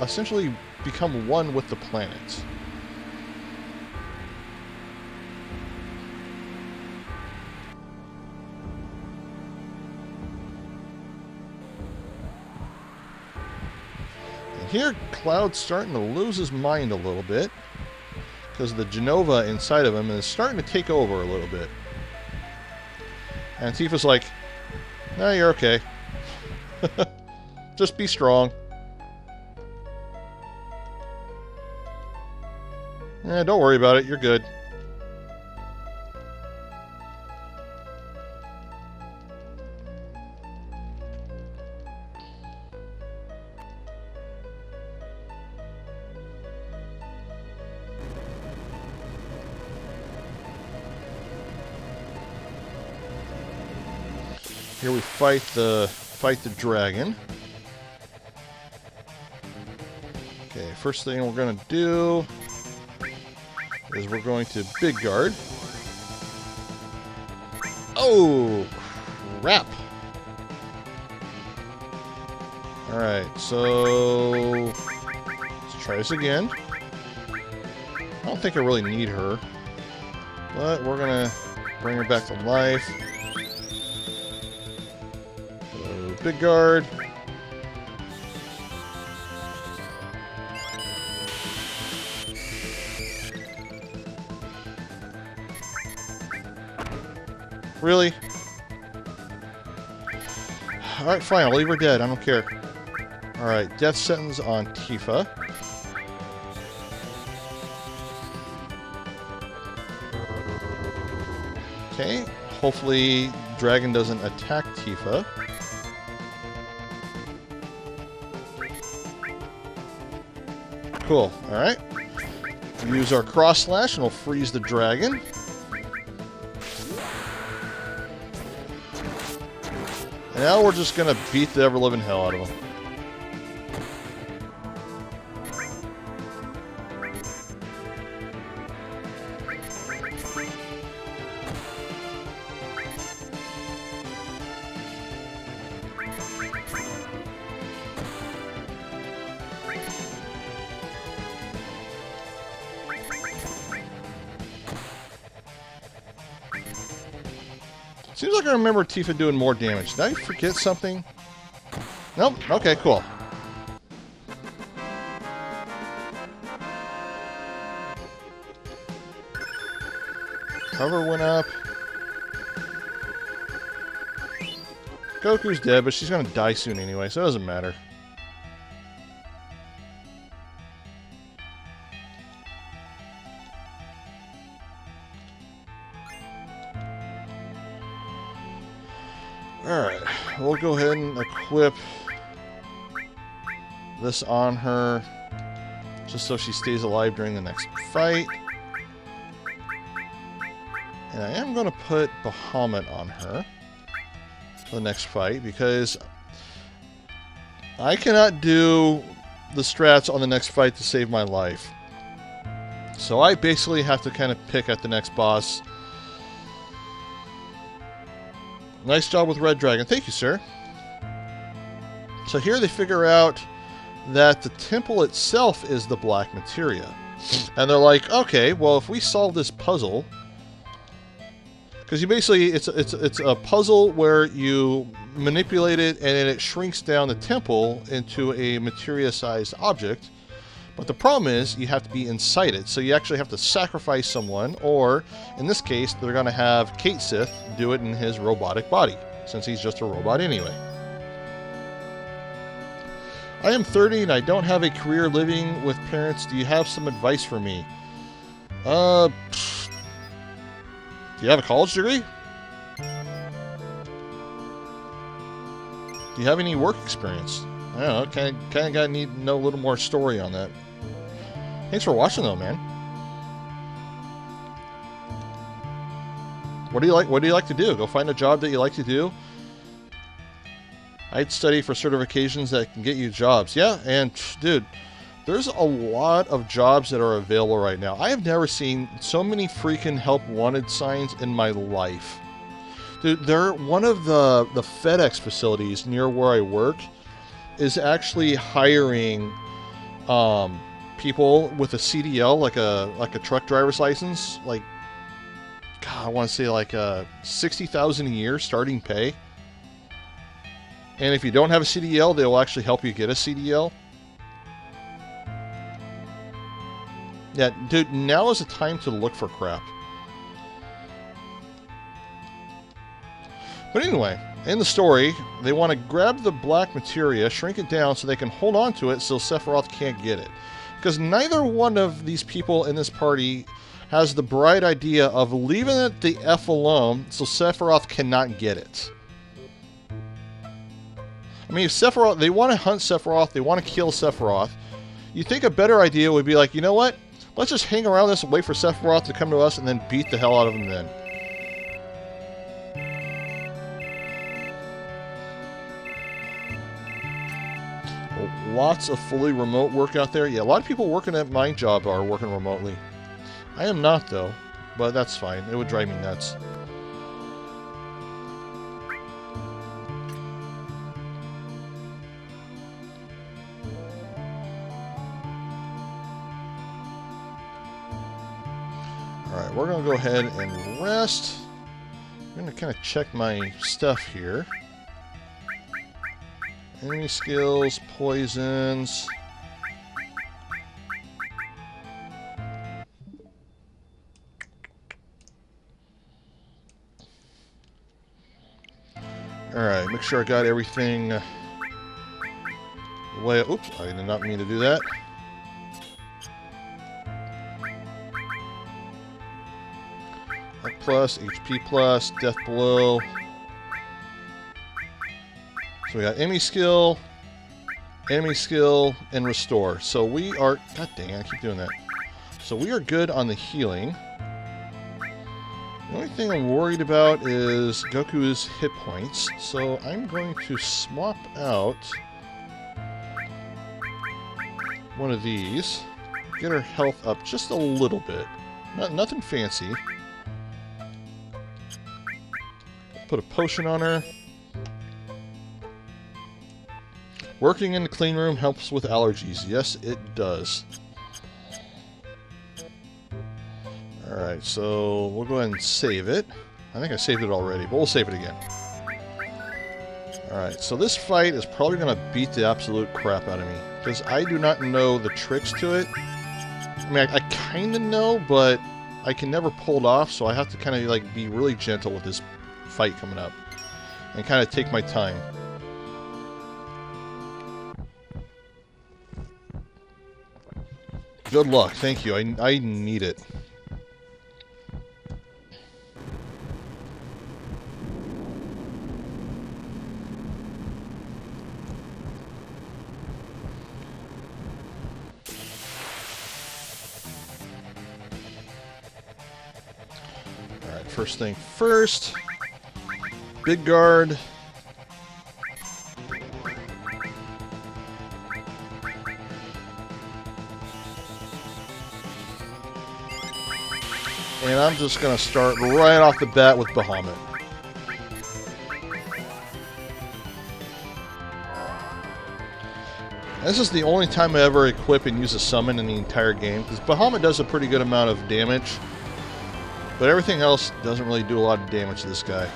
essentially become one with the planet. Here, Cloud's starting to lose his mind a little bit, because the Genova inside of him is starting to take over a little bit. And Tifa's like, no, you're okay. Just be strong. Don't worry about it, you're good. Here we fight the dragon. Okay, first thing we're gonna do is we're going to Big Guard. Oh crap! Alright, so let's try this again. don't think I really need her. But we're gonna bring her back to life. Big guard. Really? Alright, fine. I'll leave her dead. I don't care. Alright, death sentence on Tifa. Okay. Hopefully, Dragon doesn't attack Tifa. Cool. Alright. Use our cross slash and we'll freeze the dragon. And now we're just gonna beat the ever-living hell out of him. Seems like I remember Tifa doing more damage. Did I forget something? Nope. Okay, cool. Cover went up. Goku's dead, but she's gonna die soon anyway, so it doesn't matter. Alright, we'll go ahead and equip this on her just so she stays alive during the next fight. And I am going to put Bahamut on her for the next fight because I cannot do the strats on the next fight to save my life. So I basically have to kind of pick at the next boss. Nice job with Red Dragon. Thank you, sir. So here they figure out that the temple itself is the black materia. And they're like, okay, well, if we solve this puzzle... Because you basically, it's a puzzle where you manipulate it and then it shrinks down the temple into a materia-sized object. But the problem is, you have to be inside it. So you actually have to sacrifice someone, or, in this case, they're going to have Kate Sith do it in his robotic body, since he's just a robot anyway. I am 30 and I don't have a career living with parents. Do you have some advice for me? Do you have a college degree? Do you have any work experience? I don't know, kind of need to know a little more story on that. Thanks for watching, though, man. What do you like? What do you like to do? Go find a job that you like to do. I'd study for certifications that can get you jobs. Yeah, and dude, there's a lot of jobs that are available right now. I have never seen so many freaking help wanted signs in my life. Dude, one of the FedEx facilities near where I work is actually hiring people with a CDL, like a truck driver's license, like, God, I want to say like $60,000 a year starting pay. And if you don't have a CDL, they will actually help you get a CDL. Yeah, dude, now is the time to look for crap. But anyway, in the story, they want to grab the black materia, shrink it down so they can hold on to it so Sephiroth can't get it. Because neither one of these people in this party has the bright idea of leaving it the F alone so Sephiroth cannot get it. I mean, if Sephiroth, they want to hunt Sephiroth, they want to kill Sephiroth, you think a better idea would be like, you know what? Let's just hang around this and wait for Sephiroth to come to us and then beat the hell out of him then. Lots of fully remote work out there. Yeah, a lot of people working at my job are working remotely. I am not, though, but that's fine. It would drive me nuts. going to go ahead and rest. I'm going to kind of check my stuff here. Enemy skills, poisons. Alright, make sure I got everything the way... Oops, I did not mean to do that. Up plus, HP plus, death below. So we got enemy skill, and restore. So we are... God dang it, I keep doing that. So we are good on the healing. The only thing I'm worried about is Goku's hit points. So I'm going to swap out one of these. Get her health up just a little bit. Nothing fancy. Put a potion on her. Working in the clean room helps with allergies. Yes, it does. Alright, so we'll go ahead and save it. I think I saved it already, but we'll save it again. Alright, so this fight is probably going to beat the absolute crap out of me. Because I do not know the tricks to it. I mean, I kind of know, but I can never pull it off, so I have to kind of like be really gentle with this fight coming up. And kind of take my time. Good luck. Thank you. I need it. Alright, first thing first. Big guard. And I'm just going to start right off the bat with Bahamut. This is the only time I ever equip and use a summon in the entire game, because Bahamut does a pretty good amount of damage, but everything else doesn't really do a lot of damage to this guy.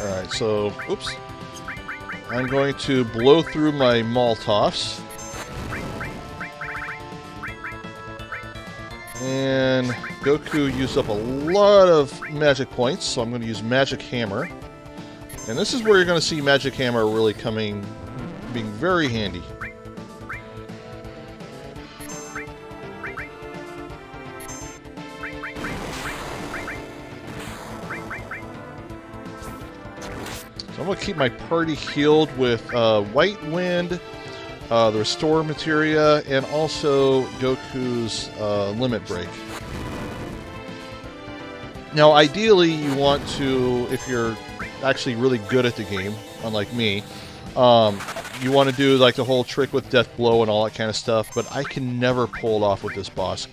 Alright, so, oops. I'm going to blow through my Molotovs. And Goku used up a lot of magic points, so I'm going to use Magic Hammer. And this is where you're going to see Magic Hammer really being very handy. I'm going to keep my party healed with White Wind, the Restore Materia, and also Goku's Limit Break. Now, ideally, you want to, if you're actually really good at the game, unlike me, you want to do like the whole trick with Death Blow and all that kind of stuff, but I can never pull it off with this boss.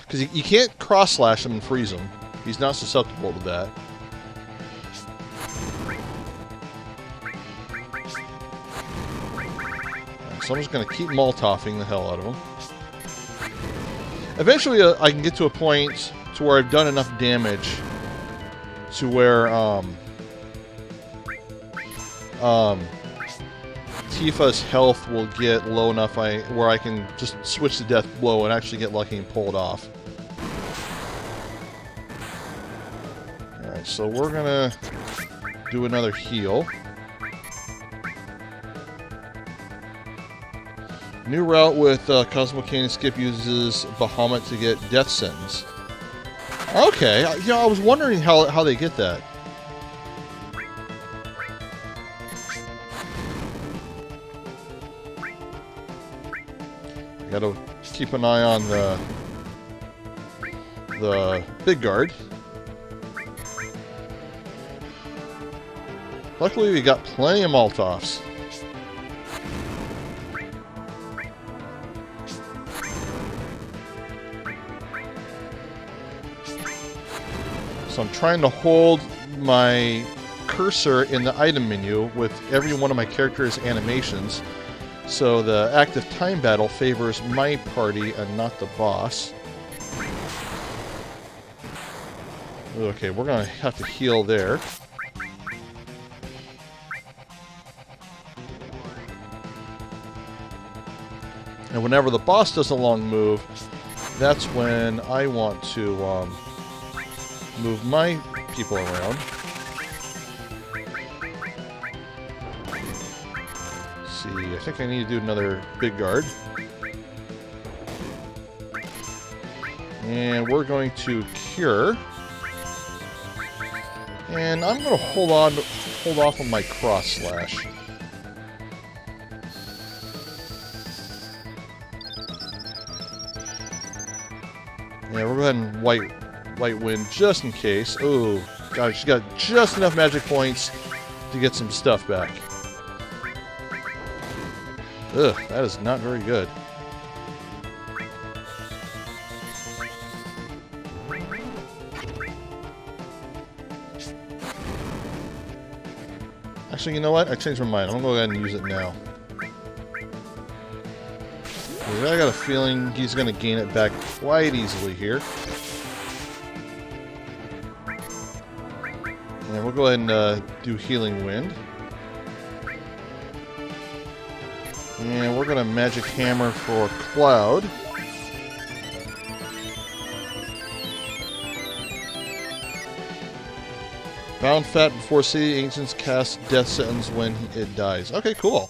Because you can't cross-slash him and freeze him. He's not susceptible to that. So I'm just going to keep Molotoving the hell out of him. Eventually, I can get to a point to where I've done enough damage to where Tifa's health will get low enough where I can just switch to Death Blow and actually get lucky and pull it off. Alright, so we're going to do another heal. New route with Cosmo Cane and Skip uses Bahamut to get Death Sentence. Okay, I was wondering how they get that. I gotta keep an eye on the big guard. Luckily, we got plenty of Molotovs. So I'm trying to hold my cursor in the item menu with every one of my characters' animations, so the active time battle favors my party and not the boss. Okay, we're gonna have to heal there. And whenever the boss does a long move, that's when I want to move my people around. Let's see, I think I need to do another big guard. And we're going to cure. And I'm going to hold off on my cross slash. Yeah, we're going to go ahead and white wind just in case. Oh, God, she's got just enough magic points to get some stuff back. Ugh, that is not very good. Actually, you know what? I changed my mind. I'm going to go ahead and use it now. I got a feeling he's going to gain it back quite easily here. And we'll go ahead and do Healing Wind. And we're going to Magic Hammer for Cloud. Bound Fat before City Ancients cast Death Sentence when it dies. Okay, cool.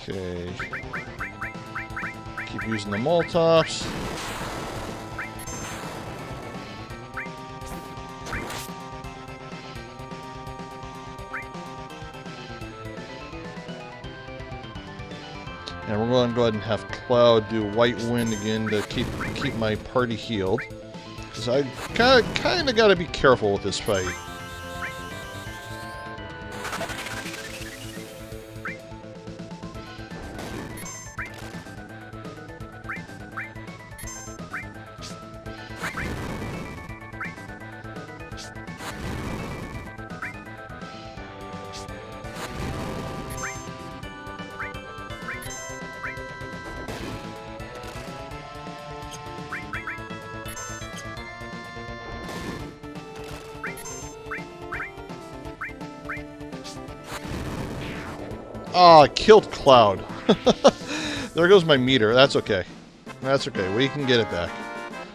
Okay. Keep using the Molotovs. And we're going to go ahead and have Cloud do White Wind again to keep my party healed. Because I kind of got to be careful with this fight. Ah, I killed Cloud. There goes my meter. That's okay. That's okay. We can get it back.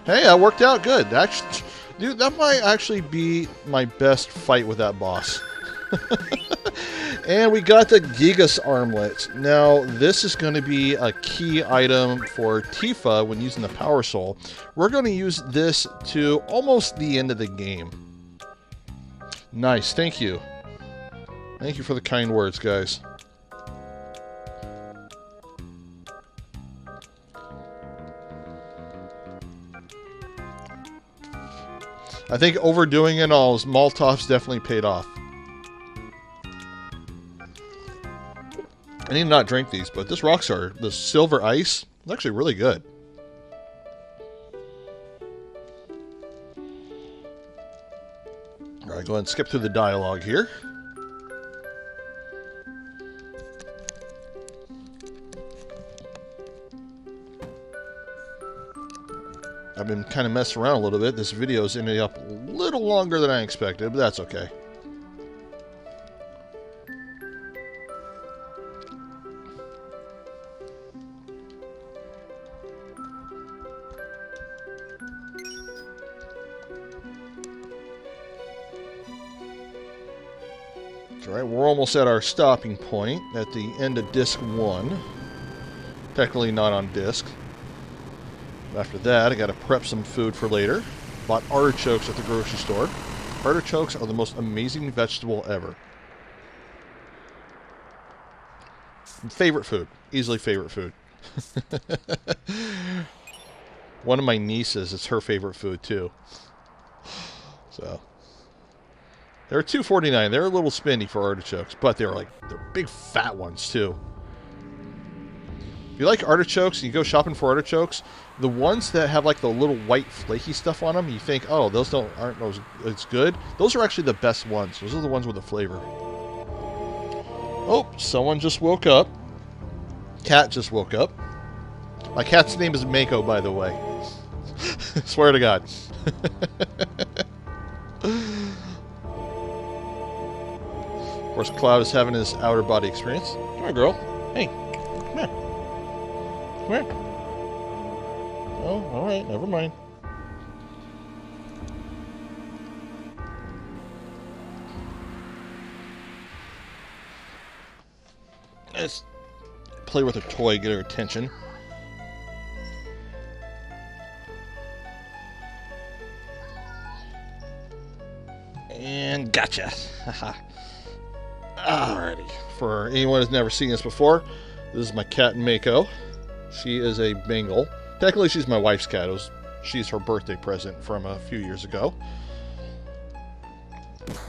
Hey, that worked out good. Actually, dude, that might actually be my best fight with that boss. And we got the Gigas Armlet. Now, this is going to be a key item for Tifa when using the Power Soul. We're going to use this to almost the end of the game. Nice. Thank you. Thank you for the kind words, guys. I think overdoing it all, Molotovs definitely paid off. I need to not drink these, but this Rockstar, the Silver Ice, is actually really good. Alright, go ahead and skip through the dialogue here. I've been kind of messing around a little bit. This video is ending up a little longer than I expected, but that's okay. Alright, we're almost at our stopping point at the end of Disc 1. Technically not on Disc. After that, I gotta prep some food for later. Bought artichokes at the grocery store. Artichokes are the most amazing vegetable ever. Favorite food. Easily favorite food. One of my nieces, it's her favorite food too. So they're $2.49. They're a little spendy for artichokes, but they're big fat ones too. If you like artichokes and you go shopping for artichokes, the ones that have like the little white flaky stuff on them, you think, oh, those aren't as good. Those are actually the best ones. Those are the ones with the flavor. Oh, someone just woke up. Cat just woke up. My cat's name is Mako, by the way. Swear to God. Of course, Cloud is having his outer body experience. Come here, girl. Hey, come here. Come here. Oh, alright, never mind. Let's play with her toy, get her attention. And gotcha. Haha. Alrighty. For anyone who's never seen this before, this is my cat Mako. She is a Bengal. Technically, she's my wife's cat. She's her birthday present from a few years ago.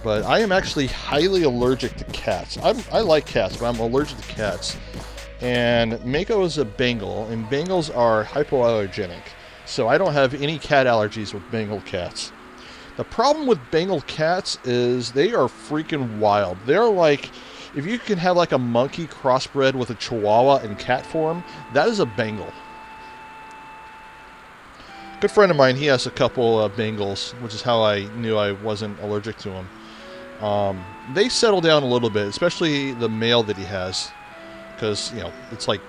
But I am actually highly allergic to cats. I like cats, but I'm allergic to cats. And Mako is a Bengal, and Bengals are hypoallergenic. So I don't have any cat allergies with Bengal cats. The problem with Bengal cats is they are freaking wild. They're like, if you can have like a monkey crossbred with a Chihuahua in cat form, that is a Bengal. Good friend of mine, he has a couple Bengals, which is how I knew I wasn't allergic to them. They settle down a little bit, especially the male that he has, because, you know, it's like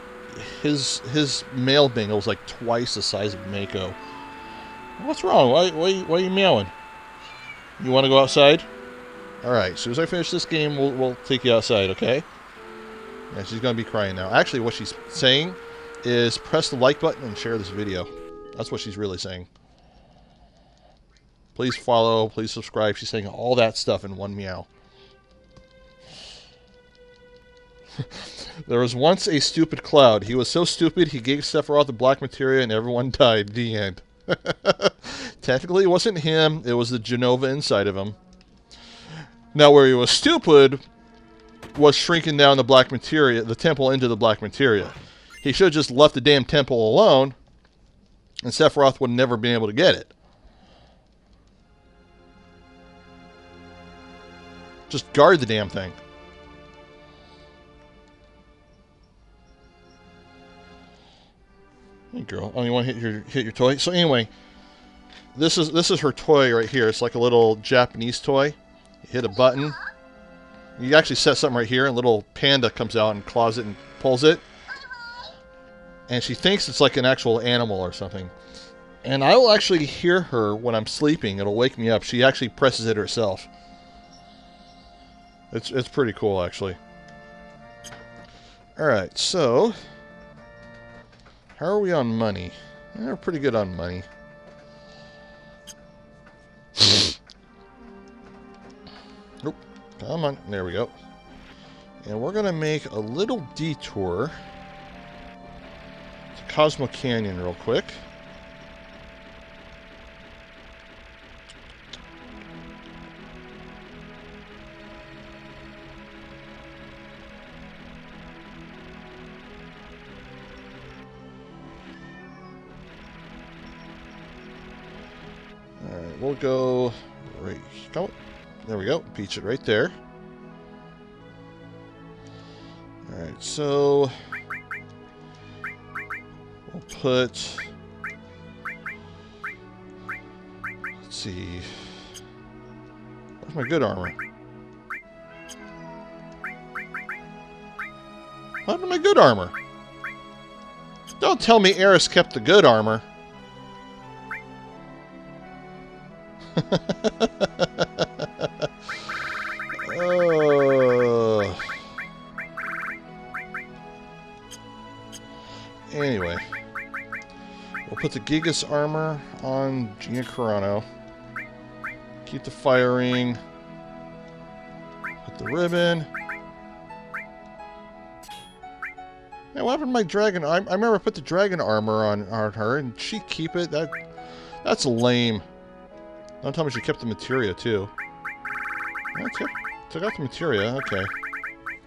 his male Bengal is like twice the size of Mako. What's wrong? Why are you meowing? You want to go outside? Alright, as soon as I finish this game, we'll take you outside, okay? Yeah, she's going to be crying now. Actually, what she's saying is press the like button and share this video. That's what she's really saying. Please follow, please subscribe. She's saying all that stuff in one meow. There was once a stupid Cloud. He was so stupid he gave Sephiroth the black materia and everyone died. The end. Technically, it wasn't him. It was the Genova inside of him. Now, where he was stupid was shrinking down the black materia, the temple into the black materia. He should have just left the damn temple alone, and Sephiroth would never been able to get it. Just guard the damn thing. Hey, girl. Oh, you want to hit your toy? So anyway, this is her toy right here. It's like a little Japanese toy. You hit a button. You actually set something right here, and a little panda comes out and claws it and pulls it. And she thinks it's like an actual animal or something. And I will actually hear her when I'm sleeping. It'll wake me up. She actually presses it herself. It's pretty cool, actually. Alright, so how are we on money? We're pretty good on money. Nope. Come on. There we go. And we're going to make a little detour to Cosmo Canyon real quick. Alright, we'll go right. Come on. There we go. Beach it right there. Alright, so we'll put, let's see, where's my good armor? What happened to my good armor? Don't tell me Eris kept the good armor. Anyway, we'll put the Gigas armor on Gina Carano. Keep the fire ring. Put the ribbon. Hey, what happened to my dragon? I remember I put the dragon armor on her, and she keep it. That's lame. Don't tell me she kept the materia too. Took out the materia. Okay.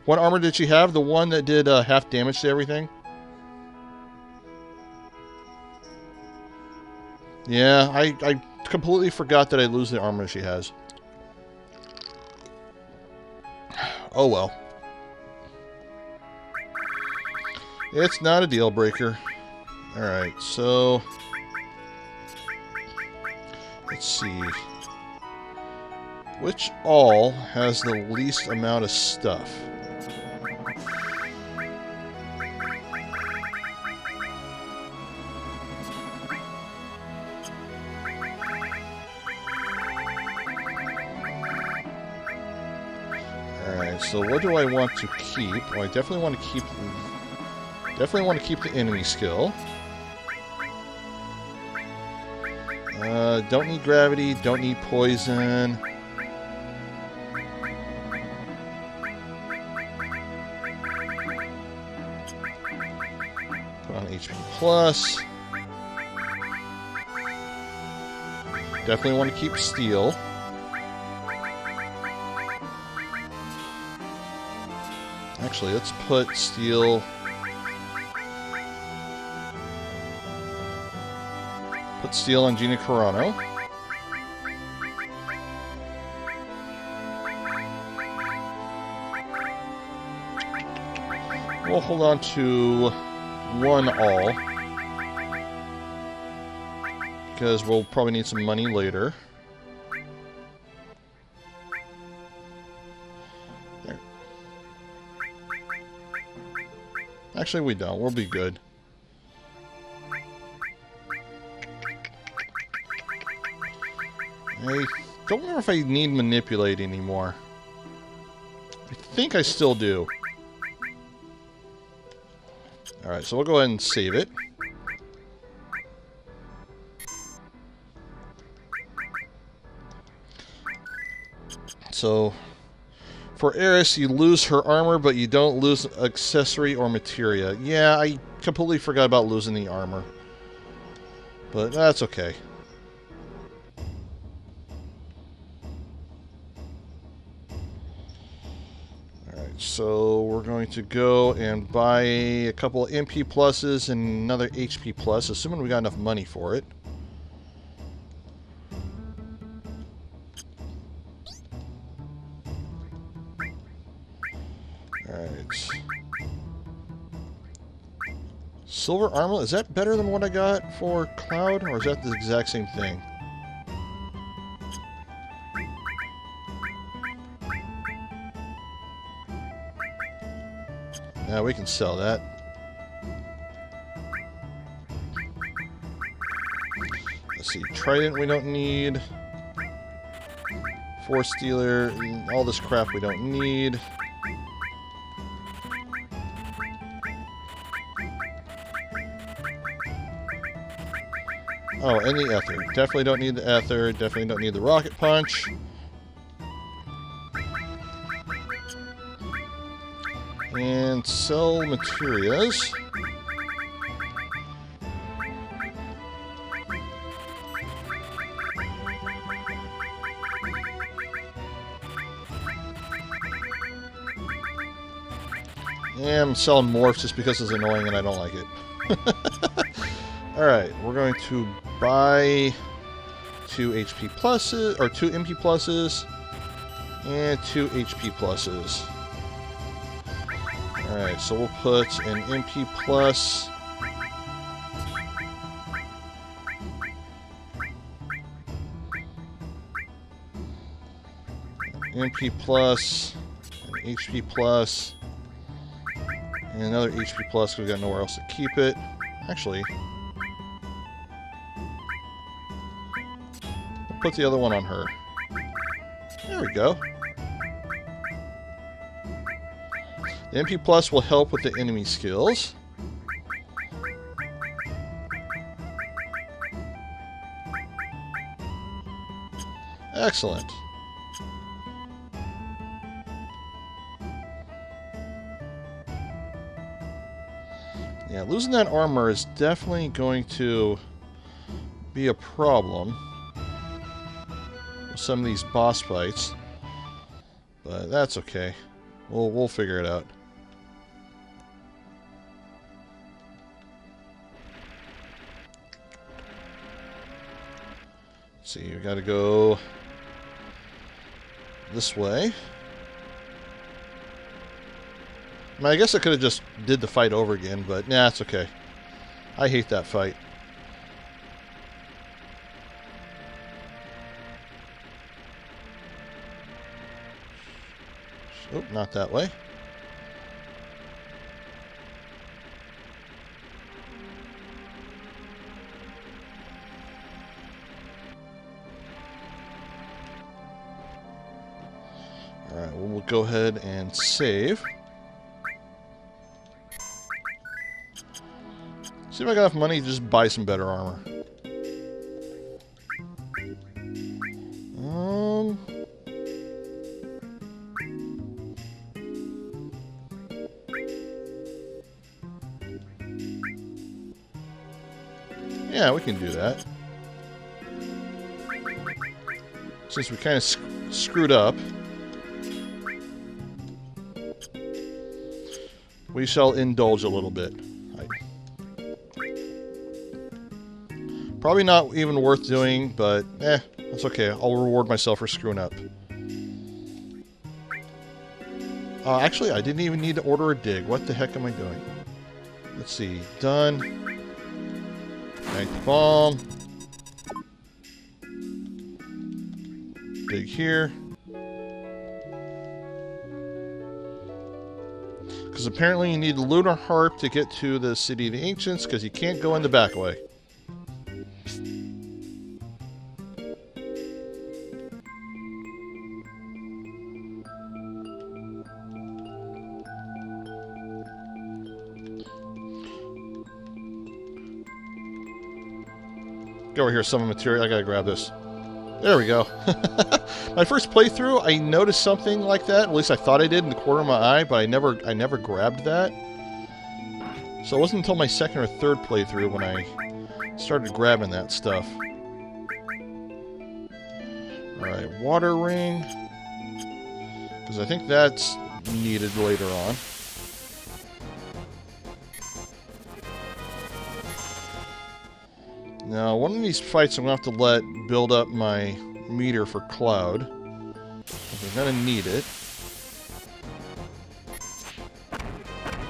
What armor did she have? The one that did half damage to everything? Yeah, I completely forgot that I lose the armor she has. Oh well. It's not a deal breaker. Alright, so... let's see. Which all has the least amount of stuff? Alright, so what do I want to keep? Well, I definitely want to keep... definitely want to keep the enemy skill. Don't need gravity, don't need poison. Put on HP plus. Definitely want to keep steel. Actually, let's put steel... put steel on Gina Carano. We'll hold on to one all, because we'll probably need some money later. There. Actually, we don't. We'll be good. I don't know if I need manipulate anymore. I think I still do. Alright, so we'll go ahead and save it. So, for Eris, you lose her armor, but you don't lose accessory or materia. Yeah, I completely forgot about losing the armor. But that's okay. So we're going to go and buy a couple of MP pluses and another HP plus, assuming we got enough money for it. Alright. Silver armor, is that better than what I got for Cloud, or is that the exact same thing? Yeah, we can sell that. Let's see, Trident we don't need. Force Stealer, all this crap we don't need. Oh, and the Ether. Definitely don't need the Ether, definitely don't need the Rocket Punch. And sell materials. And I'm selling morphs just because it's annoying and I don't like it. Alright, we're going to buy 2 HP pluses, or 2 MP pluses, and 2 HP pluses. Alright, so we'll put an MP plus. MP plus, an HP plus, and another HP plus because we've got nowhere else to keep it. Actually, we'll put the other one on her. There we go. The MP plus will help with the enemy skills. Excellent. Yeah, losing that armor is definitely going to be a problem with some of these boss fights. But that's okay. We'll figure it out. see, we gotta go this way. I mean, I guess I could have just did the fight over again, but nah, it's okay. I hate that fight. Oh, not that way. Alright, well, we'll go ahead and save. See if I got enough money to just buy some better armor. Yeah, we can do that. Since we kind of screwed up, we shall indulge a little bit. Probably not even worth doing, but that's okay. I'll reward myself for screwing up. Actually, I didn't even need to order a dig. What the heck am I doing? Let's see. Done. Ignite the bomb. Dig here. Because apparently you need the Lunar Harp to get to the City of the Ancients, because you can't go in the back way. Get over here, summon material. I gotta grab this. There we go. My first playthrough, I noticed something like that. At least I thought I did in the corner of my eye, but I never grabbed that. So it wasn't until my second or third playthrough when I started grabbing that stuff. Alright, water ring. Because I think that's needed later on. Now, one of these fights I'm going to have to let build up my meter for Cloud. I'm going to need it.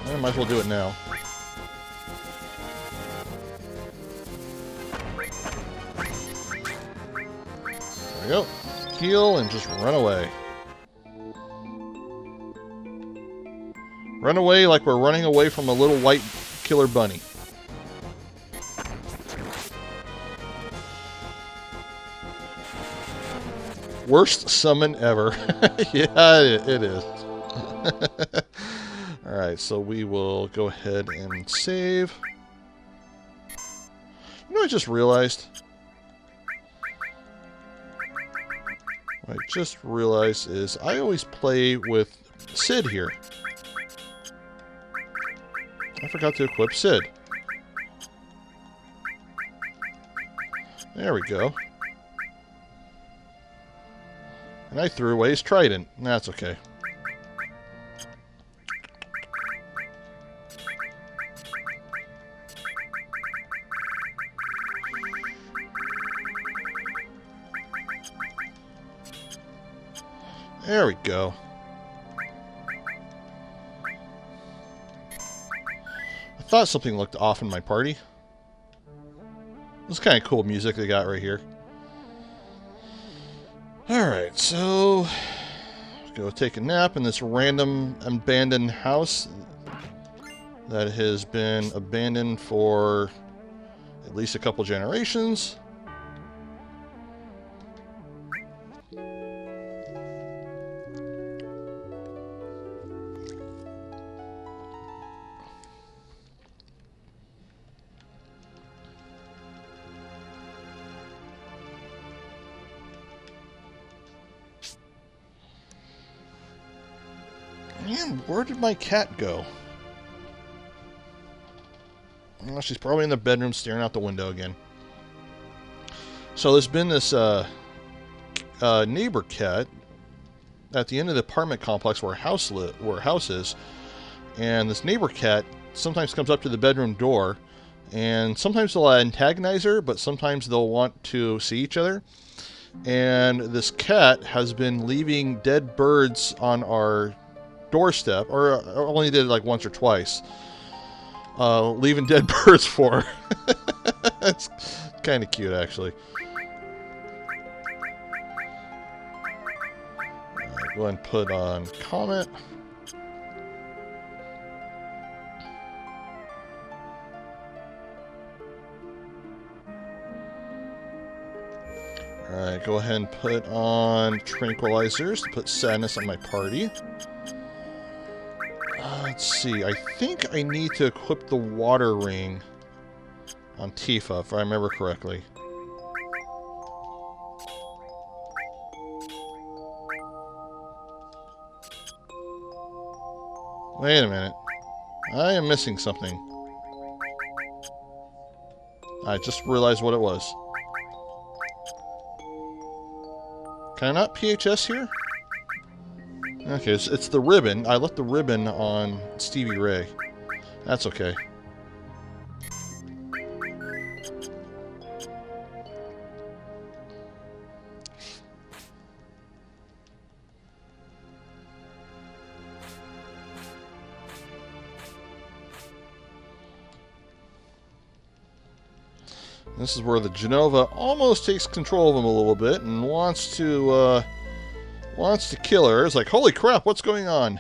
I might as well do it now. There we go. Heal and just run away. Run away like we're running away from a little white killer bunny. Worst summon ever. Yeah, it is. Alright, so we will go ahead and save. You know what I just realized? What I just realized is I always play with Sid here. I forgot to equip Sid. There we go. And I threw away his trident. That's okay. There we go. I thought something looked off in my party. This is kind of cool music they got right here. Alright, so go take a nap in this random abandoned house that has been abandoned for at least a couple generations. Man, where did my cat go? Well, she's probably in the bedroom staring out the window again. So there's been this neighbor cat at the end of the apartment complex where a house is, and this neighbor cat sometimes comes up to the bedroom door And sometimes they'll antagonize her, but sometimes they'll want to see each other. And this cat has been leaving dead birds on our doorstep, or only did it like once or twice. Leaving dead birds for her. It's kind of cute, actually. Alright, go ahead and put on comment. Alright, go ahead and put on tranquilizers to put sadness on my party. Let's see, I think I need to equip the water ring on Tifa, if I remember correctly. Wait a minute. I am missing something. I just realized what it was. Can I not PHS here? Okay, it's the ribbon. I left the ribbon on Stevie Ray. That's okay. This is where the Genova almost takes control of him a little bit and wants to kill her. It's like, holy crap, what's going on?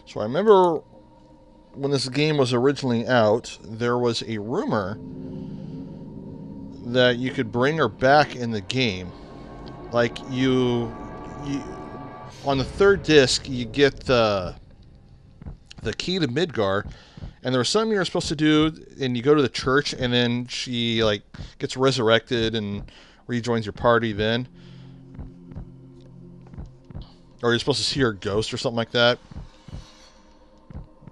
So I remember when this game was originally out, there was a rumor that you could bring her back in the game. Like, you on the third disc, you get the key to Midgar, and there was something you were supposed to do, and you go to the church, and then she, like, gets resurrected and rejoins your party then. Or you're supposed to see her ghost or something like that.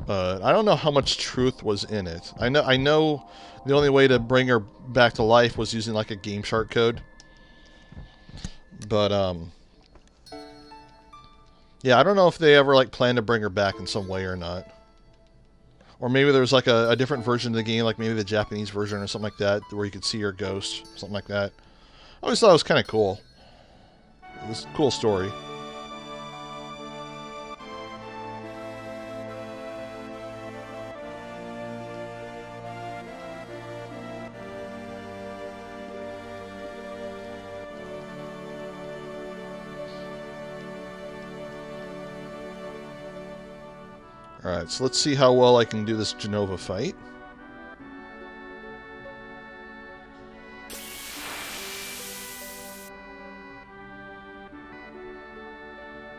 But I don't know how much truth was in it. I know the only way to bring her back to life was using, like, a Game Shark code. But, yeah, I don't know if they ever, like, plan to bring her back in some way or not. Or maybe there was, like, a different version of the game, like maybe the Japanese version or something like that, where you could see her ghost, something like that. I always thought it was kind of cool. It was a cool story. Alright, so let's see how well I can do this Genova fight.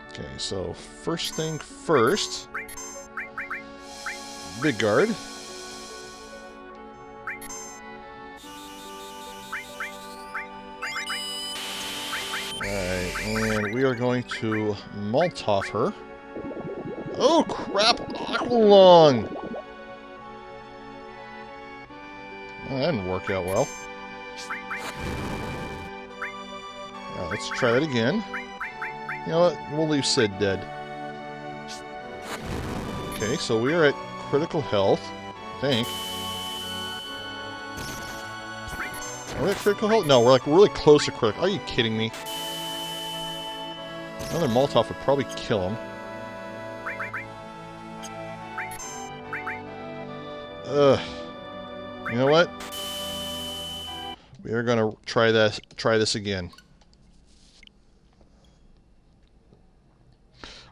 Okay, so first thing first. Big guard. Alright, and we are going to Molotov her. Oh crap! Aqualung! Oh, that didn't work out well. Alright, let's try that again. You know what? We'll leave Sid dead. Okay, so we are at critical health, I think. Are we at critical health? No, we're like really close to critical. Are you kidding me? Another Molotov would probably kill him. Ugh. You know what? We are gonna try this again.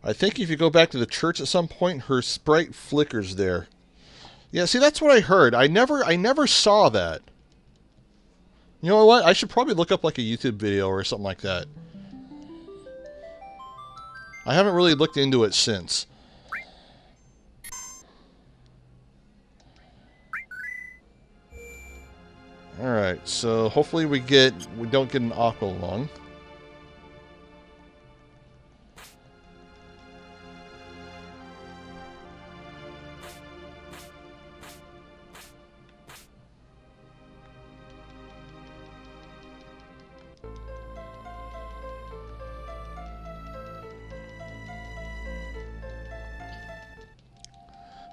I think if you go back to the church at some point, her sprite flickers there. Yeah, see, that's what I heard. I never saw that. You know what? I should probably look up like a YouTube video or something like that. I haven't really looked into it since. Alright, so hopefully we don't get an Aqualung.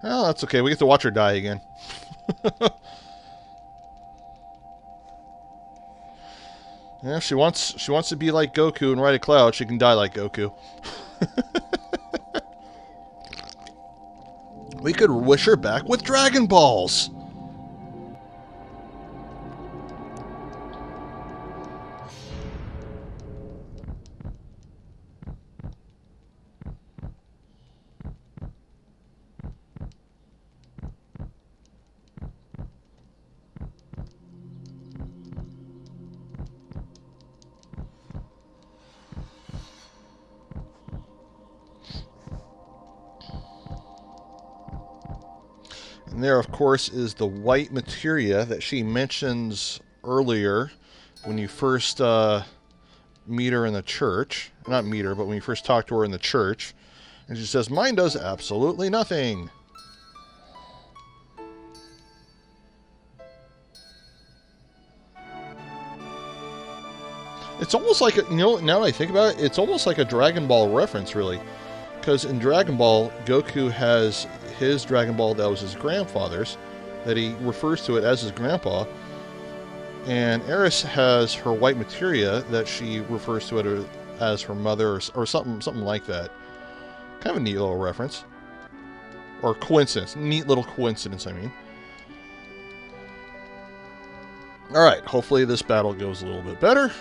Oh, that's okay. We get to watch her die again. Yeah, she wants to be like Goku and ride a cloud. She can die like Goku. We could wish her back with Dragon Balls. And there, of course, is the white materia that she mentions earlier when you first meet her in the church. Not meet her, but when you first talk to her in the church. And she says, mine does absolutely nothing. It's almost like, now that I think about it, it's almost like a Dragon Ball reference, really. Because in Dragon Ball, Goku has his Dragon Ball that was his grandfather's, that he refers to it as his grandpa. And Aerith has her white materia that she refers to it as her mother or something like that. Kind of a neat little reference. Or coincidence. Neat little coincidence, I mean. Alright, hopefully this battle goes a little bit better.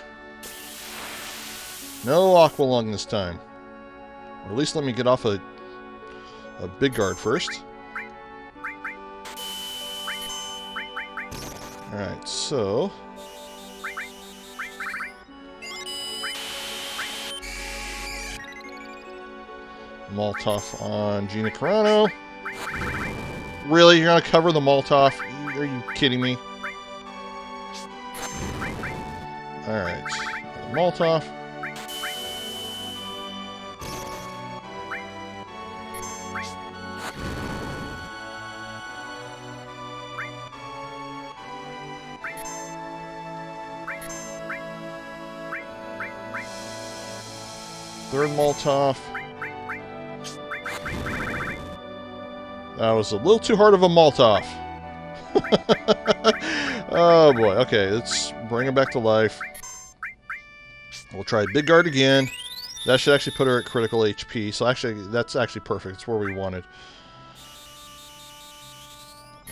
No Aqua Lung this time. Or at least let me get off a big guard first. Alright, so... Molotov on Gina Carano. Really? You're going to cover the Molotov? Are you kidding me? Alright. Molotov. Third Molotov. That was a little too hard of a Molotov. Oh boy. Okay, let's bring her back to life. We'll try Big Guard again. That should actually put her at critical HP. So actually, that's actually perfect. It's where we wanted.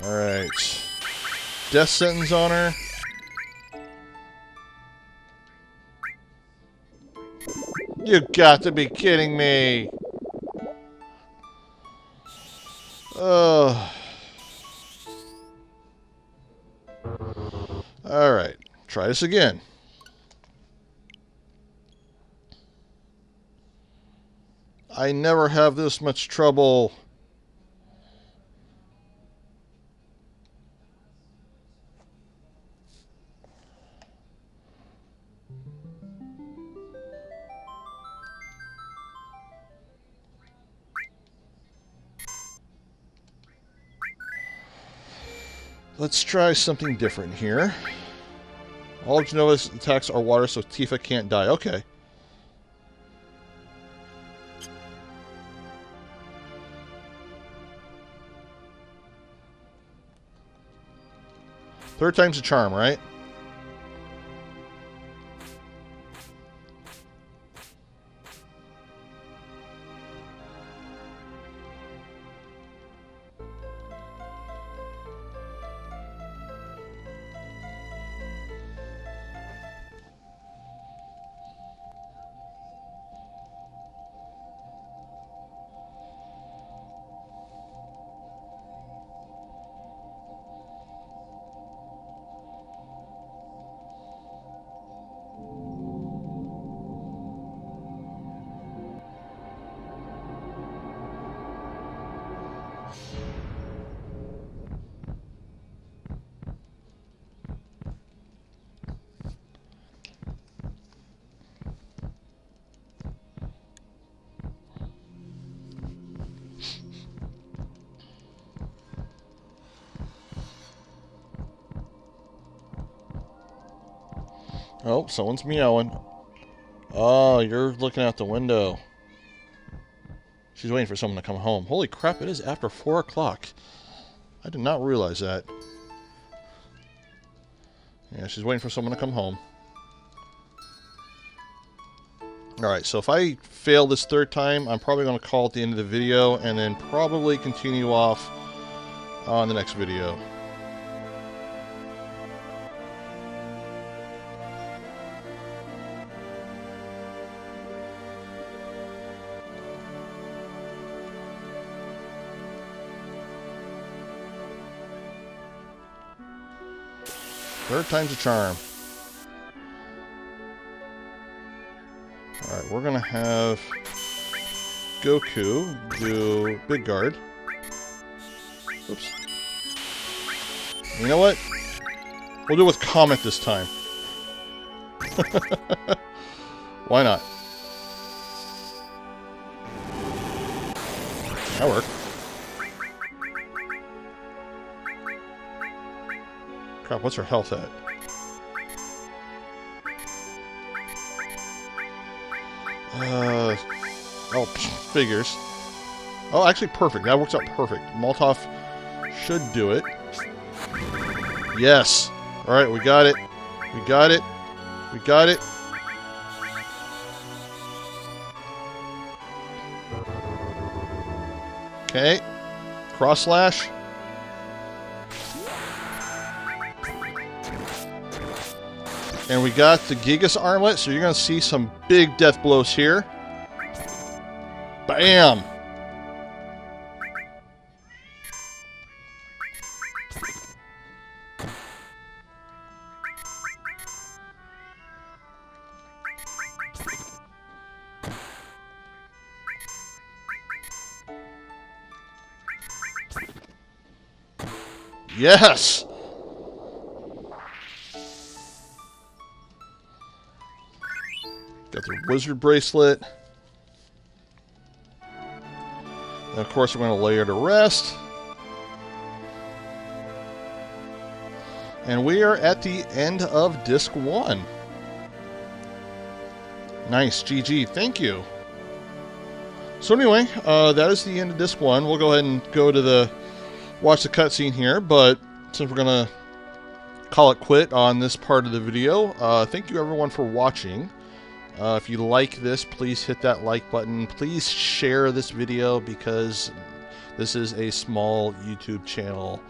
Alright. Death sentence on her. You got to be kidding me. Alright. Try this again. I never have this much trouble. Let's try something different here. All of Genova's attacks are water, so Tifa can't die. Okay. Third time's a charm, right? Oh, someone's meowing. Oh, you're looking out the window. She's waiting for someone to come home. Holy crap, it is after 4 o'clock. I did not realize that. Yeah, she's waiting for someone to come home. Alright, so if I fail this third time, I'm probably going to call it the end of the video and then probably continue off on the next video. Third time's a charm. Alright, we're gonna have Goku do Big Guard. Oops. You know what? We'll do it with Comet this time. Why not? That worked. Crap, what's her health at? Oh, figures. Oh, actually perfect. That works out perfect. Molotov should do it. Yes! Alright, we got it. We got it. We got it. Okay. Cross slash. And we got the Gigas armlet, so you're going to see some big death blows here. Bam! Yes! Got the wizard bracelet. And of course, we're going to lay her to rest. And we are at the end of Disc 1. Nice, GG, thank you. So anyway, that is the end of Disc 1. We'll go ahead and go to the watch the cutscene here, but since we're going to call it quit on this part of the video, thank you everyone for watching. If you like this, please hit that like button. Please share this video because this is a small YouTube channel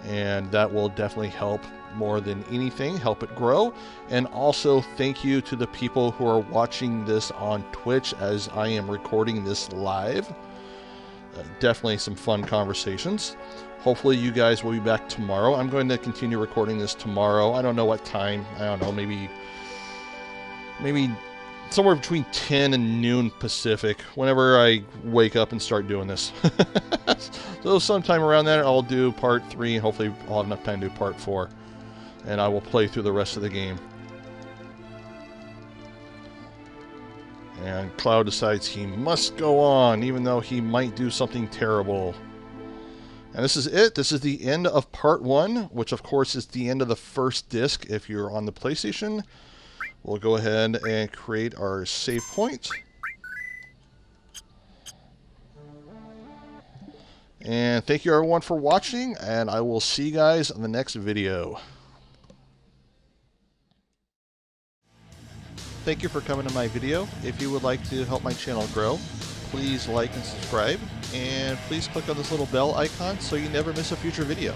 and that will definitely help more than anything, help it grow. And also thank you to the people who are watching this on Twitch as I am recording this live. Definitely some fun conversations. Hopefully you guys will be back tomorrow. I'm going to continue recording this tomorrow. I don't know what time. I don't know, maybe somewhere between 10 and noon Pacific, whenever I wake up and start doing this. So sometime around there, I'll do part 3, and hopefully I'll have enough time to do part 4. And I will play through the rest of the game. And Cloud decides he must go on, even though he might do something terrible. And this is it. This is the end of part 1, which of course is the end of the first disc if you're on the PlayStation. We'll go ahead and create our save point. And thank you everyone for watching, and I will see you guys in the next video. Thank you for coming to my video. If you would like to help my channel grow, please like and subscribe, and please click on this little bell icon so you never miss a future video.